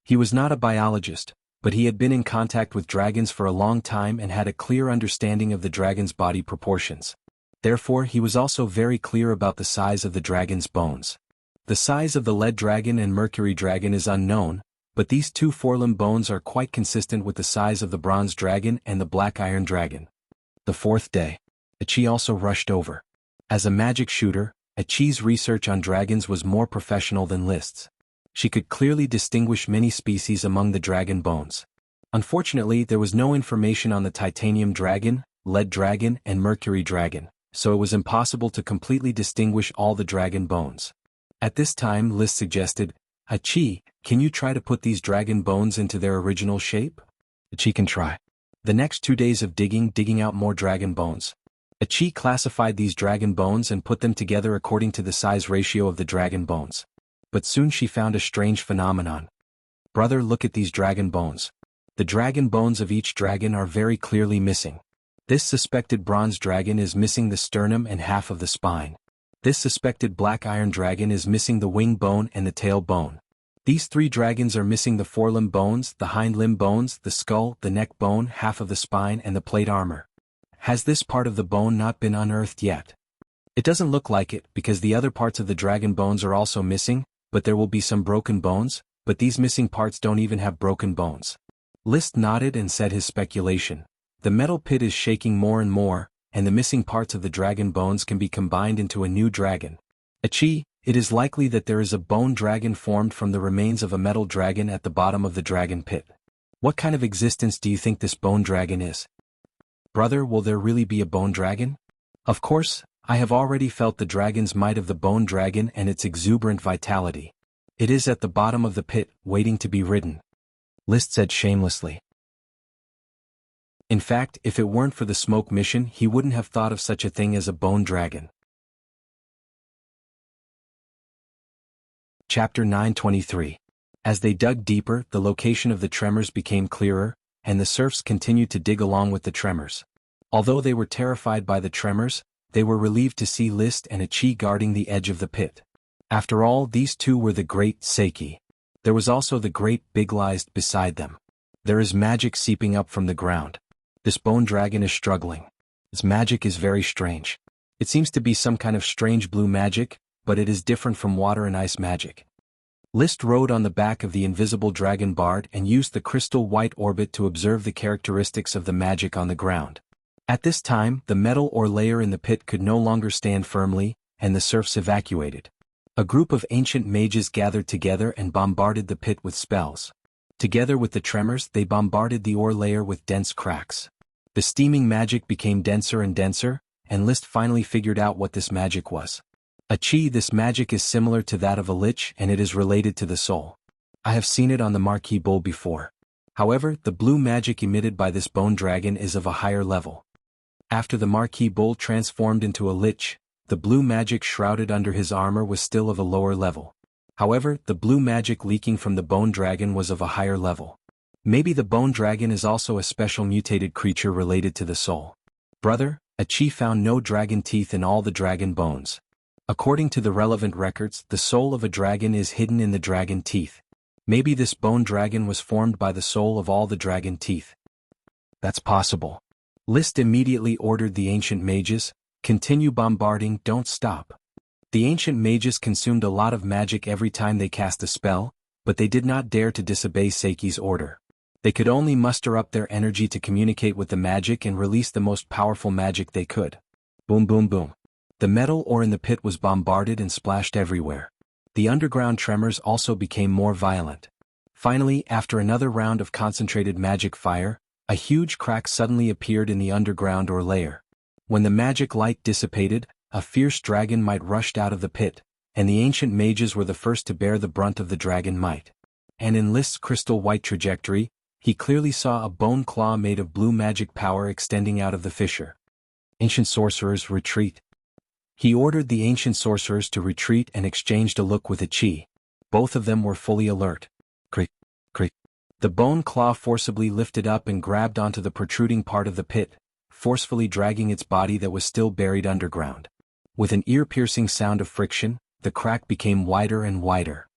He was not a biologist, but he had been in contact with dragons for a long time and had a clear understanding of the dragon's body proportions. Therefore, he was also very clear about the size of the dragon's bones. The size of the lead dragon and mercury dragon is unknown, but these two forelimb bones are quite consistent with the size of the bronze dragon and the black iron dragon. The fourth day, Achi also rushed over. As a magic shooter, Achi's research on dragons was more professional than List's. She could clearly distinguish many species among the dragon bones. Unfortunately, there was no information on the titanium dragon, lead dragon, and mercury dragon, so it was impossible to completely distinguish all the dragon bones. At this time, List suggested, Achi, can you try to put these dragon bones into their original shape? Achi can try. The next 2 days of digging out more dragon bones. Achi classified these dragon bones and put them together according to the size ratio of the dragon bones. But soon she found a strange phenomenon. Brother, look at these dragon bones. The dragon bones of each dragon are very clearly missing. This suspected bronze dragon is missing the sternum and half of the spine. This suspected black iron dragon is missing the wing bone and the tail bone. These 3 dragons are missing the forelimb bones, the hind limb bones, the skull, the neck bone, half of the spine, and the plate armor. Has this part of the bone not been unearthed yet? It doesn't look like it, because the other parts of the dragon bones are also missing, but there will be some broken bones, but these missing parts don't even have broken bones. List nodded and said his speculation. The metal pit is shaking more and more, and the missing parts of the dragon bones can be combined into a new dragon. Achi, it is likely that there is a bone dragon formed from the remains of a metal dragon at the bottom of the dragon pit. What kind of existence do you think this bone dragon is? Brother, will there really be a bone dragon? Of course, I have already felt the dragon's might of the bone dragon and its exuberant vitality. It is at the bottom of the pit, waiting to be ridden. List said shamelessly. In fact, if it weren't for the smoke mission, he wouldn't have thought of such a thing as a bone dragon. Chapter 923. As they dug deeper, the location of the tremors became clearer, and the serfs continued to dig along with the tremors. Although they were terrified by the tremors, they were relieved to see List and Achi guarding the edge of the pit. After all, these two were the great Seiki. There was also the great Big List beside them. There is magic seeping up from the ground. This bone dragon is struggling. Its magic is very strange. It seems to be some kind of strange blue magic, but it is different from water and ice magic. List rode on the back of the invisible dragon bard and used the crystal white orbit to observe the characteristics of the magic on the ground. At this time, the metal ore layer in the pit could no longer stand firmly, and the serfs evacuated. A group of ancient mages gathered together and bombarded the pit with spells. Together with the tremors, they bombarded the ore layer with dense cracks. The steaming magic became denser and denser, and List finally figured out what this magic was. Achi, this magic is similar to that of a lich and it is related to the soul. I have seen it on the Marquis Bull before. However, the blue magic emitted by this bone dragon is of a higher level. After the Marquis Bull transformed into a lich, the blue magic shrouded under his armor was still of a lower level. However, the blue magic leaking from the bone dragon was of a higher level. Maybe the bone dragon is also a special mutated creature related to the soul. Brother, Achi found no dragon teeth in all the dragon bones. According to the relevant records, the soul of a dragon is hidden in the dragon teeth. Maybe this bone dragon was formed by the soul of all the dragon teeth. That's possible. List immediately ordered the ancient mages, continue bombarding, don't stop. The ancient mages consumed a lot of magic every time they cast a spell, but they did not dare to disobey Seiki's order. They could only muster up their energy to communicate with the magic and release the most powerful magic they could. Boom boom boom. The metal ore in the pit was bombarded and splashed everywhere. The underground tremors also became more violent. Finally, after another round of concentrated magic fire, a huge crack suddenly appeared in the underground ore layer. When the magic light dissipated, a fierce dragon might rushed out of the pit, and the ancient mages were the first to bear the brunt of the dragon might. And in List's crystal white trajectory, he clearly saw a bone claw made of blue magic power extending out of the fissure. Ancient sorcerers, retreat. He ordered the ancient sorcerers to retreat and exchanged a look with Achi. Both of them were fully alert. Creak, creak. The bone claw forcibly lifted up and grabbed onto the protruding part of the pit, forcefully dragging its body that was still buried underground. With an ear-piercing sound of friction, the crack became wider and wider.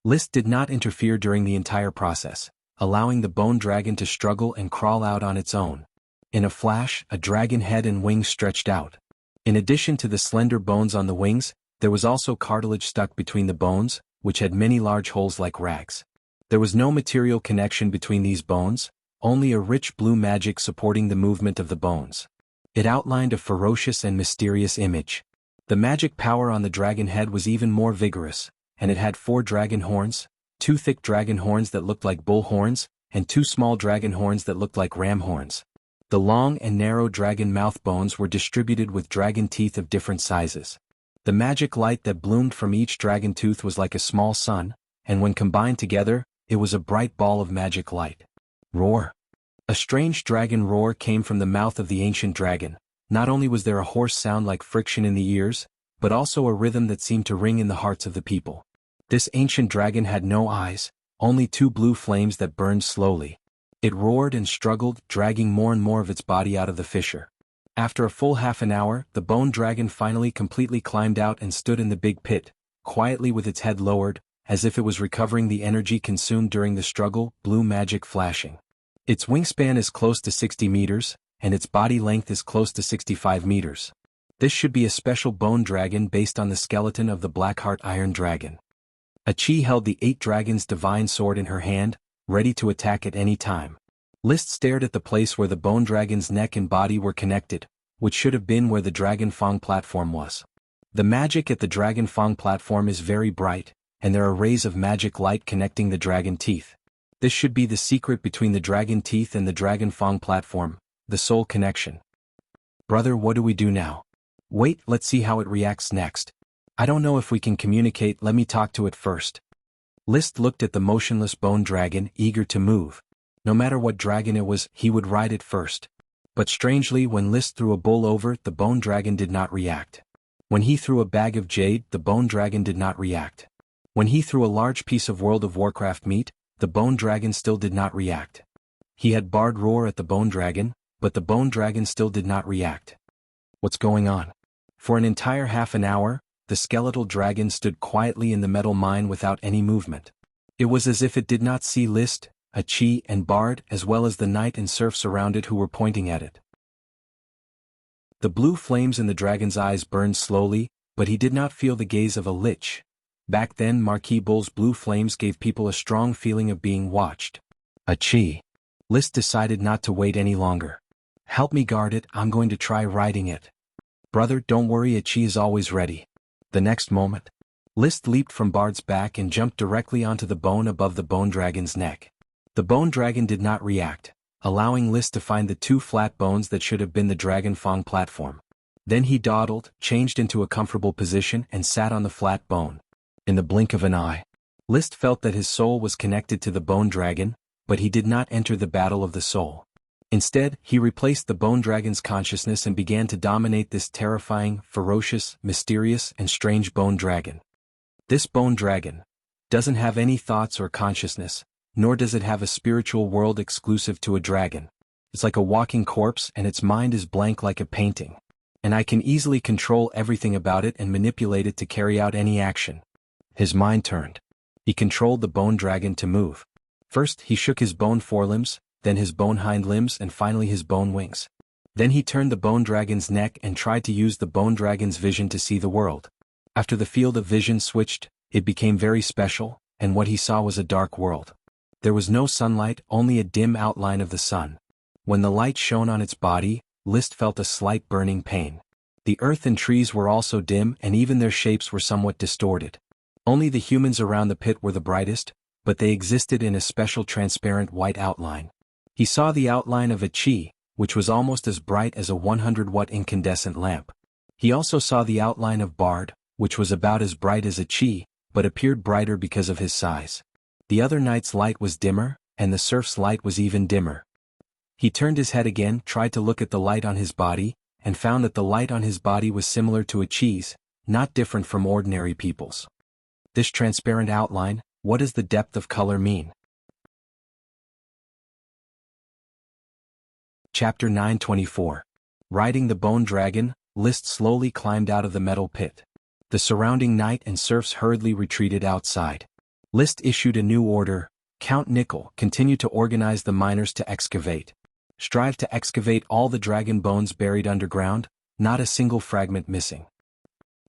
List did not interfere during the entire process, allowing the bone dragon to struggle and crawl out on its own. In a flash, a dragon head and wings stretched out. In addition to the slender bones on the wings, there was also cartilage stuck between the bones, which had many large holes like rags. There was no material connection between these bones, only a rich blue magic supporting the movement of the bones. It outlined a ferocious and mysterious image. The magic power on the dragon head was even more vigorous, and it had 4 dragon horns, 2 thick dragon horns that looked like bull horns, and 2 small dragon horns that looked like ram horns. The long and narrow dragon mouth bones were distributed with dragon teeth of different sizes. The magic light that bloomed from each dragon tooth was like a small sun, and when combined together, it was a bright ball of magic light. Roar! A strange dragon roar came from the mouth of the ancient dragon. Not only was there a hoarse sound like friction in the ears, but also a rhythm that seemed to ring in the hearts of the people. This ancient dragon had no eyes, only 2 blue flames that burned slowly. It roared and struggled, dragging more and more of its body out of the fissure. After a full half an hour, the bone dragon finally completely climbed out and stood in the big pit, quietly with its head lowered, as if it was recovering the energy consumed during the struggle, blue magic flashing. Its wingspan is close to 60 meters, and its body length is close to 65 meters. This should be a special bone dragon based on the skeleton of the Blackheart Iron Dragon. Achi held the 8 Dragons' divine sword in her hand, ready to attack at any time. List stared at the place where the bone dragon's neck and body were connected, which should have been where the Dragon Fang platform was. The magic at the Dragon Fang platform is very bright, and there are rays of magic light connecting the dragon teeth. This should be the secret between the dragon teeth and the Dragon Fang platform, the soul connection. Brother, what do we do now? Wait, let's see how it reacts next. I don't know if we can communicate, let me talk to it first. List looked at the motionless bone dragon, eager to move. No matter what dragon it was, he would ride it first. But strangely, when List threw a bull over, the bone dragon did not react. When he threw a bag of jade, the bone dragon did not react. When he threw a large piece of World of Warcraft meat, the bone dragon still did not react. He had barred roar at the bone dragon, but the bone dragon still did not react. What's going on? For an entire half an hour, the skeletal dragon stood quietly in the metal mine without any movement. It was as if it did not see List, Achi and Bard as well as the knight and serfs around it who were pointing at it. The blue flames in the dragon's eyes burned slowly, but he did not feel the gaze of a lich. Back then Marquis Bull's blue flames gave people a strong feeling of being watched. Achi. List decided not to wait any longer. Help me guard it, I'm going to try riding it. Brother, don't worry, Achi is always ready. The next moment, List leaped from Bard's back and jumped directly onto the bone above the bone dragon's neck. The bone dragon did not react, allowing List to find the 2 flat bones that should have been the Dragon Fang platform. Then he dawdled, changed into a comfortable position and sat on the flat bone. In the blink of an eye, List felt that his soul was connected to the bone dragon, but he did not enter the battle of the soul. Instead, he replaced the bone dragon's consciousness and began to dominate this terrifying, ferocious, mysterious, and strange bone dragon. This bone dragon doesn't have any thoughts or consciousness, nor does it have a spiritual world exclusive to a dragon. It's like a walking corpse and its mind is blank like a painting. And I can easily control everything about it and manipulate it to carry out any action. His mind turned. He controlled the bone dragon to move. First, he shook his bone forelimbs, then his bone hind limbs and finally his bone wings. Then he turned the bone dragon's neck and tried to use the bone dragon's vision to see the world. After the field of vision switched, it became very special, and what he saw was a dark world. There was no sunlight, only a dim outline of the sun. When the light shone on its body, List felt a slight burning pain. The earth and trees were also dim and even their shapes were somewhat distorted. Only the humans around the pit were the brightest, but they existed in a special transparent white outline. He saw the outline of a chi, which was almost as bright as a 100-watt incandescent lamp. He also saw the outline of Bard, which was about as bright as a chi, but appeared brighter because of his size. The other knight's light was dimmer, and the serf's light was even dimmer. He turned his head again, tried to look at the light on his body, and found that the light on his body was similar to a chi's, not different from ordinary people's. This transparent outline, what does the depth of color mean? Chapter 924. Riding the Bone Dragon, List slowly climbed out of the metal pit. The surrounding knight and serfs hurriedly retreated outside. List issued a new order. Count Nickel, continue to organize the miners to excavate. Strive to excavate all the dragon bones buried underground, not a single fragment missing.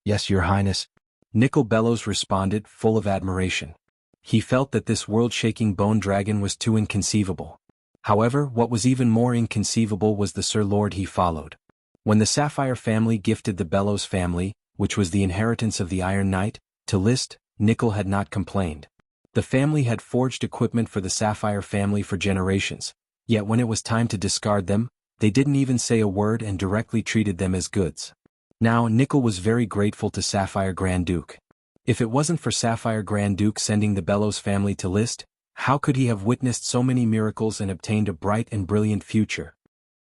Yes, Your Highness. Nickel Bellows responded, full of admiration. He felt that this world-shaking bone dragon was too inconceivable. However, what was even more inconceivable was the Sir Lord he followed. When the Sapphire family gifted the Bellows family, which was the inheritance of the Iron Knight, to List, Nickel had not complained. The family had forged equipment for the Sapphire family for generations, yet when it was time to discard them, they didn't even say a word and directly treated them as goods. Now Nickel was very grateful to Sapphire Grand Duke. If it wasn't for Sapphire Grand Duke sending the Bellows family to List, how could he have witnessed so many miracles and obtained a bright and brilliant future?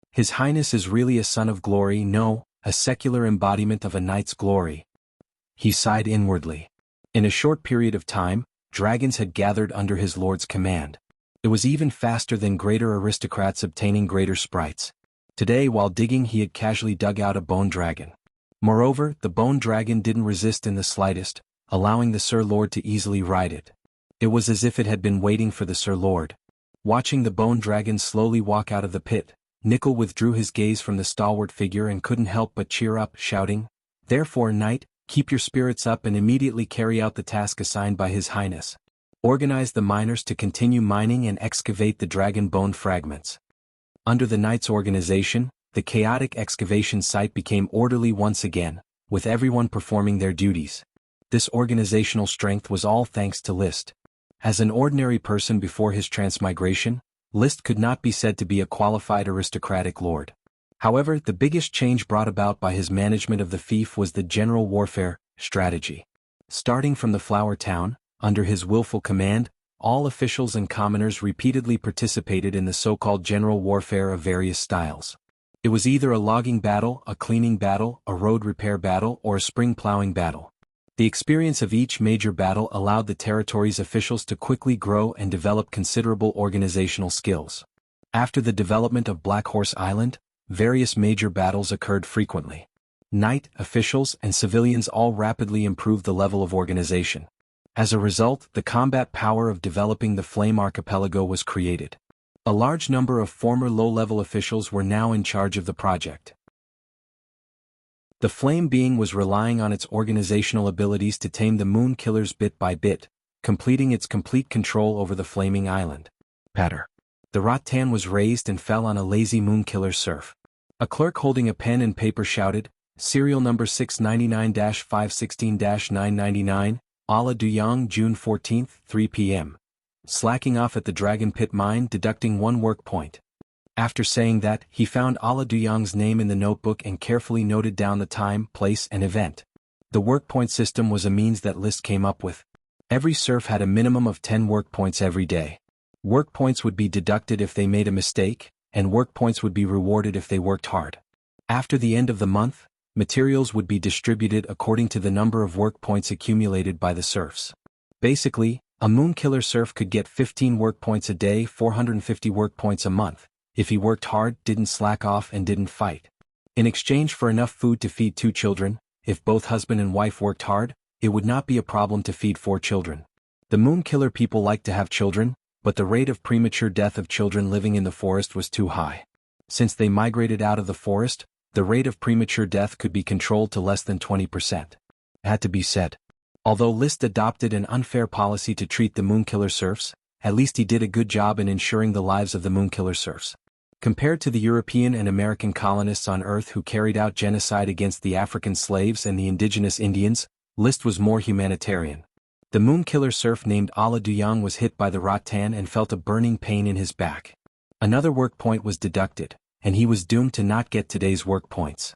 His Highness is really a son of glory, no, a secular embodiment of a knight's glory. He sighed inwardly. In a short period of time, dragons had gathered under his lord's command. It was even faster than greater aristocrats obtaining greater sprites. Today, while digging, he had casually dug out a bone dragon. Moreover, the bone dragon didn't resist in the slightest, allowing the Sir Lord to easily ride it. It was as if it had been waiting for the Sir Lord. Watching the bone dragon slowly walk out of the pit, Nickel withdrew his gaze from the stalwart figure and couldn't help but cheer up, shouting, "Therefore, knight, keep your spirits up and immediately carry out the task assigned by His Highness. Organize the miners to continue mining and excavate the dragon bone fragments." Under the knight's organization, the chaotic excavation site became orderly once again, with everyone performing their duties. This organizational strength was all thanks to List. As an ordinary person before his transmigration, List could not be said to be a qualified aristocratic lord. However, the biggest change brought about by his management of the fief was the general warfare strategy. Starting from the Flower Town, under his willful command, all officials and commoners repeatedly participated in the so-called general warfare of various styles. It was either a logging battle, a cleaning battle, a road repair battle, or a spring plowing battle. The experience of each major battle allowed the territory's officials to quickly grow and develop considerable organizational skills. After the development of Black Horse Island, various major battles occurred frequently. Knight, officials, and civilians all rapidly improved the level of organization. As a result, the combat power of developing the Flame Archipelago was created. A large number of former low-level officials were now in charge of the project. The Flame Being was relying on its organizational abilities to tame the Moon Killers bit by bit, completing its complete control over the Flaming Island. Patter. The rattan was raised and fell on a lazy Moon Killer serf. A clerk holding a pen and paper shouted, "Serial number 699-516-999, Ala Duyong, June 14, 3 p.m. Slacking off at the Dragon Pit mine, deducting 1 work point." After saying that, he found Ala Duyong's name in the notebook and carefully noted down the time, place, and event. The work point system was a means that List came up with. Every serf had a minimum of 10 work points every day. Work points would be deducted if they made a mistake, and work points would be rewarded if they worked hard. After the end of the month, materials would be distributed according to the number of work points accumulated by the serfs. Basically, a Moon Killer serf could get 15 work points a day, 450 work points a month, if he worked hard, didn't slack off, and didn't fight. In exchange for enough food to feed 2 children, if both husband and wife worked hard, it would not be a problem to feed 4 children. The Moon Killer people liked to have children, but the rate of premature death of children living in the forest was too high. Since they migrated out of the forest, the rate of premature death could be controlled to less than 20%. It had to be said. Although List adopted an unfair policy to treat the Moon Killer serfs, at least he did a good job in ensuring the lives of the Moon Killer serfs. Compared to the European and American colonists on Earth who carried out genocide against the African slaves and the indigenous Indians, List was more humanitarian. The Moon Killer serf named Ala Duyong was hit by the rattan and felt a burning pain in his back. Another work point was deducted, and he was doomed to not get today's work points.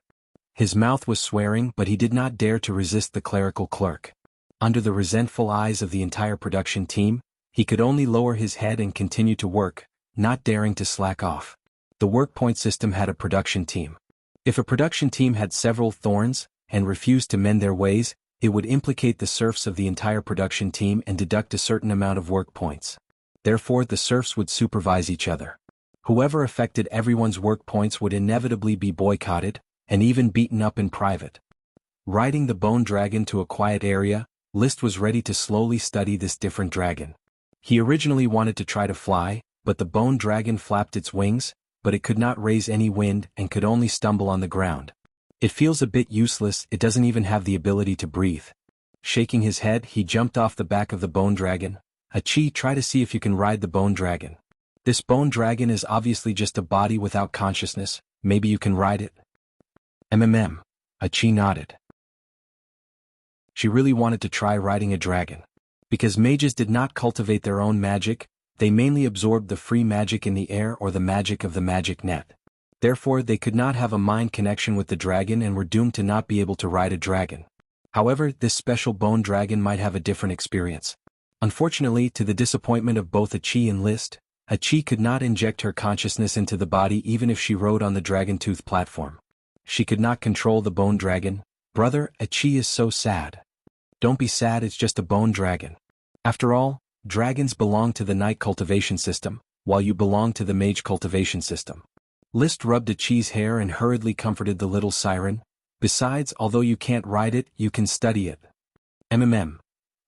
His mouth was swearing, but he did not dare to resist the clerical clerk. Under the resentful eyes of the entire production team, he could only lower his head and continue to work, not daring to slack off. The work point system had a production team. If a production team had several thorns, and refused to mend their ways, it would implicate the serfs of the entire production team and deduct a certain amount of work points. Therefore, the serfs would supervise each other. Whoever affected everyone's work points would inevitably be boycotted, and even beaten up in private. Riding the bone dragon to a quiet area, List was ready to slowly study this different dragon. He originally wanted to try to fly, but the bone dragon flapped its wings, but it could not raise any wind and could only stumble on the ground. It feels a bit useless, it doesn't even have the ability to breathe. Shaking his head, he jumped off the back of the bone dragon. Achi, try to see if you can ride the bone dragon. This bone dragon is obviously just a body without consciousness, maybe you can ride it? Achi nodded. She really wanted to try riding a dragon. Because mages did not cultivate their own magic, they mainly absorbed the free magic in the air or the magic of the magic net. Therefore they could not have a mind connection with the dragon and were doomed to not be able to ride a dragon. However, this special bone dragon might have a different experience. Unfortunately, to the disappointment of both Achi and List, Achi could not inject her consciousness into the body even if she rode on the dragon tooth platform. She could not control the bone dragon. Brother, Achi is so sad. Don't be sad, it's just a bone dragon. After all, dragons belong to the night cultivation system, while you belong to the mage cultivation system. List rubbed Achi's hair and hurriedly comforted the little siren. Besides, although you can't ride it, you can study it.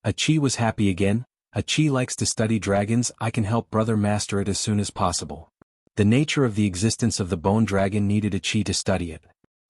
Achi was happy again. Achi likes to study dragons, I can help brother master it as soon as possible. The nature of the existence of the bone dragon needed Achi to study it.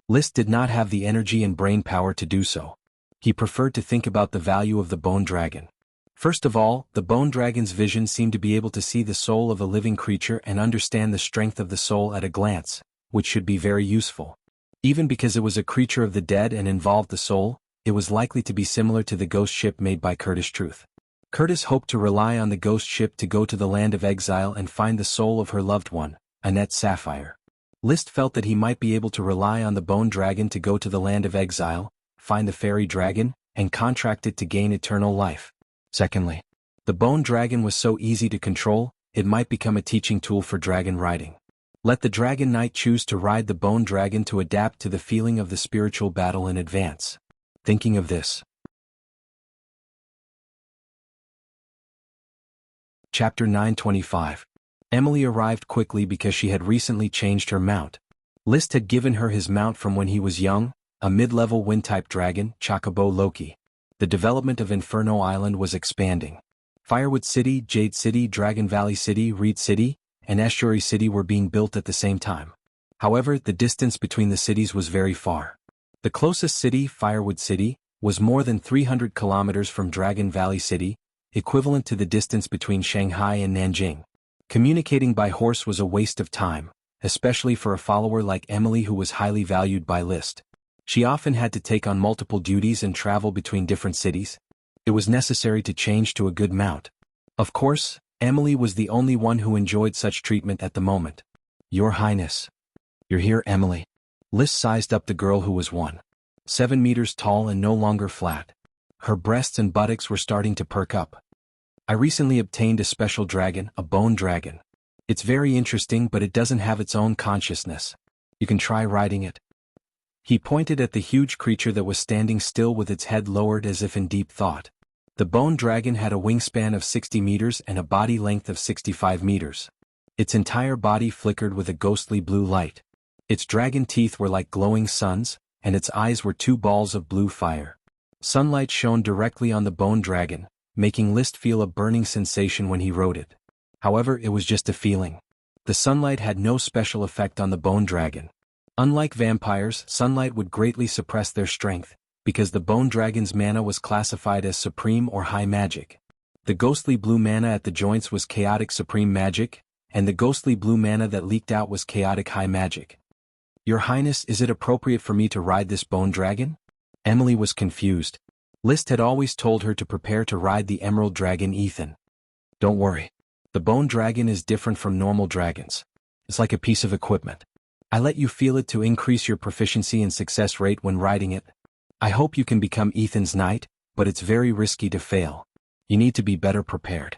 List did not have the energy and brain power to do so. He preferred to think about the value of the bone dragon. First of all, the bone dragon's vision seemed to be able to see the soul of a living creature and understand the strength of the soul at a glance, which should be very useful. Even because it was a creature of the dead and involved the soul, it was likely to be similar to the ghost ship made by Curtis Truth. Curtis hoped to rely on the ghost ship to go to the land of exile and find the soul of her loved one, Annette Sapphire. List felt that he might be able to rely on the bone dragon to go to the land of exile, find the fairy dragon, and contract it to gain eternal life. Secondly, the bone dragon was so easy to control, it might become a teaching tool for dragon riding. Let the dragon knight choose to ride the bone dragon to adapt to the feeling of the spiritual battle in advance. Thinking of this. Chapter 925. Emily arrived quickly because she had recently changed her mount. List had given her his mount from when he was young, a mid-level wind-type dragon, Chocobo Loki. The development of Inferno Island was expanding. Firewood City, Jade City, Dragon Valley City, Reed City, and Estuary City were being built at the same time. However, the distance between the cities was very far. The closest city, Firewood City, was more than 300 kilometers from Dragon Valley City, equivalent to the distance between Shanghai and Nanjing. Communicating by horse was a waste of time, especially for a follower like Emily who was highly valued by List. She often had to take on multiple duties and travel between different cities. It was necessary to change to a good mount. Of course, Emily was the only one who enjoyed such treatment at the moment. Your Highness. You're here, Emily. List sized up the girl who was 1.7 meters tall and no longer flat. Her breasts and buttocks were starting to perk up. I recently obtained a special dragon, a bone dragon. It's very interesting, but it doesn't have its own consciousness. You can try riding it. He pointed at the huge creature that was standing still with its head lowered as if in deep thought. The bone dragon had a wingspan of 60 meters and a body length of 65 meters. Its entire body flickered with a ghostly blue light. Its dragon teeth were like glowing suns, and its eyes were two balls of blue fire. Sunlight shone directly on the bone dragon, making List feel a burning sensation when he rode it. However, it was just a feeling. The sunlight had no special effect on the bone dragon. Unlike vampires, sunlight would greatly suppress their strength, because the bone dragon's mana was classified as supreme or high magic. The ghostly blue mana at the joints was chaotic supreme magic, and the ghostly blue mana that leaked out was chaotic high magic. Your Highness, is it appropriate for me to ride this bone dragon? Emily was confused. List had always told her to prepare to ride the emerald dragon Ethan. Don't worry. The bone dragon is different from normal dragons. It's like a piece of equipment. I let you feel it to increase your proficiency and success rate when riding it. I hope you can become Ethan's knight, but it's very risky to fail. You need to be better prepared.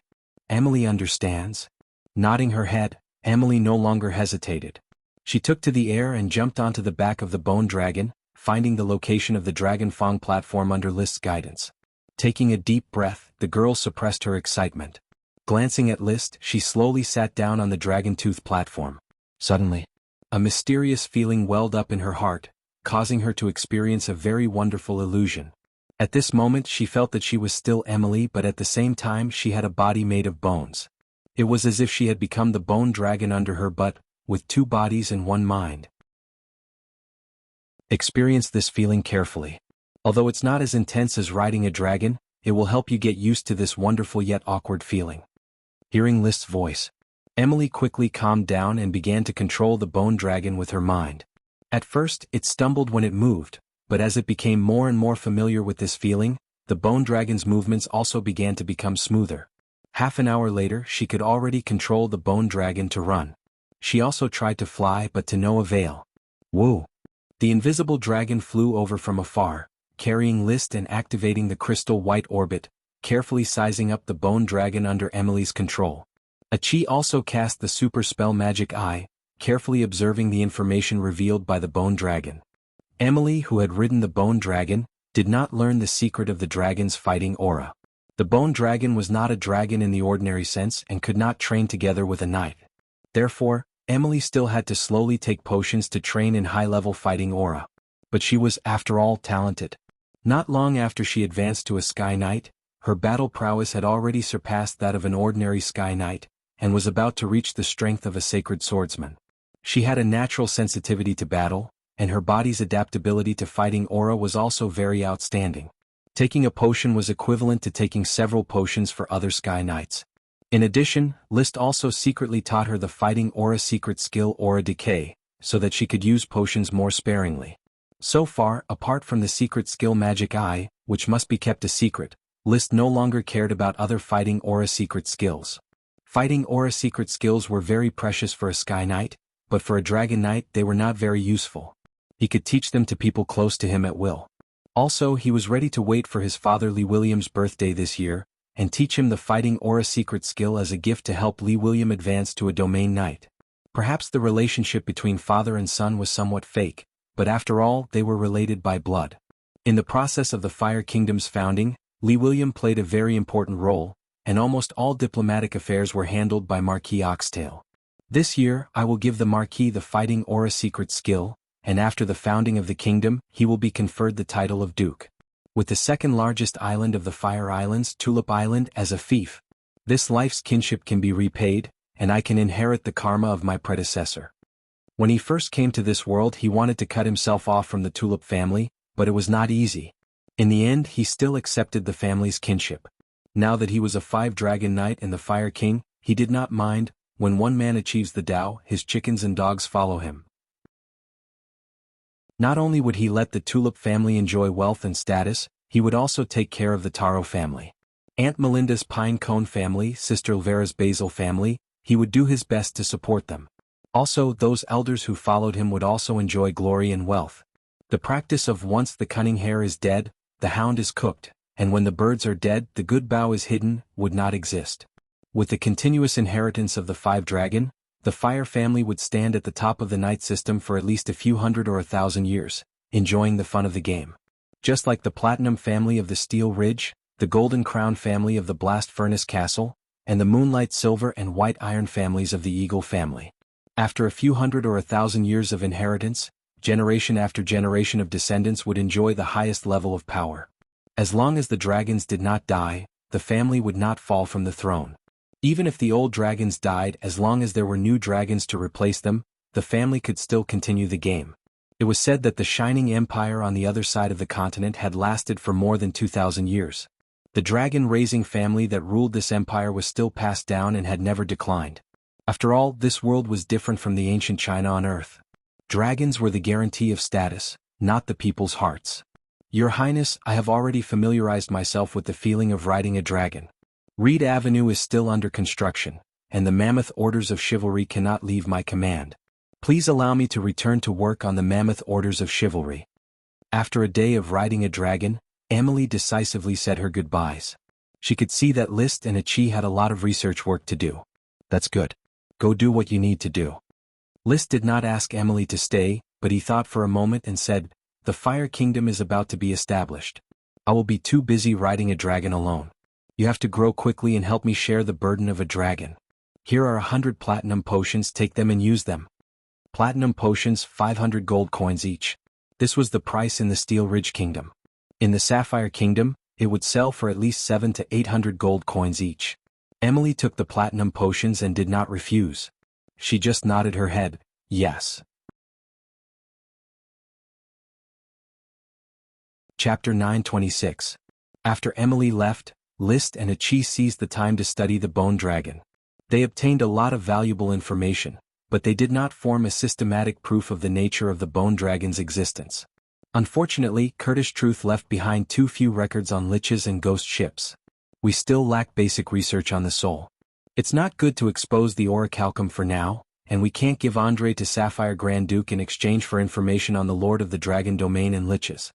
Emily understands. Nodding her head, Emily no longer hesitated. She took to the air and jumped onto the back of the bone dragon, finding the location of the Dragon Fong platform under List's guidance. Taking a deep breath, the girl suppressed her excitement. Glancing at List, she slowly sat down on the dragon tooth platform. Suddenly, a mysterious feeling welled up in her heart, causing her to experience a very wonderful illusion. At this moment she felt that she was still Emily, but at the same time she had a body made of bones. It was as if she had become the bone dragon under her, but with two bodies and one mind. Experience this feeling carefully. Although it's not as intense as riding a dragon, it will help you get used to this wonderful yet awkward feeling. Hearing List's voice, Emily quickly calmed down and began to control the bone dragon with her mind. At first, it stumbled when it moved, but as it became more and more familiar with this feeling, the bone dragon's movements also began to become smoother. Half an hour later, she could already control the bone dragon to run. She also tried to fly, but to no avail. Woo! The invisible dragon flew over from afar, carrying List and activating the crystal white orbit, carefully sizing up the bone dragon under Emily's control. Achi also cast the super spell Magic Eye, carefully observing the information revealed by the bone dragon. Emily, who had ridden the bone dragon, did not learn the secret of the dragon's fighting aura. The bone dragon was not a dragon in the ordinary sense and could not train together with a knight. Therefore, Emily still had to slowly take potions to train in high-level fighting aura. But she was, after all, talented. Not long after she advanced to a Sky Knight, her battle prowess had already surpassed that of an ordinary Sky Knight, and was about to reach the strength of a sacred swordsman. She had a natural sensitivity to battle, and her body's adaptability to fighting aura was also very outstanding. Taking a potion was equivalent to taking several potions for other Sky Knights. In addition, List also secretly taught her the fighting aura secret skill Aura Decay, so that she could use potions more sparingly. So far, apart from the secret skill Magic Eye, which must be kept a secret, List no longer cared about other fighting aura secret skills. Fighting aura secret skills were very precious for a Sky Knight, but for a Dragon Knight they were not very useful. He could teach them to people close to him at will. Also, he was ready to wait for his father Lee William's birthday this year, and teach him the fighting aura secret skill as a gift to help Lee William advance to a domain knight. Perhaps the relationship between father and son was somewhat fake, but after all, they were related by blood. In the process of the Fire Kingdom's founding, Lee William played a very important role, and almost all diplomatic affairs were handled by Marquis Oxtail. This year, I will give the Marquis the fighting aura secret skill, and after the founding of the kingdom, he will be conferred the title of Duke. With the second largest island of the Fire Islands, Tulip Island, as a fief, this life's kinship can be repaid, and I can inherit the karma of my predecessor. When he first came to this world, he wanted to cut himself off from the Tulip family, but it was not easy. In the end, he still accepted the family's kinship. Now that he was a 5-dragon knight and the Fire King, he did not mind. When one man achieves the Tao, his chickens and dogs follow him. Not only would he let the Tulip family enjoy wealth and status, he would also take care of the Taro family. Aunt Melinda's Pine Cone family, Sister Elvira's Basil family, he would do his best to support them. Also, those elders who followed him would also enjoy glory and wealth. The practice of once the cunning hare is dead, the hound is cooked, and when the birds are dead, the good bough is hidden, would not exist. With the continuous inheritance of the 5-dragon, the Fire family would stand at the top of the knight system for at least a few hundred or 1,000 years, enjoying the fun of the game. Just like the Platinum family of the Steel Ridge, the Golden Crown family of the Blast Furnace Castle, and the Moonlight Silver and White Iron families of the Eagle family. After a few hundred or 1,000 years of inheritance, generation after generation of descendants would enjoy the highest level of power. As long as the dragons did not die, the family would not fall from the throne. Even if the old dragons died, as long as there were new dragons to replace them, the family could still continue the game. It was said that the Shining Empire on the other side of the continent had lasted for more than 2,000 years. The dragon-raising family that ruled this empire was still passed down and had never declined. After all, this world was different from the ancient China on Earth. Dragons were the guarantee of status, not the people's hearts. Your Highness, I have already familiarized myself with the feeling of riding a dragon. Reed Avenue is still under construction, and the Mammoth Orders of Chivalry cannot leave my command. Please allow me to return to work on the Mammoth Orders of Chivalry. After a day of riding a dragon, Emily decisively said her goodbyes. She could see that List and Achi had a lot of research work to do. That's good. Go do what you need to do. List did not ask Emily to stay, but he thought for a moment and said, "The Fire Kingdom is about to be established. I will be too busy riding a dragon alone. You have to grow quickly and help me share the burden of a dragon. Here are 100 platinum potions, take them and use them. Platinum potions 500 gold coins each. This was the price in the Steel Ridge Kingdom. In the Sapphire Kingdom, it would sell for at least 700 to 800 gold coins each. Emily took the platinum potions and did not refuse. She just nodded her head, yes. Chapter 9:26. After Emily left, List and Achi seized the time to study the bone dragon. They obtained a lot of valuable information, but they did not form a systematic proof of the nature of the bone dragon's existence. Unfortunately, Kurdish Truth left behind too few records on liches and ghost ships. We still lack basic research on the soul. It's not good to expose the orichalcum for now, and we can't give Andre to Sapphire Grand Duke in exchange for information on the Lord of the Dragon domain and liches.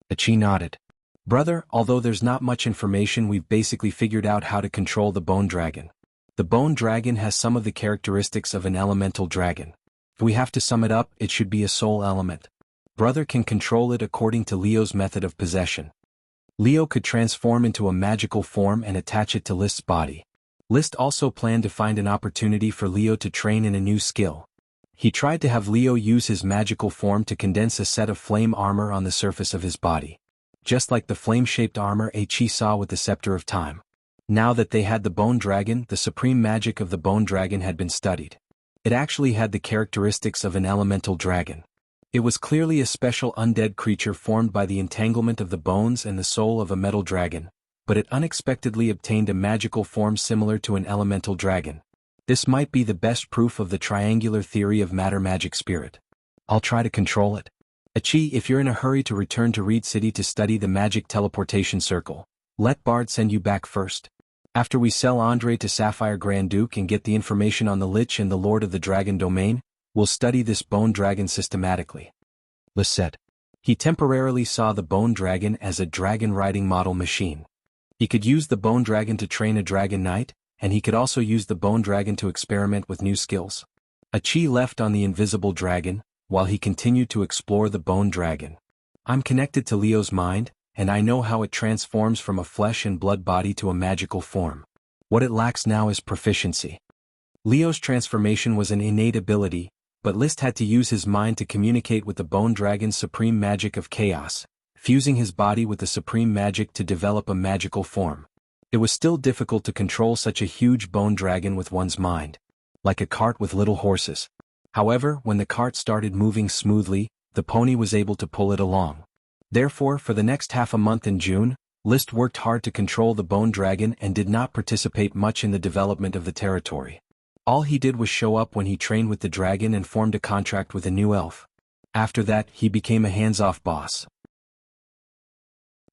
Achi nodded. Brother, although there's not much information, we've basically figured out how to control the bone dragon. The bone dragon has some of the characteristics of an elemental dragon. If we have to sum it up, it should be a soul element. Brother can control it according to Leo's method of possession. Leo could transform into a magical form and attach it to List's body. List also planned to find an opportunity for Leo to train in a new skill. He tried to have Leo use his magical form to condense a set of flame armor on the surface of his body. Just like the flame-shaped armor Achi saw with the Scepter of Time. Now that they had the bone dragon, the supreme magic of the bone dragon had been studied. It actually had the characteristics of an elemental dragon. It was clearly a special undead creature formed by the entanglement of the bones and the soul of a metal dragon, but it unexpectedly obtained a magical form similar to an elemental dragon. This might be the best proof of the triangular theory of matter magic spirit. I'll try to control it. Achi, if you're in a hurry to return to Reed City to study the magic teleportation circle, let Bard send you back first. After we sell Andre to Sapphire Grand Duke and get the information on the Lich and the Lord of the Dragon domain, we'll study this bone dragon systematically. Lys said. He temporarily saw the bone dragon as a dragon-riding model machine. He could use the bone dragon to train a dragon knight, and he could also use the bone dragon to experiment with new skills. Achi left on the invisible dragon, while he continued to explore the bone dragon. I'm connected to Leo's mind, and I know how it transforms from a flesh and blood body to a magical form. What it lacks now is proficiency. Leo's transformation was an innate ability, but List had to use his mind to communicate with the bone dragon's supreme magic of chaos, fusing his body with the supreme magic to develop a magical form. It was still difficult to control such a huge bone dragon with one's mind. Like a cart with little horses. However, when the cart started moving smoothly, the pony was able to pull it along. Therefore, for the next half a month in June, List worked hard to control the bone dragon and did not participate much in the development of the territory. All he did was show up when he trained with the dragon and formed a contract with a new elf. After that, he became a hands-off boss.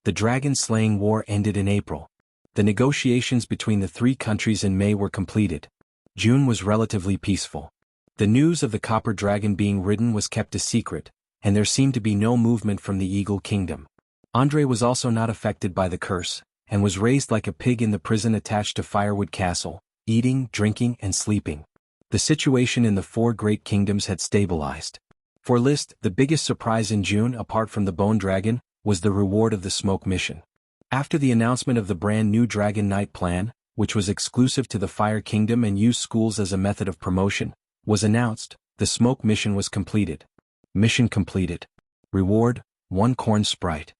The dragon-slaying war ended in April. The negotiations between the three countries in May were completed. June was relatively peaceful. The news of the copper dragon being ridden was kept a secret, and there seemed to be no movement from the Eagle Kingdom. Andre was also not affected by the curse, and was raised like a pig in the prison attached to Firewood Castle, eating, drinking, and sleeping. The situation in the four great kingdoms had stabilized. For List, the biggest surprise in June, apart from the bone dragon, was the reward of the smoke mission. After the announcement of the brand new Dragon Knight plan, which was exclusive to the Fire Kingdom and used schools as a method of promotion, was announced, the smoke mission was completed. Mission completed. Reward, 1 corn sprite.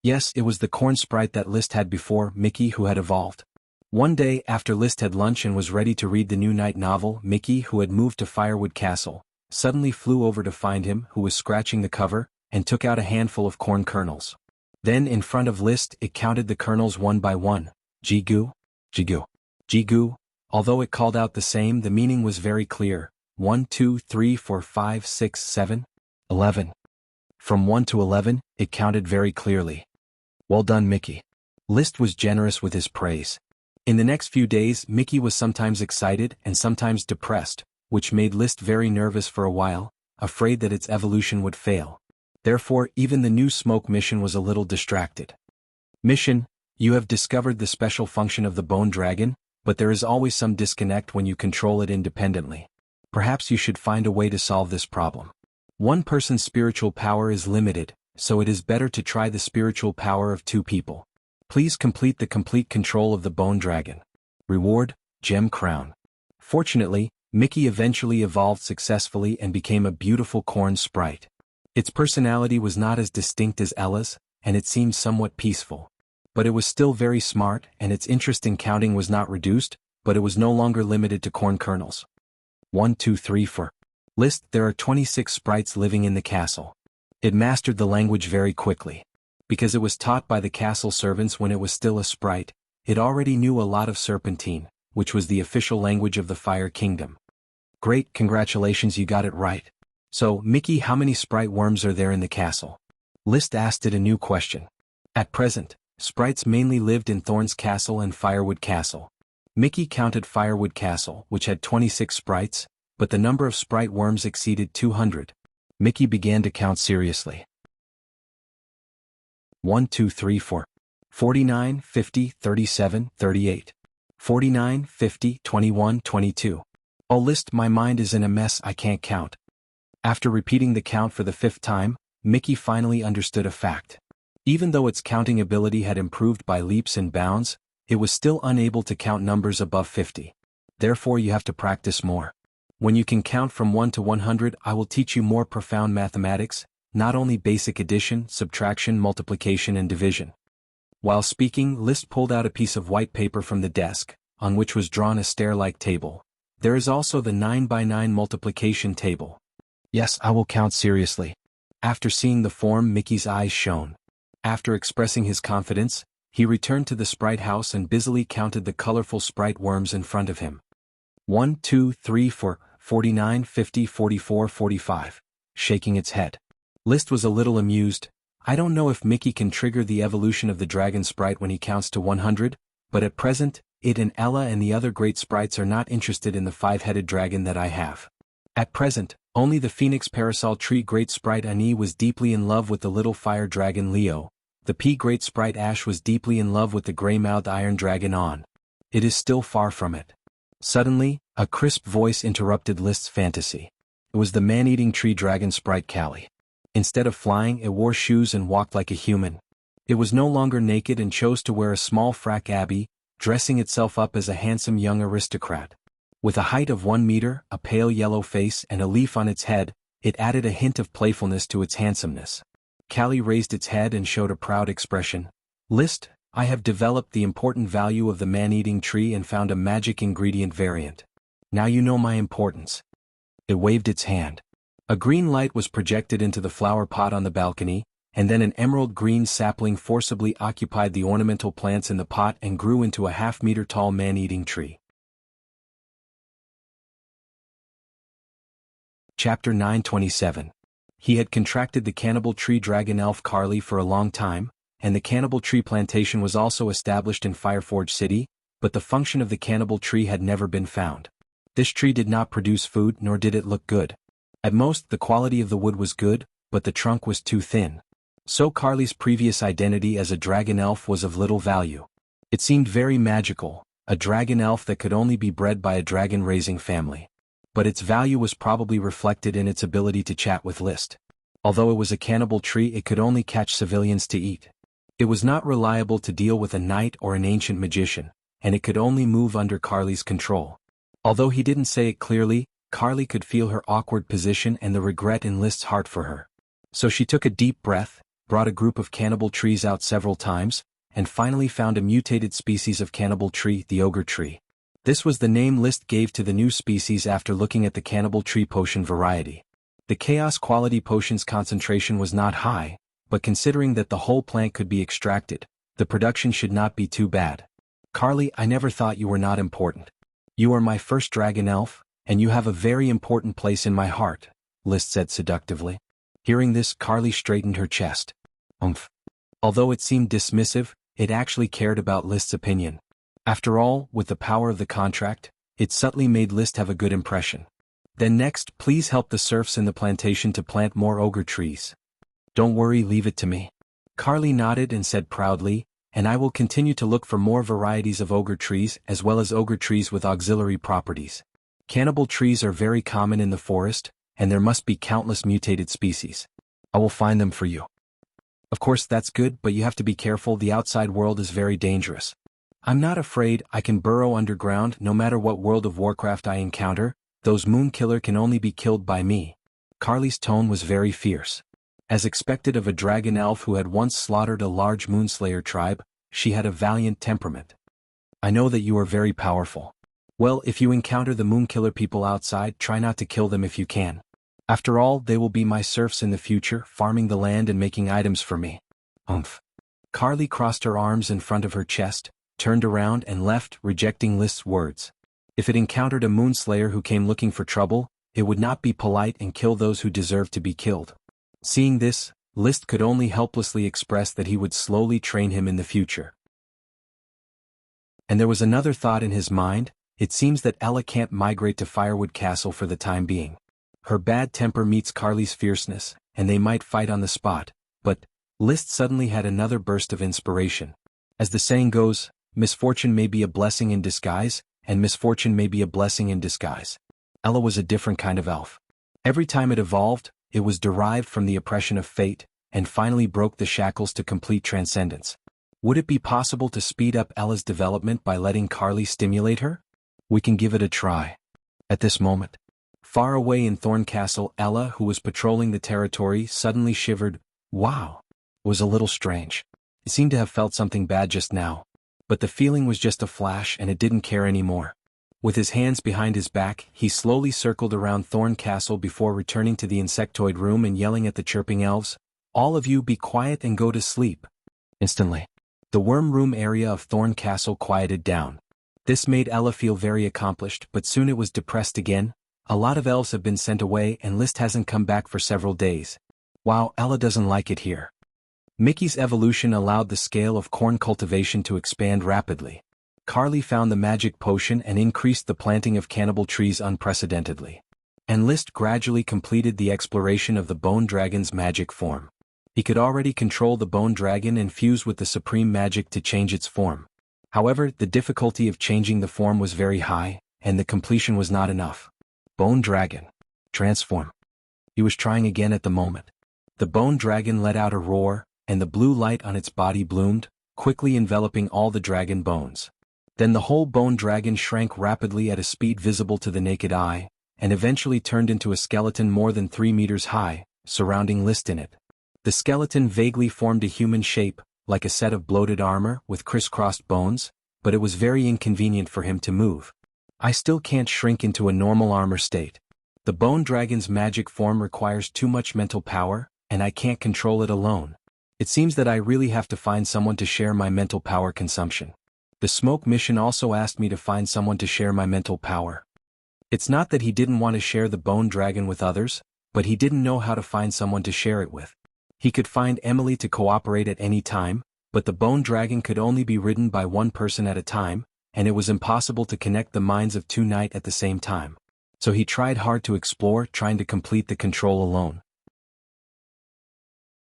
Yes, it was the corn sprite that List had before, Mickey, who had evolved. One day, after List had lunch and was ready to read the new night novel, Mickey, who had moved to Firewood Castle, suddenly flew over to find him, who was scratching the cover, and took out a handful of corn kernels. Then in front of List it counted the kernels one by one. Jigu, Jigu, Jigu. Although it called out the same, the meaning was very clear. 1, 2, 3, 4, 5, 6, 7, 11. From 1 to 11, it counted very clearly. Well done, Mickey. List was generous with his praise. In the next few days, Mickey was sometimes excited and sometimes depressed, which made List very nervous for a while, afraid that its evolution would fail. Therefore, even the new smoke mission was a little distracted. Mission: you have discovered the special function of the bone dragon, but there is always some disconnect when you control it independently. Perhaps you should find a way to solve this problem. One person's spiritual power is limited, so it is better to try the spiritual power of 2 people. Please complete the complete control of the bone dragon. Reward: Gem Crown. Fortunately, Mickey eventually evolved successfully and became a beautiful corn sprite. Its personality was not as distinct as Ella's, and it seemed somewhat peaceful. But it was still very smart, and its interest in counting was not reduced, but it was no longer limited to corn kernels. 1, 2, 3, 4. List: there are 26 sprites living in the castle. It mastered the language very quickly. Because it was taught by the castle servants when it was still a sprite, it already knew a lot of Serpentine, which was the official language of the Fire Kingdom. Great, congratulations, you got it right. So, Mickey, how many sprite worms are there in the castle? List asked it a new question. At present, sprites mainly lived in Thorn's Castle and Firewood Castle. Mickey counted Firewood Castle, which had 26 sprites, but the number of sprite worms exceeded 200. Mickey began to count seriously. 1, 2, 3, 4. 49, 50, 37, 38. 49, 50, 21, 22. Oh, List, my mind is in a mess, I can't count. After repeating the count for the 5th time, Mickey finally understood a fact. Even though its counting ability had improved by leaps and bounds, it was still unable to count numbers above 50. Therefore you have to practice more. When you can count from 1 to 100, I will teach you more profound mathematics, not only basic addition, subtraction, multiplication and division. While speaking, List pulled out a piece of white paper from the desk, on which was drawn a stair-like table. There is also the 9 by 9 multiplication table. Yes, I will count seriously. After seeing the form, Mickey's eyes shone. After expressing his confidence, he returned to the sprite house and busily counted the colorful sprite worms in front of him. 1, 2, 3, 4, 49, 50, 44, 45. Shaking its head. List was a little amused. I don't know if Mickey can trigger the evolution of the dragon sprite when he counts to 100, but at present, it and Ella and the other great sprites are not interested in the 5-headed dragon that I have. At present, only the Phoenix Parasol Tree Great Sprite Ani was deeply in love with the little fire dragon Leo. The Pea Great Sprite Ash was deeply in love with the gray-mouthed iron dragon On. It is still far from it. Suddenly, a crisp voice interrupted List's fantasy. It was the man-eating tree dragon sprite Callie. Instead of flying, it wore shoes and walked like a human. It was no longer naked and chose to wear a small frack abby, dressing itself up as a handsome young aristocrat. With a height of 1 meter, a pale yellow face and a leaf on its head, it added a hint of playfulness to its handsomeness. Callie raised its head and showed a proud expression. List, I have developed the important value of the man-eating tree and found a magic ingredient variant. Now you know my importance. It waved its hand. A green light was projected into the flower pot on the balcony, and then an emerald green sapling forcibly occupied the ornamental plants in the pot and grew into a half-meter-tall man-eating tree. Chapter 927. He had contracted the cannibal tree dragon elf Carly for a long time, and the cannibal tree plantation was also established in Fireforge City, but the function of the cannibal tree had never been found. This tree did not produce food, nor did it look good. At most, the quality of the wood was good, but the trunk was too thin. So Carly's previous identity as a dragon elf was of little value. It seemed very magical, a dragon elf that could only be bred by a dragon-raising family. But its value was probably reflected in its ability to chat with List. Although it was a cannibal tree, it could only catch civilians to eat. It was not reliable to deal with a knight or an ancient magician, and it could only move under Carly's control. Although he didn't say it clearly, Carly could feel her awkward position and the regret in List's heart for her. So she took a deep breath, brought a group of cannibal trees out several times, and finally found a mutated species of cannibal tree, the ogre tree. This was the name List gave to the new species after looking at the cannibal tree potion variety. The chaos quality potion's concentration was not high, but considering that the whole plant could be extracted, the production should not be too bad. Carly, I never thought you were not important. You are my first dragon elf, and you have a very important place in my heart, List said seductively. Hearing this, Carly straightened her chest. Although it seemed dismissive, it actually cared about List's opinion. After all, with the power of the contract, it subtly made List have a good impression. Then next, please help the serfs in the plantation to plant more ogre trees. Don't worry, leave it to me. Carly nodded and said proudly, and I will continue to look for more varieties of ogre trees as well as ogre trees with auxiliary properties. Cannibal trees are very common in the forest, and there must be countless mutated species. I will find them for you. Of course that's good, but you have to be careful, the outside world is very dangerous. I'm not afraid, I can burrow underground no matter what World of Warcraft I encounter, Those moon killer can only be killed by me. Carly's tone was very fierce. As expected of a dragon elf who had once slaughtered a large moonslayer tribe, she had a valiant temperament. I know that you are very powerful. Well, if you encounter the moonkiller people outside, try not to kill them if you can. After all, they will be my serfs in the future, farming the land and making items for me. Umph. Carly crossed her arms in front of her chest, turned around and left, rejecting List's words. If it encountered a moonslayer who came looking for trouble, it would not be polite and kill those who deserve to be killed. Seeing this, List could only helplessly express that he would slowly train him in the future. And there was another thought in his mind. It seems that Ella can't migrate to Firewood Castle for the time being. Her bad temper meets Carly's fierceness, and they might fight on the spot, but List suddenly had another burst of inspiration. As the saying goes, misfortune may be a blessing in disguise, and misfortune may be a blessing in disguise. Ella was a different kind of elf. Every time it evolved, it was derived from the oppression of fate, and finally broke the shackles to complete transcendence. Would it be possible to speed up Ella's development by letting Carly stimulate her? We can give it a try. At this moment, far away in Thorn Castle, Ella, who was patrolling the territory, suddenly shivered. Wow! It was a little strange. It seemed to have felt something bad just now. But the feeling was just a flash and it didn't care anymore. With his hands behind his back, he slowly circled around Thorn Castle before returning to the insectoid room and yelling at the chirping elves, "All of you be quiet and go to sleep." Instantly, the worm room area of Thorn Castle quieted down. This made Ella feel very accomplished, but soon it was depressed again. A lot of elves have been sent away and List hasn't come back for several days. Wow, Ella doesn't like it here. Mickey's evolution allowed the scale of corn cultivation to expand rapidly. Carly found the magic potion and increased the planting of cannibal trees unprecedentedly. And List gradually completed the exploration of the bone dragon's magic form. He could already control the bone dragon and fuse with the supreme magic to change its form. However, the difficulty of changing the form was very high, and the completion was not enough. Bone dragon. Transform. He was trying again at the moment. The bone dragon let out a roar, and the blue light on its body bloomed, quickly enveloping all the dragon bones. Then the whole bone dragon shrank rapidly at a speed visible to the naked eye, and eventually turned into a skeleton more than 3 meters high, surrounding List in it. The skeleton vaguely formed a human shape, like a set of bloated armor with crisscrossed bones, but it was very inconvenient for him to move. I still can't shrink into a normal armor state. The bone dragon's magic form requires too much mental power, and I can't control it alone. It seems that I really have to find someone to share my mental power consumption. The smoke mission also asked me to find someone to share my mental power. It's not that he didn't want to share the bone dragon with others, but he didn't know how to find someone to share it with. He could find Emily to cooperate at any time, but the bone dragon could only be ridden by one person at a time, and it was impossible to connect the minds of two knights at the same time. So he tried hard to explore, trying to complete the control alone.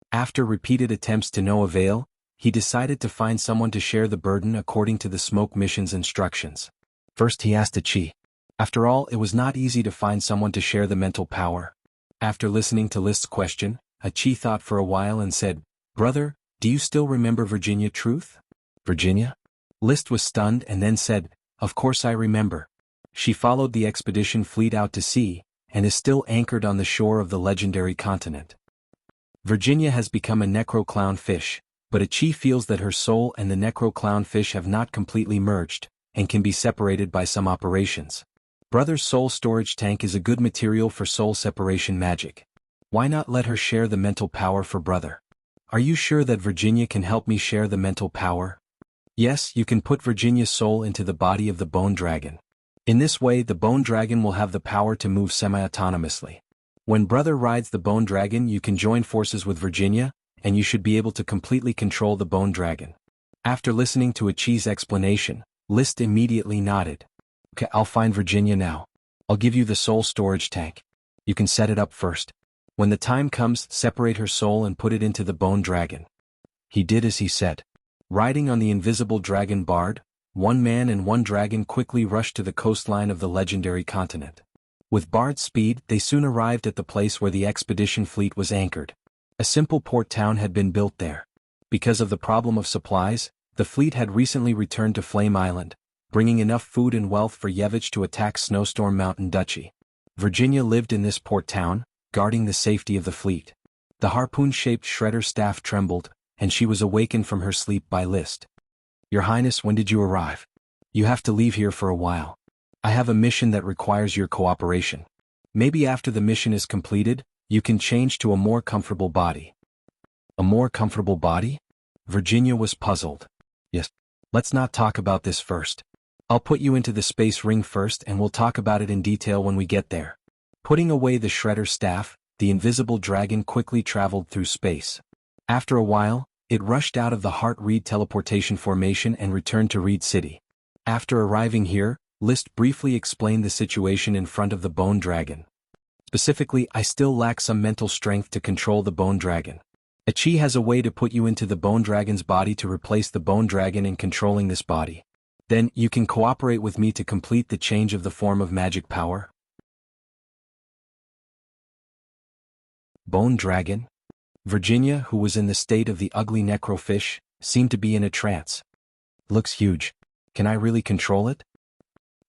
After repeated attempts to no avail, he decided to find someone to share the burden according to the smoke mission's instructions. First he asked Chi. After all, it was not easy to find someone to share the mental power. After listening to List's question, Chi thought for a while and said, "Brother, do you still remember Virginia Truth?" "Virginia?" List was stunned and then said, "Of course I remember. She followed the expedition fleet out to sea, and is still anchored on the shore of the legendary continent. Virginia has become a necro-clownfish, but Chi feels that her soul and the necro-clownfish have not completely merged, and can be separated by some operations. Brother's soul storage tank is a good material for soul separation magic. Why not let her share the mental power for brother? Are you sure that Virginia can help me share the mental power?" "Yes, you can put Virginia's soul into the body of the bone dragon. In this way the bone dragon will have the power to move semi-autonomously. When brother rides the bone dragon you can join forces with Virginia, and you should be able to completely control the bone dragon." After listening to Chi's explanation, List immediately nodded. "Okay, I'll find Virginia now. I'll give you the soul storage tank. You can set it up first. When the time comes, separate her soul and put it into the bone dragon." He did as he said. Riding on the invisible dragon Bard, one man and one dragon quickly rushed to the coastline of the legendary continent. With Bard's speed, they soon arrived at the place where the expedition fleet was anchored. A simple port town had been built there. Because of the problem of supplies, the fleet had recently returned to Flame Island, bringing enough food and wealth for Yevich to attack Snowstorm Mountain Duchy. Virginia lived in this port town, guarding the safety of the fleet. The harpoon-shaped shredder staff trembled, and she was awakened from her sleep by List. "Your Highness, when did you arrive? You have to leave here for a while. I have a mission that requires your cooperation. Maybe after the mission is completed, you can change to a more comfortable body." "A more comfortable body?" Virginia was puzzled. "Yes. Let's not talk about this first. I'll put you into the space ring first and we'll talk about it in detail when we get there." Putting away the shredder staff, the invisible dragon quickly traveled through space. After a while, it rushed out of the Heart Reed teleportation formation and returned to Reed City. After arriving here, List briefly explained the situation in front of the bone dragon. "Specifically, I still lack some mental strength to control the bone dragon. Achi has a way to put you into the bone dragon's body to replace the bone dragon in controlling this body. Then, you can cooperate with me to complete the change of the form of magic power." Bone dragon? Virginia, who was in the state of the ugly necrofish, seemed to be in a trance. "Looks huge. Can I really control it?"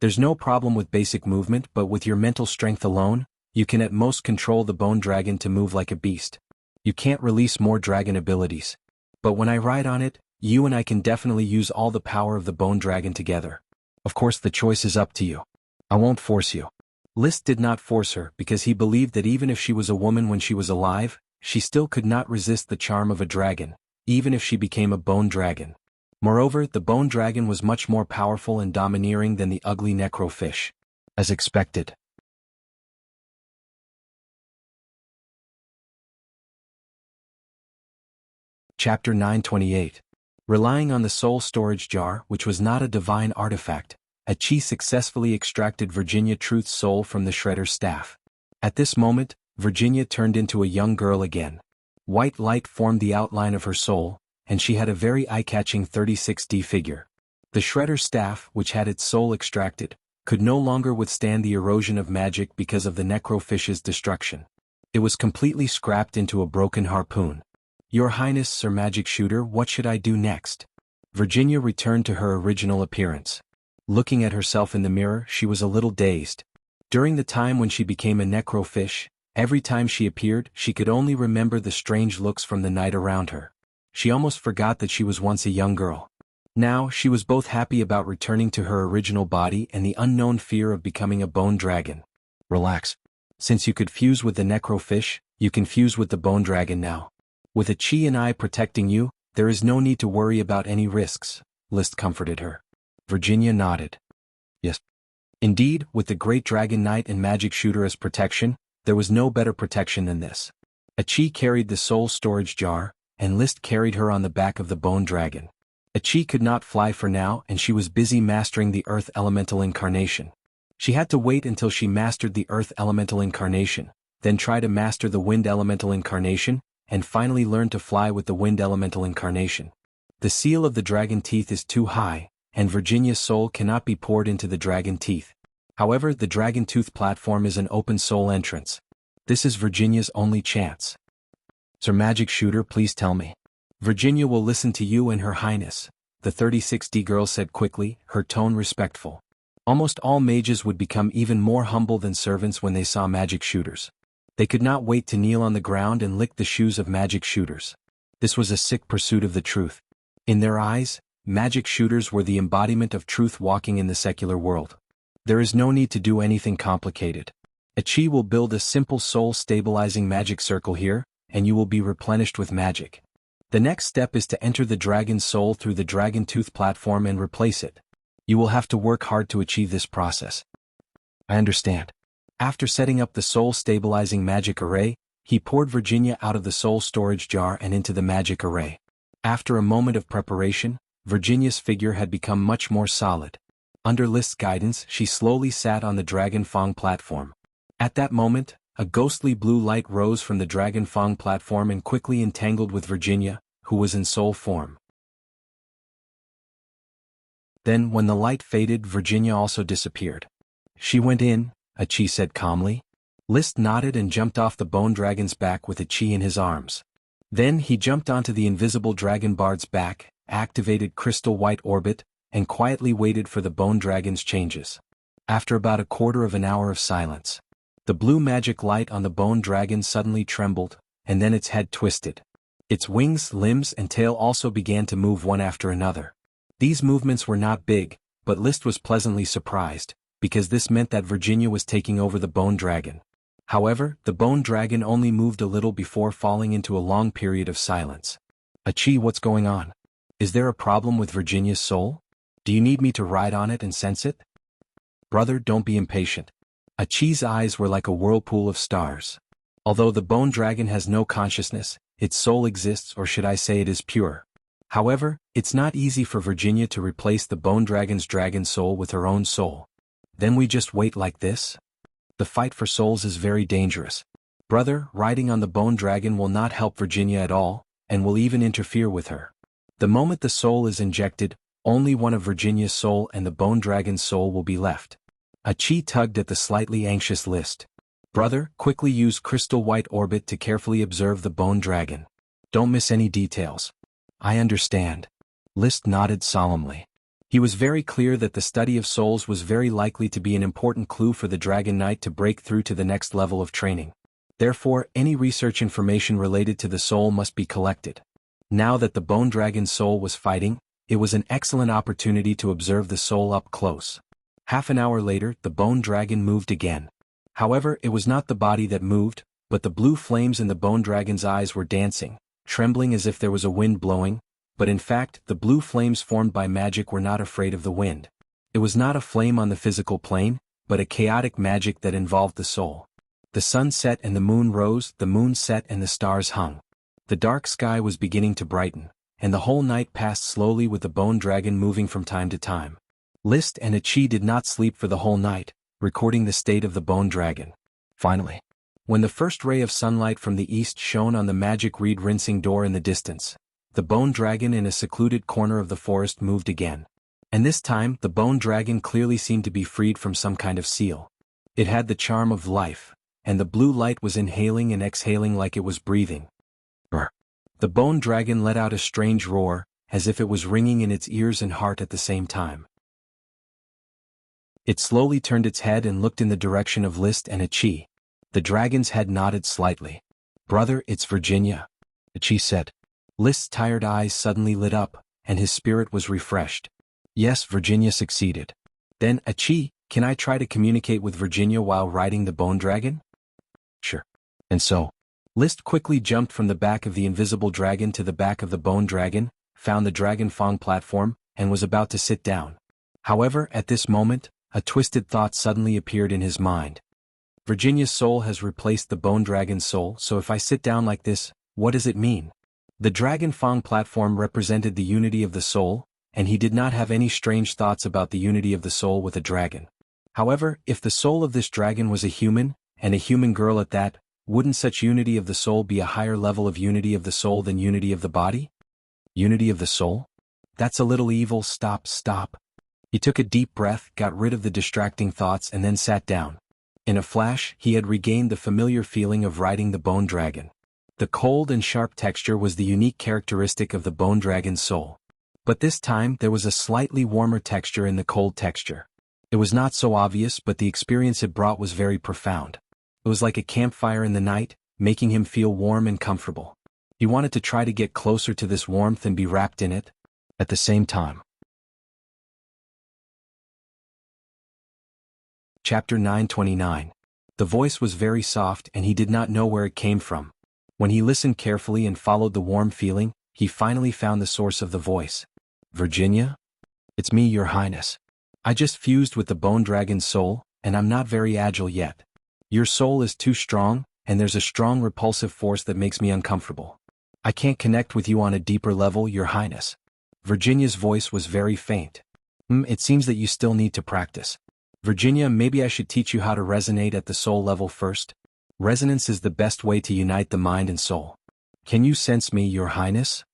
"There's no problem with basic movement, but with your mental strength alone, you can at most control the bone dragon to move like a beast. You can't release more dragon abilities. But when I ride on it, you and I can definitely use all the power of the bone dragon together. Of course the choice is up to you. I won't force you." List did not force her because he believed that even if she was a woman when she was alive, she still could not resist the charm of a dragon, even if she became a bone dragon. Moreover, the bone dragon was much more powerful and domineering than the ugly necrofish. As expected. Chapter 928. Relying on the soul storage jar, which was not a divine artifact, Achi successfully extracted Virginia Truth's soul from the shredder's staff. At this moment, Virginia turned into a young girl again. White light formed the outline of her soul, and she had a very eye-catching 36D figure. The shredder's staff, which had its soul extracted, could no longer withstand the erosion of magic because of the necrofish's destruction. It was completely scrapped into a broken harpoon. "Your Highness, Sir Magic Shooter, what should I do next?" Virginia returned to her original appearance. Looking at herself in the mirror, she was a little dazed. During the time when she became a necrofish, every time she appeared, she could only remember the strange looks from the night around her. She almost forgot that she was once a young girl. Now, she was both happy about returning to her original body and the unknown fear of becoming a bone dragon. "Relax. Since you could fuse with the necrofish, you can fuse with the bone dragon now. With Achi and I protecting you, there is no need to worry about any risks," List comforted her. Virginia nodded. "Yes. Indeed, with the Great Dragon Knight and Magic Shooter as protection, there was no better protection than this." Achi carried the soul storage jar, and List carried her on the back of the bone dragon. Achi could not fly for now and she was busy mastering the Earth Elemental Incarnation. She had to wait until she mastered the Earth Elemental Incarnation, then try to master the Wind Elemental Incarnation, and finally learn to fly with the Wind Elemental Incarnation. The seal of the dragon teeth is too high, and Virginia's soul cannot be poured into the dragon teeth. However, the dragon tooth platform is an open soul entrance. This is Virginia's only chance. "Sir Magic Shooter, please tell me." "Virginia will listen to you and Her Highness," the 36D girl said quickly, her tone respectful. Almost all mages would become even more humble than servants when they saw magic shooters. They could not wait to kneel on the ground and lick the shoes of magic shooters. This was a sick pursuit of the truth. In their eyes, magic shooters were the embodiment of truth walking in the secular world. There is no need to do anything complicated. Achi will build a simple soul-stabilizing magic circle here, and you will be replenished with magic. The next step is to enter the dragon's soul through the dragon tooth platform and replace it. You will have to work hard to achieve this process. "I understand." After setting up the soul-stabilizing magic array, he poured Virginia out of the soul storage jar and into the magic array. After a moment of preparation, Virginia's figure had become much more solid. Under List's guidance, she slowly sat on the Dragon Fang platform. At that moment, a ghostly blue light rose from the Dragon Fang platform and quickly entangled with Virginia, who was in soul form. Then, when the light faded, Virginia also disappeared. "She went in," Achi said calmly. List nodded and jumped off the bone dragon's back with Achi in his arms. Then he jumped onto the invisible dragon bard's back, activated crystal white orbit, and quietly waited for the bone dragon's changes. After about a quarter of an hour of silence, The blue magic light on the bone dragon suddenly trembled, and then its head twisted. Its wings, limbs, and tail also began to move one after another. These movements were not big, but List was pleasantly surprised, because this meant that Virginia was taking over the bone dragon. However, the bone dragon only moved a little before falling into a long period of silence. Achi, what's going on? Is there a problem with Virginia's soul? Do you need me to ride on it and sense it? Brother, don't be impatient. Achi's eyes were like a whirlpool of stars. Although the bone dragon has no consciousness, its soul exists, or should I say it is pure. However, it's not easy for Virginia to replace the bone dragon's dragon soul with her own soul. Then we just wait like this? The fight for souls is very dangerous. Brother, riding on the bone dragon will not help Virginia at all, and will even interfere with her. The moment the soul is injected, only one of Virginia's soul and the bone dragon's soul will be left. Achi tugged at the slightly anxious List. Brother, quickly use crystal white orbit to carefully observe the bone dragon. Don't miss any details. I understand. List nodded solemnly. He was very clear that the study of souls was very likely to be an important clue for the Dragon Knight to break through to the next level of training. Therefore, any research information related to the soul must be collected. Now that the bone dragon's soul was fighting, it was an excellent opportunity to observe the soul up close. Half an hour later, the bone dragon moved again. However, it was not the body that moved, but the blue flames in the bone dragon's eyes were dancing, trembling as if there was a wind blowing, but in fact, the blue flames formed by magic were not afraid of the wind. It was not a flame on the physical plane, but a chaotic magic that involved the soul. The sun set and the moon rose, the moon set and the stars hung. The dark sky was beginning to brighten, and the whole night passed slowly with the bone dragon moving from time to time. List and Achi did not sleep for the whole night, recording the state of the bone dragon. Finally, when the first ray of sunlight from the east shone on the magic reed rinsing door in the distance, the bone dragon in a secluded corner of the forest moved again. And this time, the bone dragon clearly seemed to be freed from some kind of seal. It had the charm of life, and the blue light was inhaling and exhaling like it was breathing. Brr. The bone dragon let out a strange roar, as if it was ringing in its ears and heart at the same time. It slowly turned its head and looked in the direction of List and Achi. The dragon's head nodded slightly. Brother, it's Virginia, Achi said. List's tired eyes suddenly lit up, and his spirit was refreshed. Yes, Virginia succeeded. Then, Achi, can I try to communicate with Virginia while riding the bone dragon? Sure. And so, List quickly jumped from the back of the invisible dragon to the back of the bone dragon, found the dragon fang platform, and was about to sit down. However, at this moment, a twisted thought suddenly appeared in his mind. Virginia's soul has replaced the bone dragon's soul, so if I sit down like this, what does it mean? The dragon fang platform represented the unity of the soul, and he did not have any strange thoughts about the unity of the soul with a dragon. However, if the soul of this dragon was a human, and a human girl at that, wouldn't such unity of the soul be a higher level of unity of the soul than unity of the body? Unity of the soul? That's a little evil. Stop. He took a deep breath, got rid of the distracting thoughts, and then sat down. In a flash, he had regained the familiar feeling of riding the bone dragon. The cold and sharp texture was the unique characteristic of the bone dragon's soul. But this time, there was a slightly warmer texture in the cold texture. It was not so obvious, but the experience it brought was very profound. It was like a campfire in the night, making him feel warm and comfortable. He wanted to try to get closer to this warmth and be wrapped in it. At the same time. Chapter 929. The voice was very soft and he did not know where it came from. When he listened carefully and followed the warm feeling, he finally found the source of the voice. Virginia? It's me, Your Highness. I just fused with the bone dragon's soul, and I'm not very agile yet. Your soul is too strong, and there's a strong repulsive force that makes me uncomfortable. I can't connect with you on a deeper level, Your Highness. Virginia's voice was very faint. It seems that you still need to practice. Virginia, maybe I should teach you how to resonate at the soul level first. Resonance is the best way to unite the mind and soul. Can you sense me, Your Highness?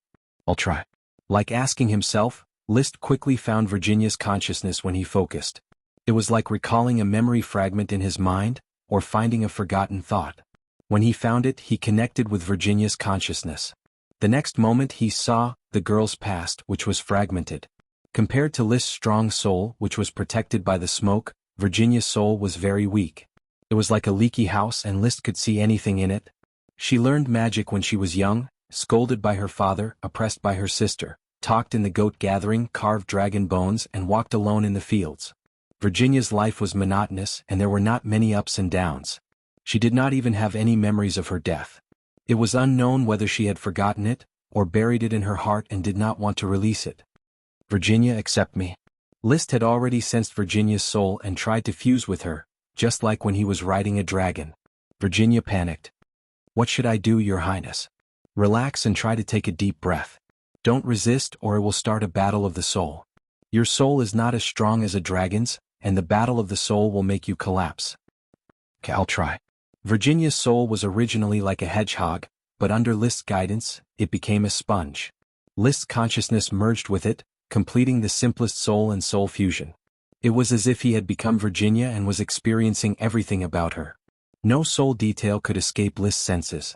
I'll try. Like asking himself, List quickly found Virginia's consciousness when he focused. It was like recalling a memory fragment in his mind, or finding a forgotten thought. When he found it, he connected with Virginia's consciousness. The next moment he saw the girl's past, which was fragmented. Compared to List's strong soul, which was protected by the smoke, Virginia's soul was very weak. It was like a leaky house and List could see anything in it. She learned magic when she was young, scolded by her father, oppressed by her sister, talked in the goat gathering, carved dragon bones, and walked alone in the fields. Virginia's life was monotonous and there were not many ups and downs. She did not even have any memories of her death. It was unknown whether she had forgotten it, or buried it in her heart and did not want to release it. Virginia, accept me. List had already sensed Virginia's soul and tried to fuse with her, just like when he was riding a dragon. Virginia panicked. What should I do, Your Highness? Relax and try to take a deep breath. Don't resist or it will start a battle of the soul. Your soul is not as strong as a dragon's, and the battle of the soul will make you collapse. Okay, I'll try. Virginia's soul was originally like a hedgehog, but under List's guidance, it became a sponge. List's consciousness merged with it, completing the simplest soul and soul fusion. It was as if he had become Virginia and was experiencing everything about her. No soul detail could escape List's senses.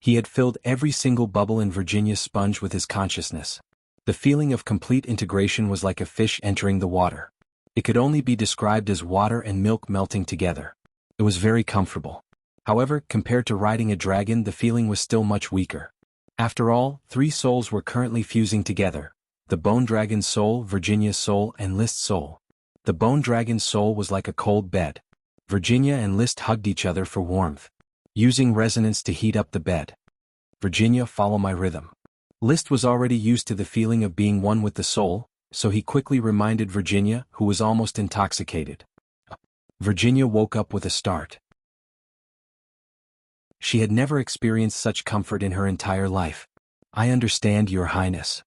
He had filled every single bubble in Virginia's sponge with his consciousness. The feeling of complete integration was like a fish entering the water. It could only be described as water and milk melting together. It was very comfortable. However, compared to riding a dragon, the feeling was still much weaker. After all, 3 souls were currently fusing together: the Bone Dragon's soul, Virginia's soul, and List's soul. The Bone Dragon's soul was like a cold bed. Virginia and List hugged each other for warmth, using resonance to heat up the bed. Virginia, follow my rhythm. List was already used to the feeling of being one with the soul, so he quickly reminded Virginia, who was almost intoxicated. Virginia woke up with a start. She had never experienced such comfort in her entire life. I understand, Your Highness.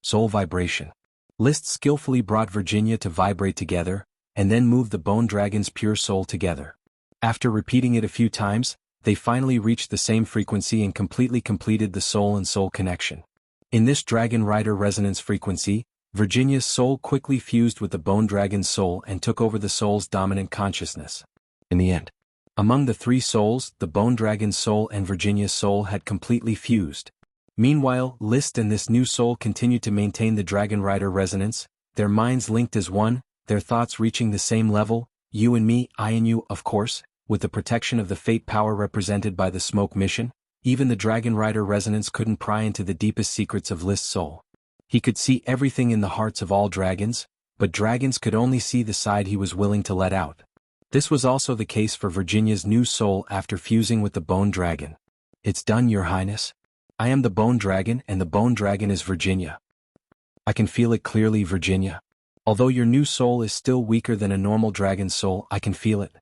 Soul vibration. List skillfully brought Virginia to vibrate together, and then moved the Bone Dragon's pure soul together. After repeating it a few times, they finally reached the same frequency and completely completed the soul and soul connection. In this Dragon Rider resonance frequency, Virginia's soul quickly fused with the Bone Dragon's soul and took over the soul's dominant consciousness. In the end, among the 3 souls, the Bone Dragon's soul and Virginia's soul had completely fused. Meanwhile, List and this new soul continued to maintain the Dragon Rider resonance, their minds linked as one, their thoughts reaching the same level, you and me, I and you, of course, with the protection of the fate power represented by the smoke mission. Even the Dragon Rider resonance couldn't pry into the deepest secrets of List's soul. He could see everything in the hearts of all dragons, but dragons could only see the side he was willing to let out. This was also the case for Virginia's new soul after fusing with the Bone Dragon. It's done, Your Highness. I am the Bone Dragon and the Bone Dragon is Virginia. I can feel it clearly, Virginia. Although your new soul is still weaker than a normal dragon's soul, I can feel it.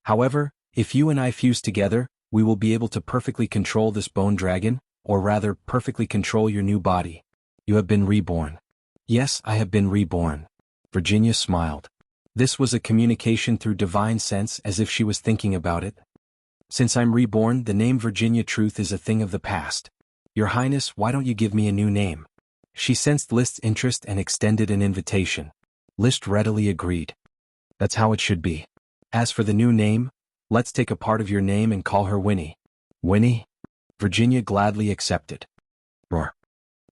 However, if you and I fuse together, we will be able to perfectly control this Bone Dragon, or rather, perfectly control your new body. You have been reborn. Yes, I have been reborn. Virginia smiled. This was a communication through divine sense, as if she was thinking about it. Since I'm reborn, the name Virginia Truth is a thing of the past. Your Highness, why don't you give me a new name? She sensed List's interest and extended an invitation. List readily agreed. That's how it should be. As for the new name, let's take a part of your name and call her Winnie. Winnie? Virginia gladly accepted. Roar.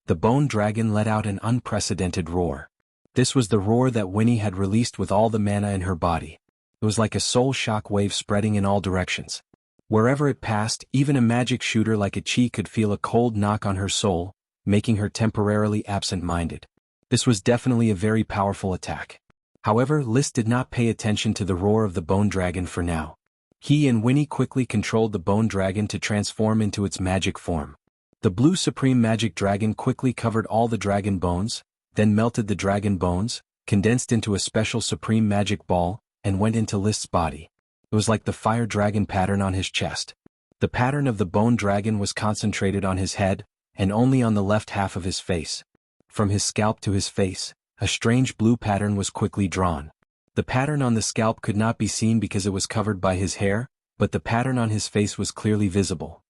The Bone Dragon let out an unprecedented roar. This was the roar that Winnie had released with all the mana in her body. It was like a soul shock wave spreading in all directions. Wherever it passed, even a magic shooter like a chi could feel a cold knock on her soul, making her temporarily absent-minded. This was definitely a very powerful attack. However, List did not pay attention to the roar of the Bone Dragon for now. He and Winnie quickly controlled the Bone Dragon to transform into its magic form. The blue Supreme Magic Dragon quickly covered all the dragon bones, then melted the dragon bones, condensed into a special Supreme Magic Ball, and went into List's body. It was like the fire dragon pattern on his chest. The pattern of the Bone Dragon was concentrated on his head, and only on the left half of his face. From his scalp to his face, a strange blue pattern was quickly drawn. The pattern on the scalp could not be seen because it was covered by his hair, but the pattern on his face was clearly visible.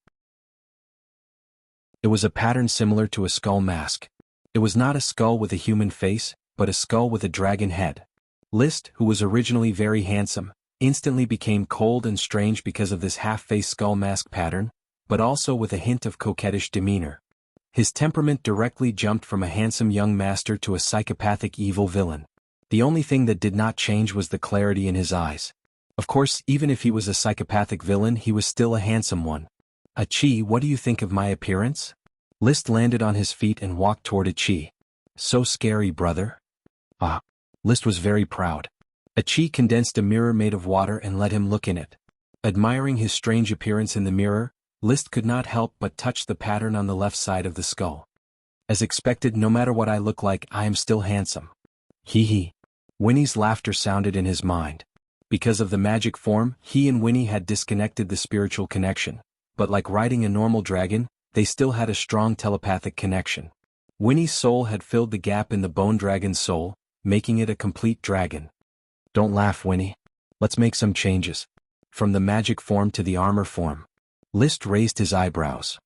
It was a pattern similar to a skull mask. It was not a skull with a human face, but a skull with a dragon head. List, who was originally very handsome, instantly became cold and strange because of this half-face skull mask pattern, but also with a hint of coquettish demeanor. His temperament directly jumped from a handsome young master to a psychopathic evil villain. The only thing that did not change was the clarity in his eyes. Of course, even if he was a psychopathic villain, he was still a handsome one. Achi, what do you think of my appearance? List landed on his feet and walked toward Achi. So scary, brother. Ah. List was very proud. Achi condensed a mirror made of water and let him look in it. Admiring his strange appearance in the mirror, List could not help but touch the pattern on the left side of the skull. As expected, no matter what I look like, I am still handsome. Hee hee. Winnie's laughter sounded in his mind. Because of the magic form, he and Winnie had disconnected the spiritual connection, but like riding a normal dragon, they still had a strong telepathic connection. Winnie's soul had filled the gap in the bone dragon's soul, making it a complete dragon. Don't laugh, Winnie. Let's make some changes. From the magic form to the armor form. List raised his eyebrows.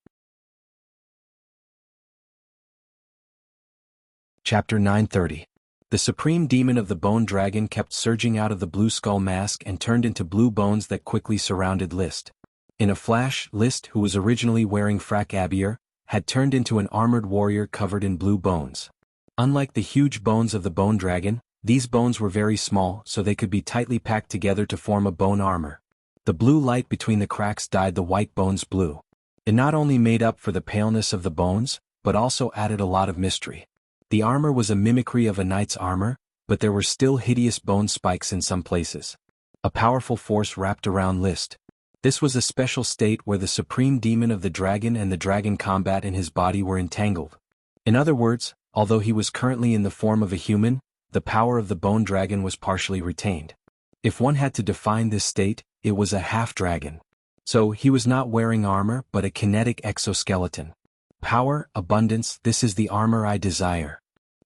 Chapter 930. The supreme demon of the bone dragon kept surging out of the blue skull mask and turned into blue bones that quickly surrounded List. In a flash, List, who was originally wearing frack abier, had turned into an armored warrior covered in blue bones. Unlike the huge bones of the bone dragon, these bones were very small, so they could be tightly packed together to form a bone armor. The blue light between the cracks dyed the white bones blue. It not only made up for the paleness of the bones, but also added a lot of mystery. The armor was a mimicry of a knight's armor, but there were still hideous bone spikes in some places. A powerful force wrapped around List. This was a special state where the supreme demon of the dragon and the dragon combat in his body were entangled. In other words, although he was currently in the form of a human, the power of the bone dragon was partially retained. If one had to define this state, it was a half-dragon. So he was not wearing armor but a kinetic exoskeleton. Power, abundance, this is the armor I desire.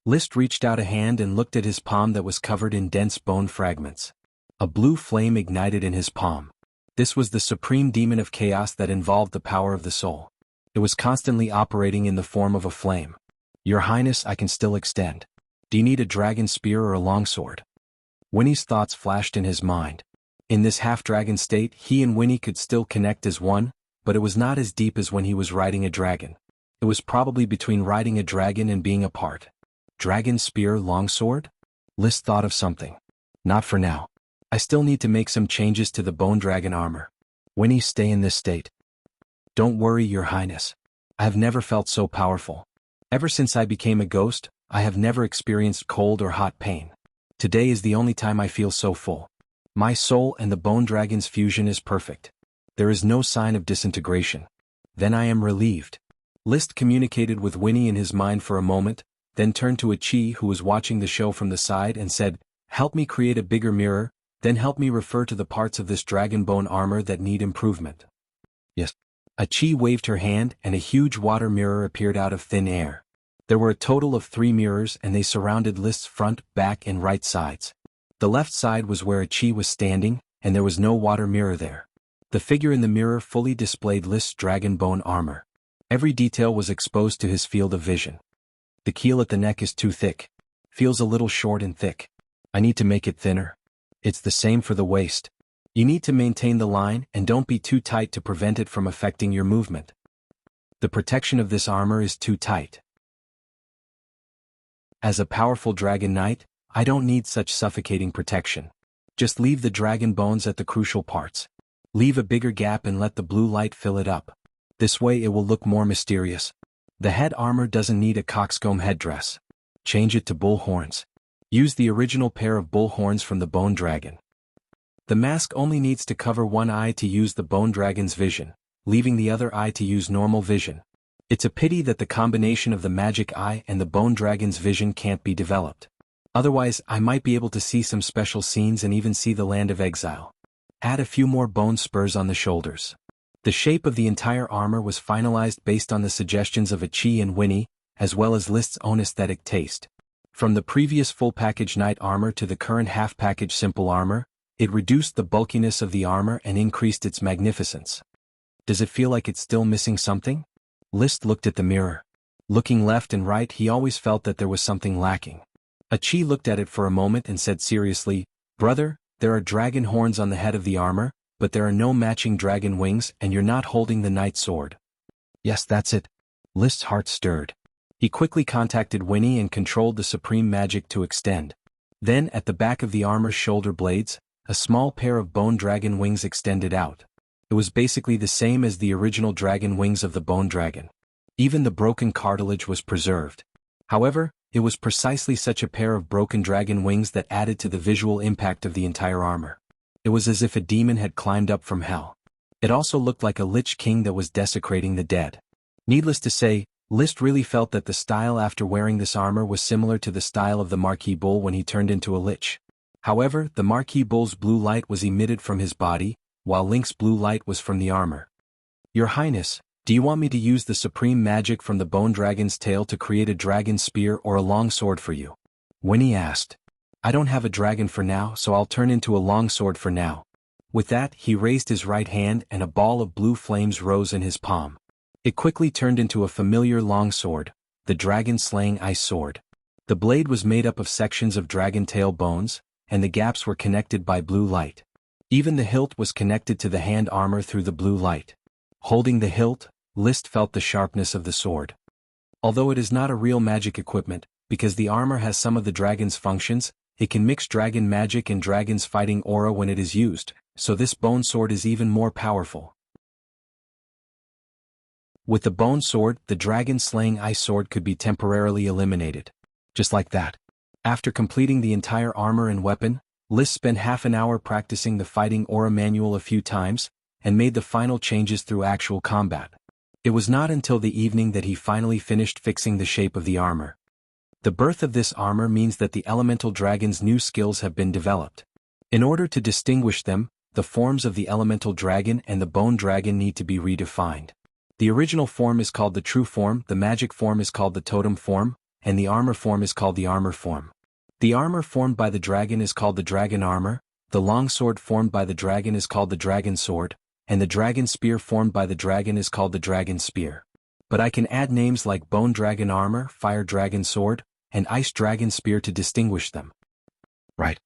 List reached out a hand and looked at his palm that was covered in dense bone fragments. A blue flame ignited in his palm. This was the supreme demon of chaos that involved the power of the soul. It was constantly operating in the form of a flame. Your Highness, I can still extend. Do you need a dragon spear or a longsword? Winnie's thoughts flashed in his mind. In this half-dragon state, he and Winnie could still connect as one, but it was not as deep as when he was riding a dragon. It was probably between riding a dragon and being apart. Dragon spear, longsword? List thought of something. Not for now. I still need to make some changes to the bone dragon armor. Winnie, stay in this state. Don't worry, Your Highness. I have never felt so powerful. Ever since I became a ghost, I have never experienced cold or hot pain. Today is the only time I feel so full. My soul and the bone dragon's fusion is perfect. There is no sign of disintegration. Then I am relieved. List communicated with Winnie in his mind for a moment, then turned to Achi, who was watching the show from the side, and said, "Help me create a bigger mirror, then help me refer to the parts of this dragon bone armor that need improvement." Yes. Achi waved her hand and a huge water mirror appeared out of thin air. There were a total of 3 mirrors and they surrounded List's front, back and right sides. The left side was where Achi was standing, and there was no water mirror there. The figure in the mirror fully displayed List's dragon bone armor. Every detail was exposed to his field of vision. The keel at the neck is too thick. Feels a little short and thick. I need to make it thinner. It's the same for the waist. You need to maintain the line and don't be too tight to prevent it from affecting your movement. The protection of this armor is too tight. As a powerful dragon knight, I don't need such suffocating protection. Just leave the dragon bones at the crucial parts. Leave a bigger gap and let the blue light fill it up. This way it will look more mysterious. The head armor doesn't need a coxcomb headdress. Change it to bull horns. Use the original pair of bull horns from the bone dragon. The mask only needs to cover one eye to use the bone dragon's vision, leaving the other eye to use normal vision. It's a pity that the combination of the magic eye and the bone dragon's vision can't be developed. Otherwise, I might be able to see some special scenes and even see the land of exile. Add a few more bone spurs on the shoulders. The shape of the entire armor was finalized based on the suggestions of Achi and Winnie, as well as List's own aesthetic taste. From the previous full-package knight armor to the current half-package simple armor, it reduced the bulkiness of the armor and increased its magnificence. Does it feel like it's still missing something? List looked at the mirror. Looking left and right, he always felt that there was something lacking. Achi looked at it for a moment and said seriously, "Brother, there are dragon horns on the head of the armor, but there are no matching dragon wings and you're not holding the knight sword." Yes, that's it. List's heart stirred. He quickly contacted Winnie and controlled the supreme magic to extend. Then, at the back of the armor's shoulder blades, a small pair of bone dragon wings extended out. It was basically the same as the original dragon wings of the bone dragon. Even the broken cartilage was preserved. However, it was precisely such a pair of broken dragon wings that added to the visual impact of the entire armor. It was as if a demon had climbed up from hell. It also looked like a Lich King that was desecrating the dead. Needless to say, List really felt that the style after wearing this armor was similar to the style of the Marquis Bull when he turned into a Lich. However, the Marquis Bull's blue light was emitted from his body, while Link's blue light was from the armor. Your Highness, do you want me to use the supreme magic from the bone dragon's tail to create a dragon spear or a long sword for you? Winnie asked. I don't have a dragon for now, so I'll turn into a long sword for now. With that, he raised his right hand and a ball of blue flames rose in his palm. It quickly turned into a familiar long sword, the dragon-slaying ice sword. The blade was made up of sections of dragon tail bones, and the gaps were connected by blue light. Even the hilt was connected to the hand armor through the blue light. Holding the hilt, List felt the sharpness of the sword. Although it is not a real magic equipment, because the armor has some of the dragon's functions, it can mix dragon magic and dragon's fighting aura when it is used, so this bone sword is even more powerful. With the bone sword, the dragon-slaying ice sword could be temporarily eliminated. Just like that. After completing the entire armor and weapon, List spent half an hour practicing the fighting aura manual a few times, and made the final changes through actual combat. It was not until the evening that he finally finished fixing the shape of the armor. The birth of this armor means that the elemental dragon's new skills have been developed. In order to distinguish them, the forms of the elemental dragon and the bone dragon need to be redefined. The original form is called the true form, the magic form is called the totem form, and the armor form is called the armor form. The armor formed by the dragon is called the dragon armor, the long sword formed by the dragon is called the dragon sword, and the dragon spear formed by the dragon is called the dragon spear. But I can add names like bone dragon armor, fire dragon sword, and ice dragon spear to distinguish them. Right.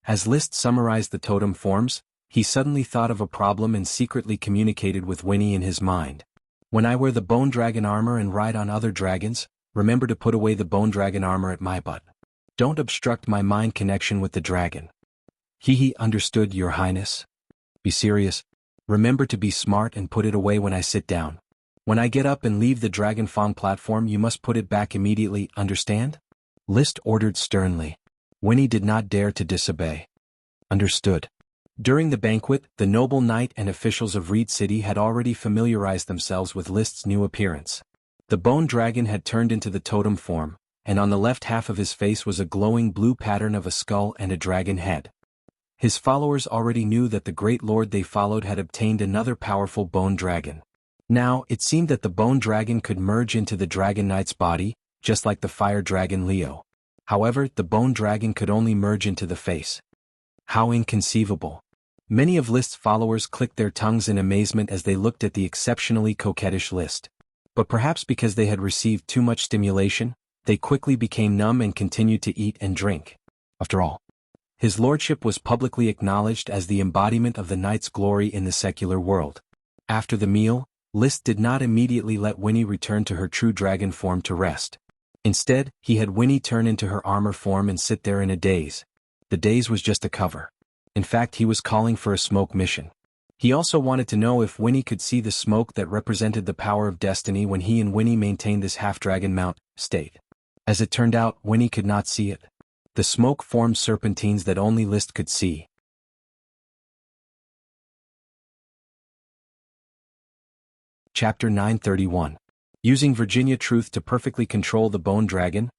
As List summarized the totem forms, he suddenly thought of a problem and secretly communicated with Winnie in his mind. When I wear the bone dragon armor and ride on other dragons, remember to put away the bone dragon armor at my butt. Don't obstruct my mind connection with the dragon. He understood, Your Highness. Be serious. Remember to be smart and put it away when I sit down. When I get up and leave the Dragon Fong platform, you must put it back immediately, understand? List ordered sternly. Winnie did not dare to disobey. Understood. During the banquet, the noble knight and officials of Reed City had already familiarized themselves with List's new appearance. The bone dragon had turned into the totem form, and on the left half of his face was a glowing blue pattern of a skull and a dragon head. His followers already knew that the great lord they followed had obtained another powerful bone dragon. Now, it seemed that the bone dragon could merge into the dragon knight's body, just like the fire dragon Leo. However, the bone dragon could only merge into the face. How inconceivable. Many of List's followers clicked their tongues in amazement as they looked at the exceptionally coquettish List. But perhaps because they had received too much stimulation, they quickly became numb and continued to eat and drink. After all, his lordship was publicly acknowledged as the embodiment of the knight's glory in the secular world. After the meal, List did not immediately let Winnie return to her true dragon form to rest. Instead, he had Winnie turn into her armor form and sit there in a daze. The daze was just a cover. In fact, he was calling for a smoke mission. He also wanted to know if Winnie could see the smoke that represented the power of destiny when he and Winnie maintained this half-dragon mount state. As it turned out, Winnie could not see it. The smoke formed serpentines that only List could see. Chapter 931. Using Virginia Truth to perfectly control the bone dragon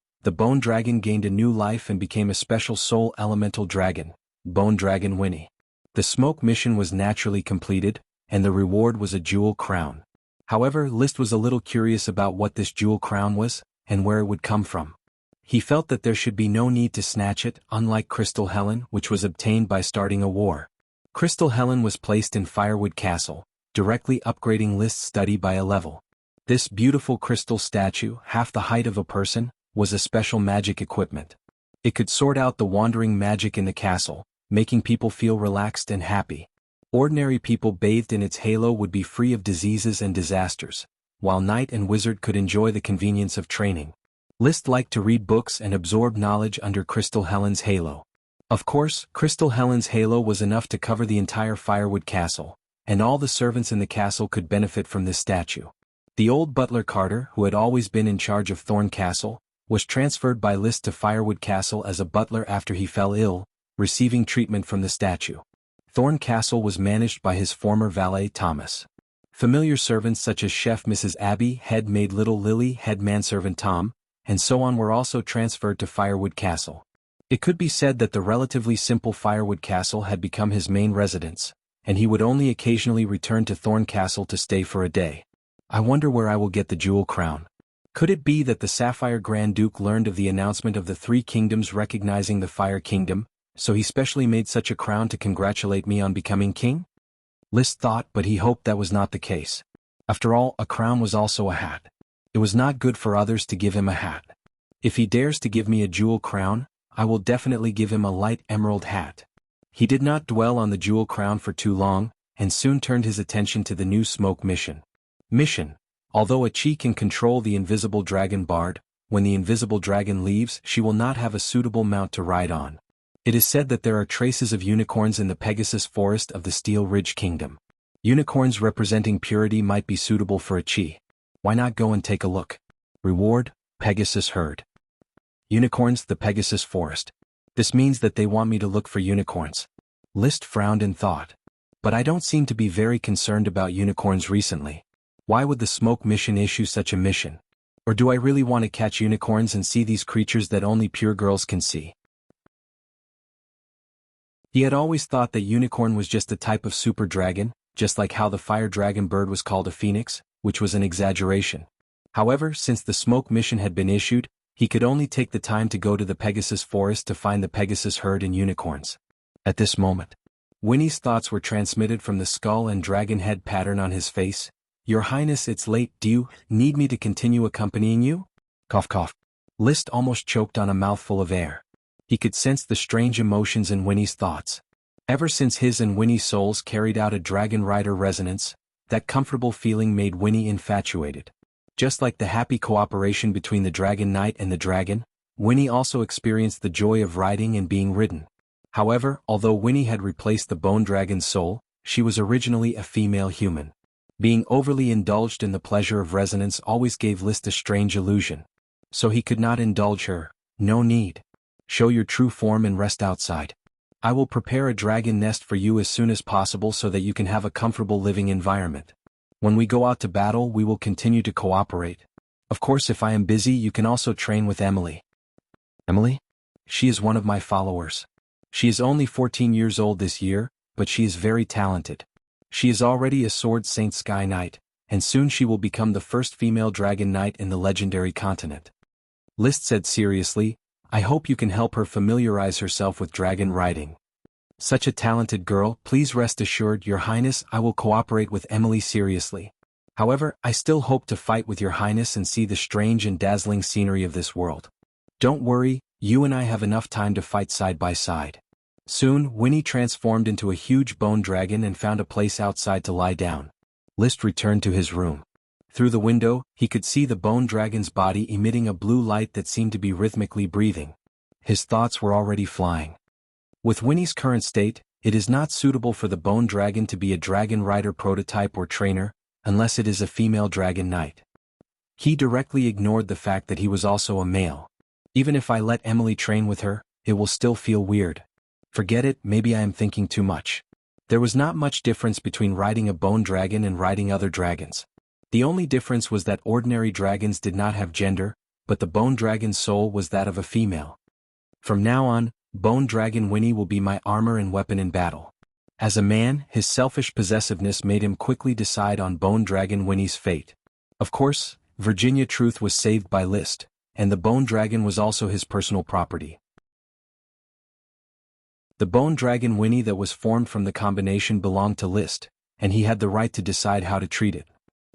gained a new life and became a special soul elemental dragon, Bone Dragon Winnie. The smoke mission was naturally completed, and the reward was a jewel crown. However, List was a little curious about what this jewel crown was, and where it would come from. He felt that there should be no need to snatch it, unlike Crystal Helen, which was obtained by starting a war. Crystal Helen was placed in Firewood Castle, directly upgrading List's study by a level. This beautiful crystal statue, half the height of a person, was a special magic equipment. It could sort out the wandering magic in the castle, making people feel relaxed and happy. Ordinary people bathed in its halo would be free of diseases and disasters, while knight and wizard could enjoy the convenience of training. List liked to read books and absorb knowledge under Crystal Helen's halo. Of course, Crystal Helen's halo was enough to cover the entire Firewood Castle, and all the servants in the castle could benefit from this statue. The old butler Carter, who had always been in charge of Thorn Castle, was transferred by List to Firewood Castle as a butler after he fell ill, receiving treatment from the statue. Thorn Castle was managed by his former valet Thomas. Familiar servants such as Chef Mrs. Abby, head maid Little Lily, head manservant Tom, and so on were also transferred to Firewood Castle. It could be said that the relatively simple Firewood Castle had become his main residence, and he would only occasionally return to Thorn Castle to stay for a day. I wonder where I will get the jewel crown. Could it be that the Sapphire Grand Duke learned of the announcement of the three kingdoms recognizing the Fire Kingdom, so he specially made such a crown to congratulate me on becoming king? List thought, but he hoped that was not the case. After all, a crown was also a hat. It was not good for others to give him a hat. If he dares to give me a jewel crown, I will definitely give him a light emerald hat. He did not dwell on the jewel crown for too long, and soon turned his attention to the new smoke mission. Although a Chi can control the invisible dragon Bard, when the invisible dragon leaves, she will not have a suitable mount to ride on. It is said that there are traces of unicorns in the Pegasus Forest of the Steel Ridge Kingdom. Unicorns representing purity might be suitable for a Chi. Why not go and take a look? Reward, Pegasus Herd. Unicorns, the Pegasus Forest. This means that they want me to look for unicorns. List frowned and thought. But I don't seem to be very concerned about unicorns recently. Why would the smoke mission issue such a mission? Or do I really want to catch unicorns and see these creatures that only pure girls can see? He had always thought that unicorn was just a type of super dragon, just like how the fire dragon bird was called a phoenix, which was an exaggeration. However, since the smoke mission had been issued, he could only take the time to go to the Pegasus Forest to find the Pegasus herd and unicorns. At this moment, Winnie's thoughts were transmitted from the skull and dragon head pattern on his face. Your Highness, it's late. Do you need me to continue accompanying you? Cough cough. List almost choked on a mouthful of air. He could sense the strange emotions in Winnie's thoughts. Ever since his and Winnie's souls carried out a dragon rider resonance, that comfortable feeling made Winnie infatuated. Just like the happy cooperation between the Dragon Knight and the dragon, Winnie also experienced the joy of riding and being ridden. However, although Winnie had replaced the Bone Dragon's soul, she was originally a female human. Being overly indulged in the pleasure of resonance always gave List a strange illusion. So he could not indulge her. No need. Show your true form and rest outside. I will prepare a dragon nest for you as soon as possible so that you can have a comfortable living environment. When we go out to battle, we will continue to cooperate. Of course, if I am busy, you can also train with Emily. Emily? She is one of my followers. She is only 14 years old this year, but she is very talented. She is already a Sword Saint Sky Knight, and soon she will become the first female Dragon Knight in the legendary continent. List said seriously, I hope you can help her familiarize herself with dragon riding. Such a talented girl, please rest assured, Your Highness, I will cooperate with Emily seriously. However, I still hope to fight with Your Highness and see the strange and dazzling scenery of this world. Don't worry, you and I have enough time to fight side by side. Soon, Winnie transformed into a huge bone dragon and found a place outside to lie down. List returned to his room. Through the window, he could see the bone dragon's body emitting a blue light that seemed to be rhythmically breathing. His thoughts were already flying. With Winnie's current state, it is not suitable for the bone dragon to be a dragon rider prototype or trainer, unless it is a female dragon knight. He directly ignored the fact that he was also a male. Even if I let Emily train with her, it will still feel weird. Forget it, maybe I am thinking too much. There was not much difference between riding a bone dragon and riding other dragons. The only difference was that ordinary dragons did not have gender, but the bone dragon's soul was that of a female. From now on, Bone Dragon Winnie will be my armor and weapon in battle. As a man, his selfish possessiveness made him quickly decide on Bone Dragon Winnie's fate. Of course, Virginia Truth was saved by List, and the Bone Dragon was also his personal property. The Bone Dragon Winnie that was formed from the combination belonged to List, and he had the right to decide how to treat it.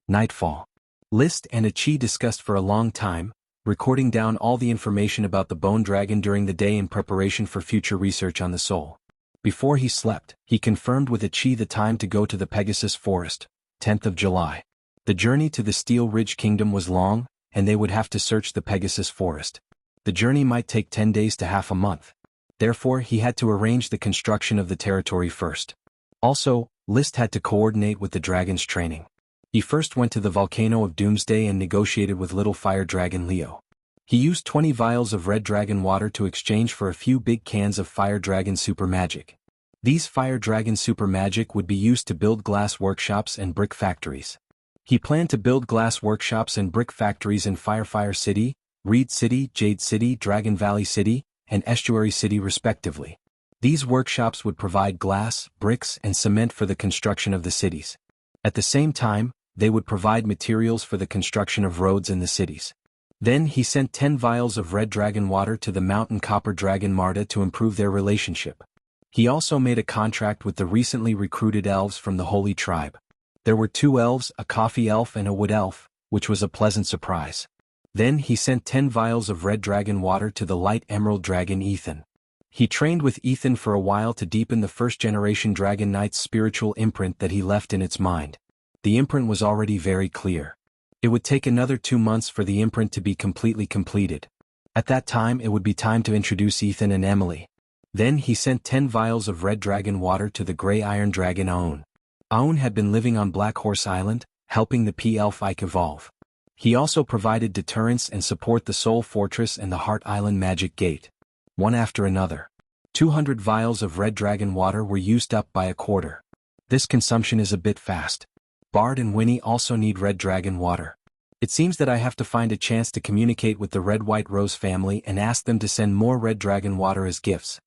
Nightfall. List and Achi discussed for a long time, recording down all the information about the Bone Dragon during the day in preparation for future research on the soul. Before he slept, he confirmed with Achi the time to go to the Pegasus Forest, 10th of July. The journey to the Steel Ridge Kingdom was long, and they would have to search the Pegasus Forest. The journey might take 10 days to half a month. Therefore he had to arrange the construction of the territory first. Also, List had to coordinate with the dragon's training. He first went to the volcano of Doomsday and negotiated with little fire dragon Leo. He used 20 vials of red dragon water to exchange for a few big cans of fire dragon super magic. These fire dragon super magic would be used to build glass workshops and brick factories. He planned to build glass workshops and brick factories in Fire City, Reed City, Jade City, Dragon Valley City, and Estuary City respectively. These workshops would provide glass, bricks, and cement for the construction of the cities. At the same time, they would provide materials for the construction of roads in the cities. Then he sent 10 vials of red dragon water to the mountain copper dragon Marta to improve their relationship. He also made a contract with the recently recruited elves from the Holy Tribe. There were 2 elves, a coffee elf and a wood elf, which was a pleasant surprise. Then he sent 10 vials of red dragon water to the light emerald dragon Ethan. He trained with Ethan for a while to deepen the first-generation Dragon Knight's spiritual imprint that he left in its mind. The imprint was already very clear. It would take another 2 months for the imprint to be completely completed. At that time it would be time to introduce Ethan and Emily. Then he sent 10 vials of red dragon water to the gray iron dragon Aoun. Aoun had been living on Black Horse Island, helping the P-Elf Ike evolve. He also provided deterrence and support the Soul Fortress and the Heart Island Magic Gate. One after another. 200 vials of red dragon water were used up by a quarter. This consumption is a bit fast. Bard and Winnie also need red dragon water. It seems that I have to find a chance to communicate with the Red White Rose family and ask them to send more red dragon water as gifts.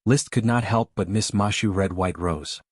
List could not help but miss Mashu Red White Rose.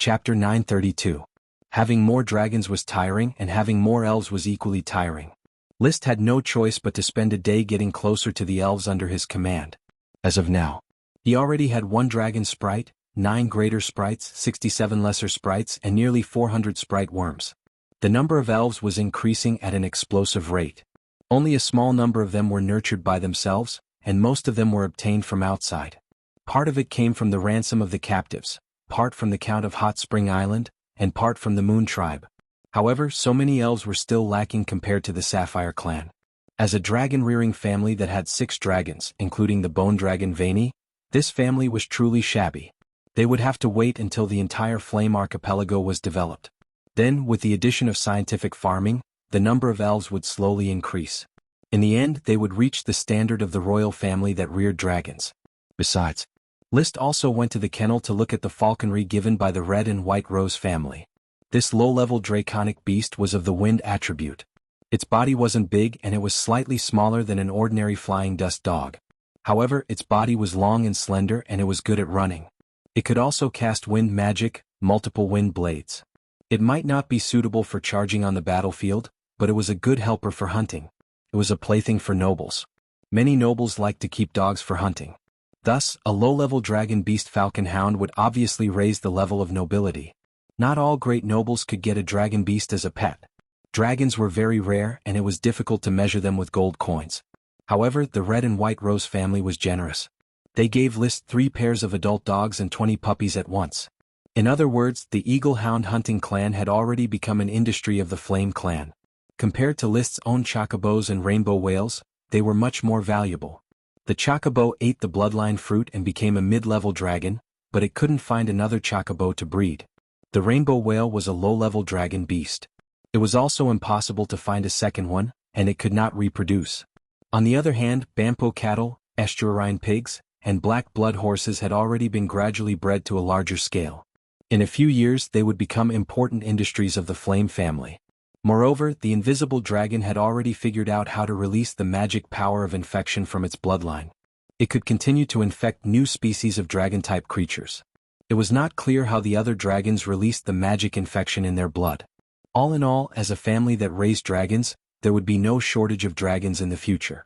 Chapter 932. Having more dragons was tiring and having more elves was equally tiring. List had no choice but to spend a day getting closer to the elves under his command. As of now, he already had 1 dragon sprite, 9 greater sprites, 67 lesser sprites and nearly 400 sprite worms. The number of elves was increasing at an explosive rate. Only a small number of them were nurtured by themselves, and most of them were obtained from outside. Part of it came from the ransom of the captives, part from the Count of Hot Spring Island, and part from the Moon Tribe. However, so many elves were still lacking compared to the Sapphire clan. As a dragon-rearing family that had 6 dragons, including the bone dragon Vaini, this family was truly shabby. They would have to wait until the entire Flame Archipelago was developed. Then, with the addition of scientific farming, the number of elves would slowly increase. In the end, they would reach the standard of the royal family that reared dragons. Besides, List also went to the kennel to look at the falconry given by the Red and White Rose family. This low-level draconic beast was of the wind attribute. Its body wasn't big and it was slightly smaller than an ordinary flying dust dog. However, its body was long and slender and it was good at running. It could also cast wind magic, multiple wind blades. It might not be suitable for charging on the battlefield, but it was a good helper for hunting. It was a plaything for nobles. Many nobles liked to keep dogs for hunting. Thus, a low-level dragon beast falcon hound would obviously raise the level of nobility. Not all great nobles could get a dragon beast as a pet. Dragons were very rare and it was difficult to measure them with gold coins. However, the Red and White Rose family was generous. They gave List 3 pairs of adult dogs and 20 puppies at once. In other words, the Eagle Hound hunting clan had already become an industry of the Flame clan. Compared to List's own chocobos and rainbow whales, they were much more valuable. The chocobo ate the bloodline fruit and became a mid-level dragon, but it couldn't find another chocobo to breed. The rainbow whale was a low-level dragon beast. It was also impossible to find a second one, and it could not reproduce. On the other hand, Bampo cattle, estuarine pigs, and black blood horses had already been gradually bred to a larger scale. In a few years they would become important industries of the Flame family. Moreover, the invisible dragon had already figured out how to release the magic power of infection from its bloodline. It could continue to infect new species of dragon-type creatures. It was not clear how the other dragons released the magic infection in their blood. All in all, as a family that raised dragons, there would be no shortage of dragons in the future.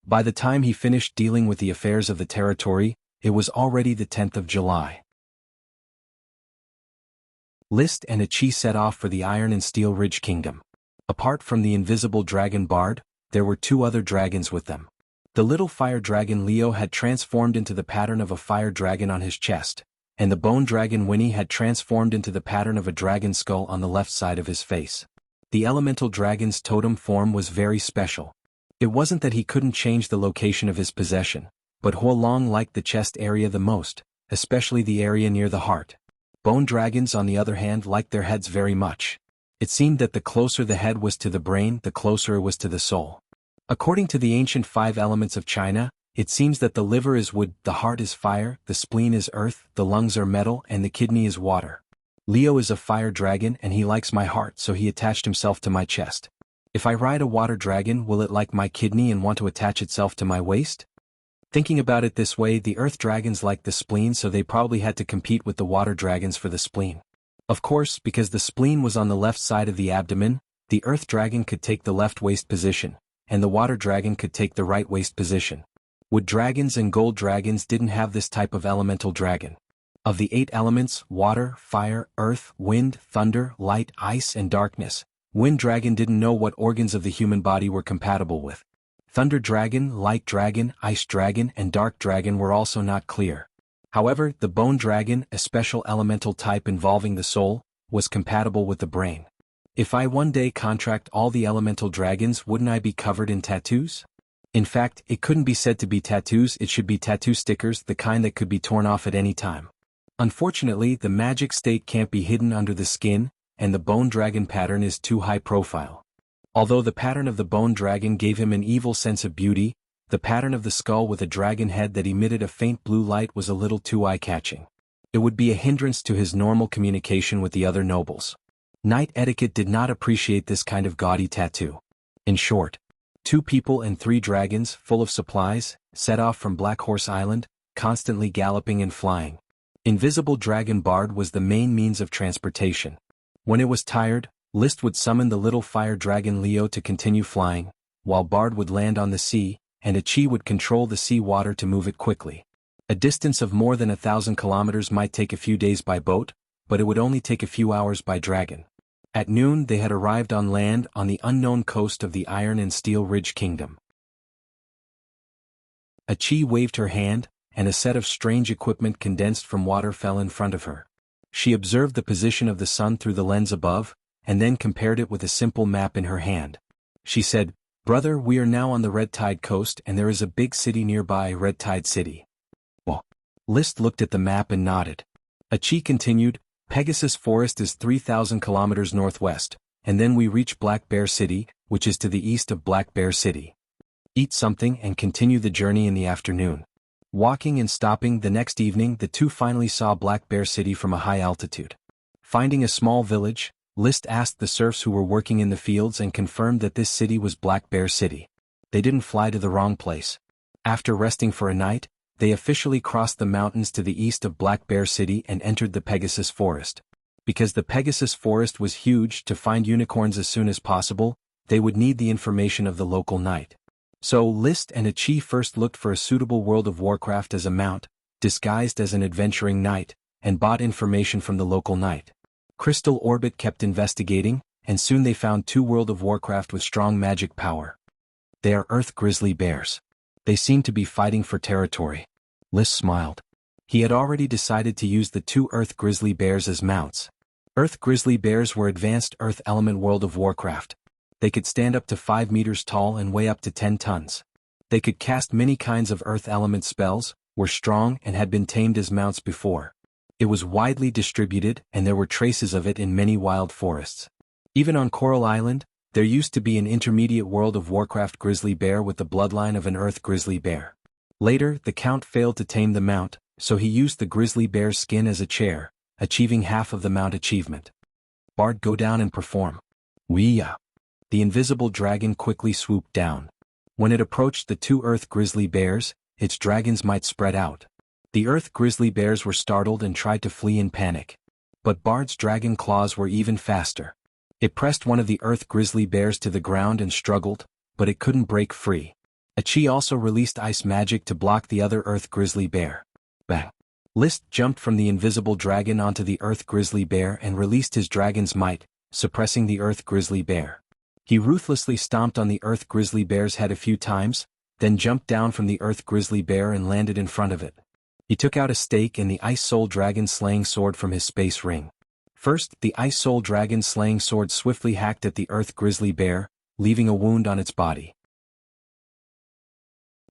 By the time he finished dealing with the affairs of the territory, it was already the 10th of July. List and Achi set off for the Iron and Steel Ridge Kingdom. Apart from the invisible dragon Bard, there were 2 other dragons with them. The little fire dragon Leo had transformed into the pattern of a fire dragon on his chest, and the bone dragon Winnie had transformed into the pattern of a dragon skull on the left side of his face. The elemental dragon's totem form was very special. It wasn't that he couldn't change the location of his possession, but Huolong liked the chest area the most, especially the area near the heart. Bone dragons on the other hand liked their heads very much. It seemed that the closer the head was to the brain, the closer it was to the soul. According to the ancient 5 elements of China, it seems that the liver is wood, the heart is fire, the spleen is earth, the lungs are metal, and the kidney is water. Leo is a fire dragon and he likes my heart, so he attached himself to my chest. If I ride a water dragon, will it like my kidney and want to attach itself to my waist? Thinking about it this way, the earth dragons liked the spleen, so they probably had to compete with the water dragons for the spleen. Of course, because the spleen was on the left side of the abdomen, the earth dragon could take the left waist position, and the water dragon could take the right waist position. Wood dragons and gold dragons didn't have this type of elemental dragon. Of the 8 elements, water, fire, earth, wind, thunder, light, ice, and darkness, wind dragon didn't know what organs of the human body were compatible with. Thunder dragon, light dragon, ice dragon, and dark dragon were also not clear. However, the bone dragon, a special elemental type involving the soul, was compatible with the brain. If I one day contract all the elemental dragons, wouldn't I be covered in tattoos? In fact, it couldn't be said to be tattoos, it should be tattoo stickers, the kind that could be torn off at any time. Unfortunately, the magic state can't be hidden under the skin, and the bone dragon pattern is too high profile. Although the pattern of the bone dragon gave him an evil sense of beauty, the pattern of the skull with a dragon head that emitted a faint blue light was a little too eye-catching. It would be a hindrance to his normal communication with the other nobles. Knight etiquette did not appreciate this kind of gaudy tattoo. In short, 2 people and 3 dragons, full of supplies, set off from Black Horse Island, constantly galloping and flying. Invisible Dragon Bard was the main means of transportation. When it was tired, List would summon the little fire dragon Leo to continue flying, while Bard would land on the sea, and Achi would control the sea water to move it quickly. A distance of more than 1,000 kilometers might take a few days by boat, but it would only take a few hours by dragon. At noon they had arrived on land on the unknown coast of the Iron and Steel Ridge Kingdom. Achi waved her hand, and a set of strange equipment condensed from water fell in front of her. She observed the position of the sun through the lens above, and then compared it with a simple map in her hand. She said, "Brother, we are now on the Red Tide coast and there is a big city nearby, Red Tide City." Oh. List looked at the map and nodded. Achi continued, "Pegasus Forest is 3,000 kilometers northwest, and then we reach Black Bear City, which is to the east of Black Bear City. Eat something and continue the journey in the afternoon." Walking and stopping, the next evening the 2 finally saw Black Bear City from a high altitude. Finding a small village, List asked the serfs who were working in the fields and confirmed that this city was Black Bear City. They didn't fly to the wrong place. After resting for a night, they officially crossed the mountains to the east of Black Bear City and entered the Pegasus Forest. Because the Pegasus Forest was huge, to find unicorns as soon as possible, they would need the information of the local knight. So List and Achi first looked for a suitable World of Warcraft as a mount, disguised as an adventuring knight, and bought information from the local knight. Crystal Orbit kept investigating, and soon they found 2 World of Warcraft with strong magic power. They are Earth Grizzly Bears. They seem to be fighting for territory. List smiled. He had already decided to use the 2 Earth Grizzly Bears as mounts. Earth Grizzly Bears were advanced Earth Element World of Warcraft. They could stand up to 5 meters tall and weigh up to 10 tons. They could cast many kinds of Earth Element spells, were strong and had been tamed as mounts before. It was widely distributed and there were traces of it in many wild forests. Even on Coral Island, there used to be an intermediate World of Warcraft grizzly bear with the bloodline of an Earth grizzly bear. Later, the Count failed to tame the mount, so he used the grizzly bear's skin as a chair, achieving half of the mount achievement. Bard, go down and perform. Wuxia. The invisible dragon quickly swooped down. When it approached the 2 Earth grizzly bears, its dragons might spread out. The Earth grizzly bears were startled and tried to flee in panic. But Bard's dragon claws were even faster. It pressed one of the Earth grizzly bears to the ground and struggled, but it couldn't break free. Achi also released ice magic to block the other Earth grizzly bear. Bang! List jumped from the invisible dragon onto the Earth grizzly bear and released his dragon's might, suppressing the Earth grizzly bear. He ruthlessly stomped on the Earth grizzly bear's head a few times, then jumped down from the Earth grizzly bear and landed in front of it. He took out a stake and the Ice Soul Dragon slaying sword from his space ring. First, the Ice Soul Dragon slaying sword swiftly hacked at the Earth grizzly bear, leaving a wound on its body.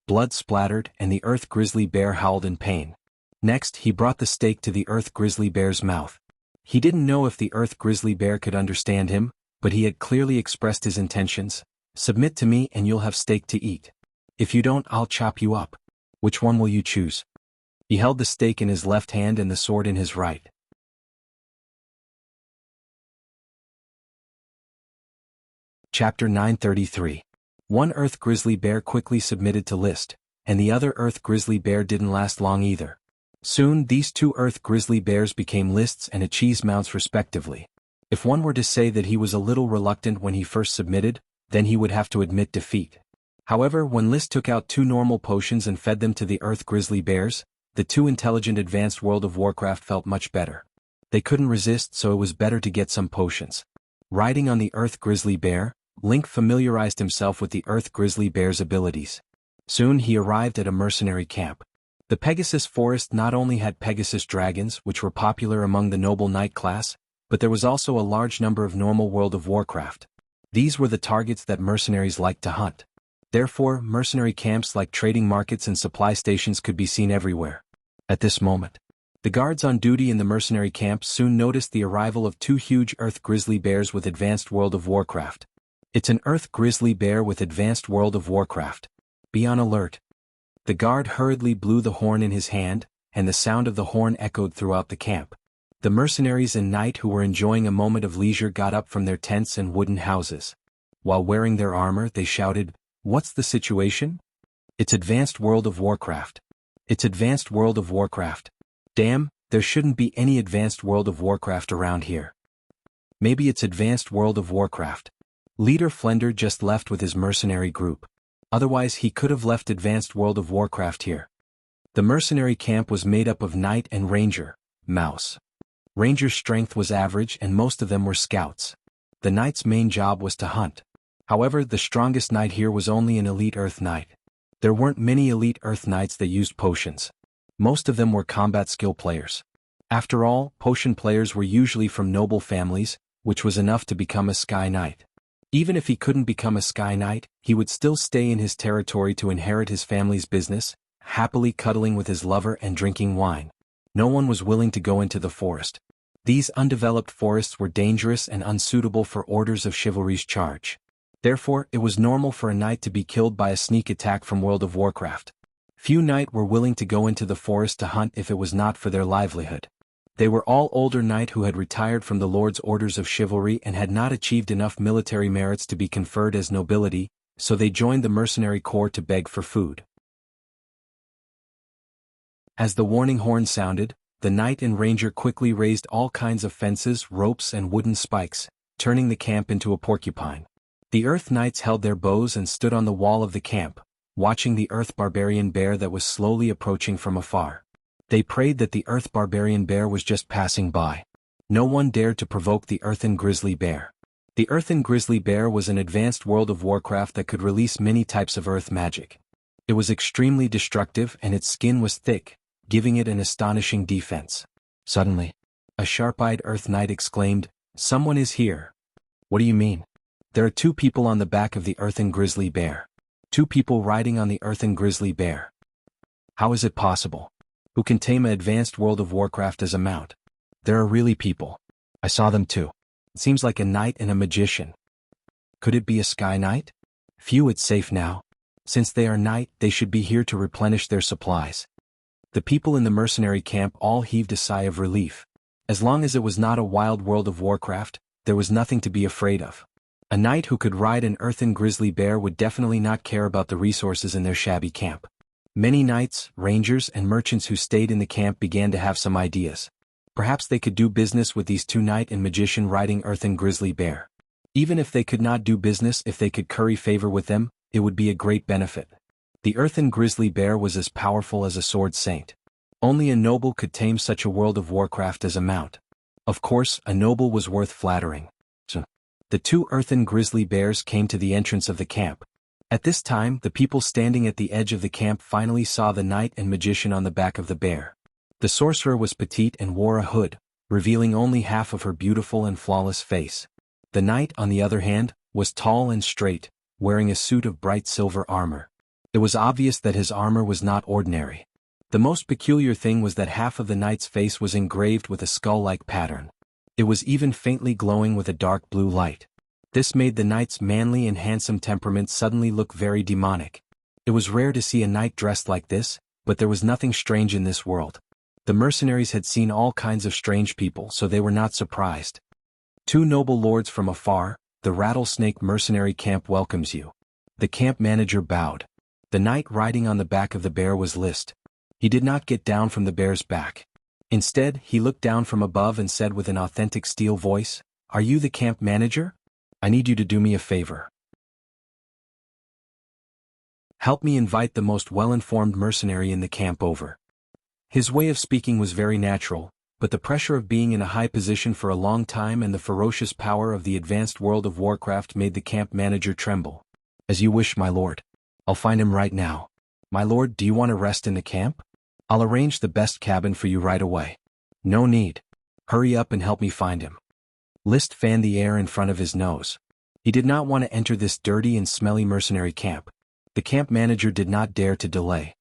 Blood splattered and the earth grizzly bear howled in pain. Next he brought the stake to the earth grizzly bear's mouth. He didn't know if the earth grizzly bear could understand him, but he had clearly expressed his intentions. Submit to me and you'll have steak to eat. If you don't, I'll chop you up. Which one will you choose? He held the stake in his left hand and the sword in his right. Chapter 933. One earth grizzly bear quickly submitted to List, and the other earth grizzly bear didn't last long either. Soon these two earth grizzly bears became List's and Achi's mounts respectively. If one were to say that he was a little reluctant when he first submitted, then he would have to admit defeat. However, when List took out 2 normal potions and fed them to the earth grizzly bears, the 2 intelligent advanced World of Warcraft felt much better. They couldn't resist, so it was better to get some potions. Riding on the earth grizzly bear, Link familiarized himself with the earth grizzly bear's abilities. Soon he arrived at a mercenary camp. The Pegasus Forest not only had Pegasus dragons, which were popular among the noble knight class, but there was also a large number of normal World of Warcraft. These were the targets that mercenaries liked to hunt. Therefore, mercenary camps like trading markets and supply stations could be seen everywhere. At this moment, the guards on duty in the mercenary camp soon noticed the arrival of 2 huge earth grizzly bears with advanced World of Warcraft. It's an earth grizzly bear with advanced World of Warcraft. Be on alert. The guard hurriedly blew the horn in his hand, and the sound of the horn echoed throughout the camp. The mercenaries and knight who were enjoying a moment of leisure got up from their tents and wooden houses. While wearing their armor, they shouted, "What's the situation?" "It's advanced World of Warcraft. It's advanced World of Warcraft. Damn, there shouldn't be any advanced World of Warcraft around here. Maybe it's advanced World of Warcraft." Leader Flender just left with his mercenary group. Otherwise he could have left advanced World of Warcraft here. The mercenary camp was made up of knight and ranger, mouse. Ranger's strength was average and most of them were scouts. The knight's main job was to hunt. However, the strongest knight here was only an elite earth knight. There weren't many elite earth knights that used potions. Most of them were combat skill players. After all, potion players were usually from noble families, which was enough to become a sky knight. Even if he couldn't become a sky knight, he would still stay in his territory to inherit his family's business, happily cuddling with his lover and drinking wine. No one was willing to go into the forest. These undeveloped forests were dangerous and unsuitable for orders of chivalry's charge. Therefore, it was normal for a knight to be killed by a sneak attack from World of Warcraft. Few knight were willing to go into the forest to hunt if it was not for their livelihood. They were all older knight who had retired from the Lord's orders of chivalry and had not achieved enough military merits to be conferred as nobility, so they joined the mercenary corps to beg for food. As the warning horn sounded, the knight and ranger quickly raised all kinds of fences, ropes and wooden spikes, turning the camp into a porcupine. The earth knights held their bows and stood on the wall of the camp, watching the earth barbarian bear that was slowly approaching from afar. They prayed that the earth barbarian bear was just passing by. No one dared to provoke the earthen grizzly bear. The earthen grizzly bear was an advanced World of Warcraft that could release many types of earth magic. It was extremely destructive and its skin was thick, giving it an astonishing defense. Suddenly, a sharp-eyed earth knight exclaimed, "Someone is here." "What do you mean?" "There are 2 people on the back of the earthen grizzly bear. 2 people riding on the earthen grizzly bear." "How is it possible? Who can tame an advanced World of Warcraft as a mount?" "There are really people. I saw them too. It seems like a knight and a magician." "Could it be a sky knight?" "Phew, it's safe now. Since they are knight, they should be here to replenish their supplies." The people in the mercenary camp all heaved a sigh of relief. As long as it was not a wild World of Warcraft, there was nothing to be afraid of. A knight who could ride an earthen grizzly bear would definitely not care about the resources in their shabby camp. Many knights, rangers and merchants who stayed in the camp began to have some ideas. Perhaps they could do business with these 2 knight and magician riding earthen grizzly bear. Even if they could not do business, if they could curry favor with them, it would be a great benefit. The earthen grizzly bear was as powerful as a sword saint. Only a noble could tame such a World of Warcraft as a mount. Of course, a noble was worth flattering. So, the 2 earthen grizzly bears came to the entrance of the camp. At this time, the people standing at the edge of the camp finally saw the knight and magician on the back of the bear. The sorcerer was petite and wore a hood, revealing only half of her beautiful and flawless face. The knight, on the other hand, was tall and straight, wearing a suit of bright silver armor. It was obvious that his armor was not ordinary. The most peculiar thing was that half of the knight's face was engraved with a skull-like pattern. It was even faintly glowing with a dark blue light. This made the knight's manly and handsome temperament suddenly look very demonic. It was rare to see a knight dressed like this, but there was nothing strange in this world. The mercenaries had seen all kinds of strange people, so they were not surprised. Two noble lords from afar, the rattlesnake mercenary camp welcomes you. The camp manager bowed. The knight riding on the back of the bear was List. He did not get down from the bear's back. Instead, he looked down from above and said with an authentic steel voice, "Are you the camp manager? I need you to do me a favor. Help me invite the most well-informed mercenary in the camp over." His way of speaking was very natural, but the pressure of being in a high position for a long time and the ferocious power of the advanced world of Warcraft made the camp manager tremble. "As you wish, my lord. I'll find him right now. My lord, do you want to rest in the camp? I'll arrange the best cabin for you right away." "No need. Hurry up and help me find him." List fanned the air in front of his nose. He did not want to enter this dirty and smelly mercenary camp. The camp manager did not dare to delay.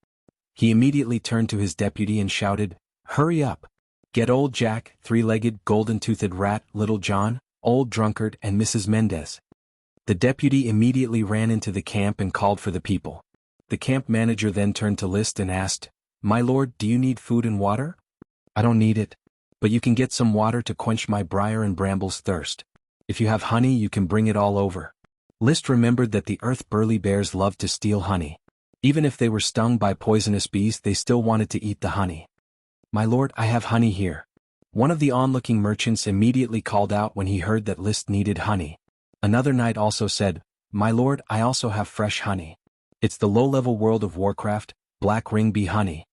He immediately turned to his deputy and shouted, "Hurry up! Get old Jack, three-legged, golden-toothed rat, Little John, old drunkard, and Mrs. Mendez." The deputy immediately ran into the camp and called for the people. The camp manager then turned to List and asked, "My lord, do you need food and water?" "I don't need it. But you can get some water to quench my briar and brambles thirst. If you have honey, you can bring it all over." List remembered that the earth burly bears loved to steal honey. Even if they were stung by poisonous bees, they still wanted to eat the honey. "My lord, I have honey here." One of the onlooking merchants immediately called out when he heard that List needed honey. Another knight also said, "My lord, I also have fresh honey. It's the low-level world of Warcraft, black ring bee honey.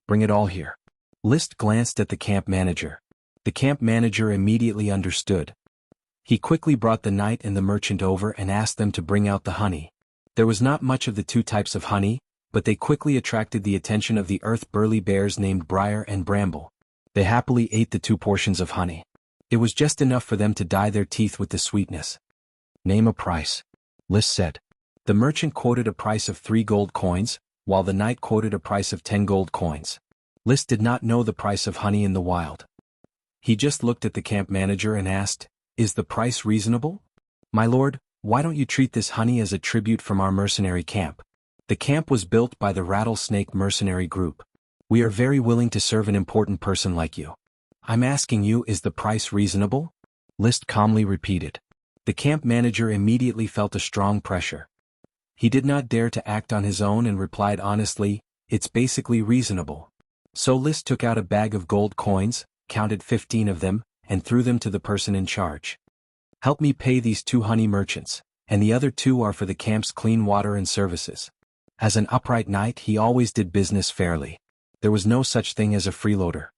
Bring it all here." List glanced at the camp manager. The camp manager immediately understood. He quickly brought the knight and the merchant over and asked them to bring out the honey. There was not much of the two types of honey, but they quickly attracted the attention of the earth burly bears named Briar and Bramble. They happily ate the 2 portions of honey. It was just enough for them to dye their teeth with the sweetness. "Name a price," List said. The merchant quoted a price of 3 gold coins, while the knight quoted a price of 10 gold coins. List did not know the price of honey in the wild. He just looked at the camp manager and asked, "Is the price reasonable?" "My lord, why don't you treat this honey as a tribute from our mercenary camp? The camp was built by the Rattlesnake Mercenary Group. We are very willing to serve an important person like you. I'm asking you, is the price reasonable?" List calmly repeated. The camp manager immediately felt a strong pressure. He did not dare to act on his own and replied honestly, "It's basically reasonable." So List took out a bag of gold coins, counted 15 of them, and threw them to the person in charge. "Help me pay these 2 honey merchants, and the other 2 are for the camp's clean water and services." As an upright knight, he always did business fairly. There was no such thing as a freeloader.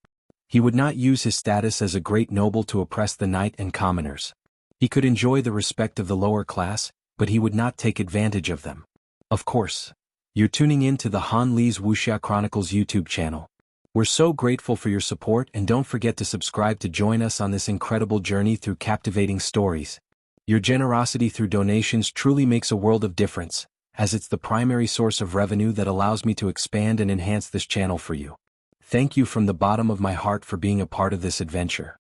He would not use his status as a great noble to oppress the knight and commoners. He could enjoy the respect of the lower class, but he would not take advantage of them. Of course. You're tuning in to the Han Lee's Wuxia Chronicles YouTube channel. We're so grateful for your support, and don't forget to subscribe to join us on this incredible journey through captivating stories. Your generosity through donations truly makes a world of difference, as it's the primary source of revenue that allows me to expand and enhance this channel for you. Thank you from the bottom of my heart for being a part of this adventure.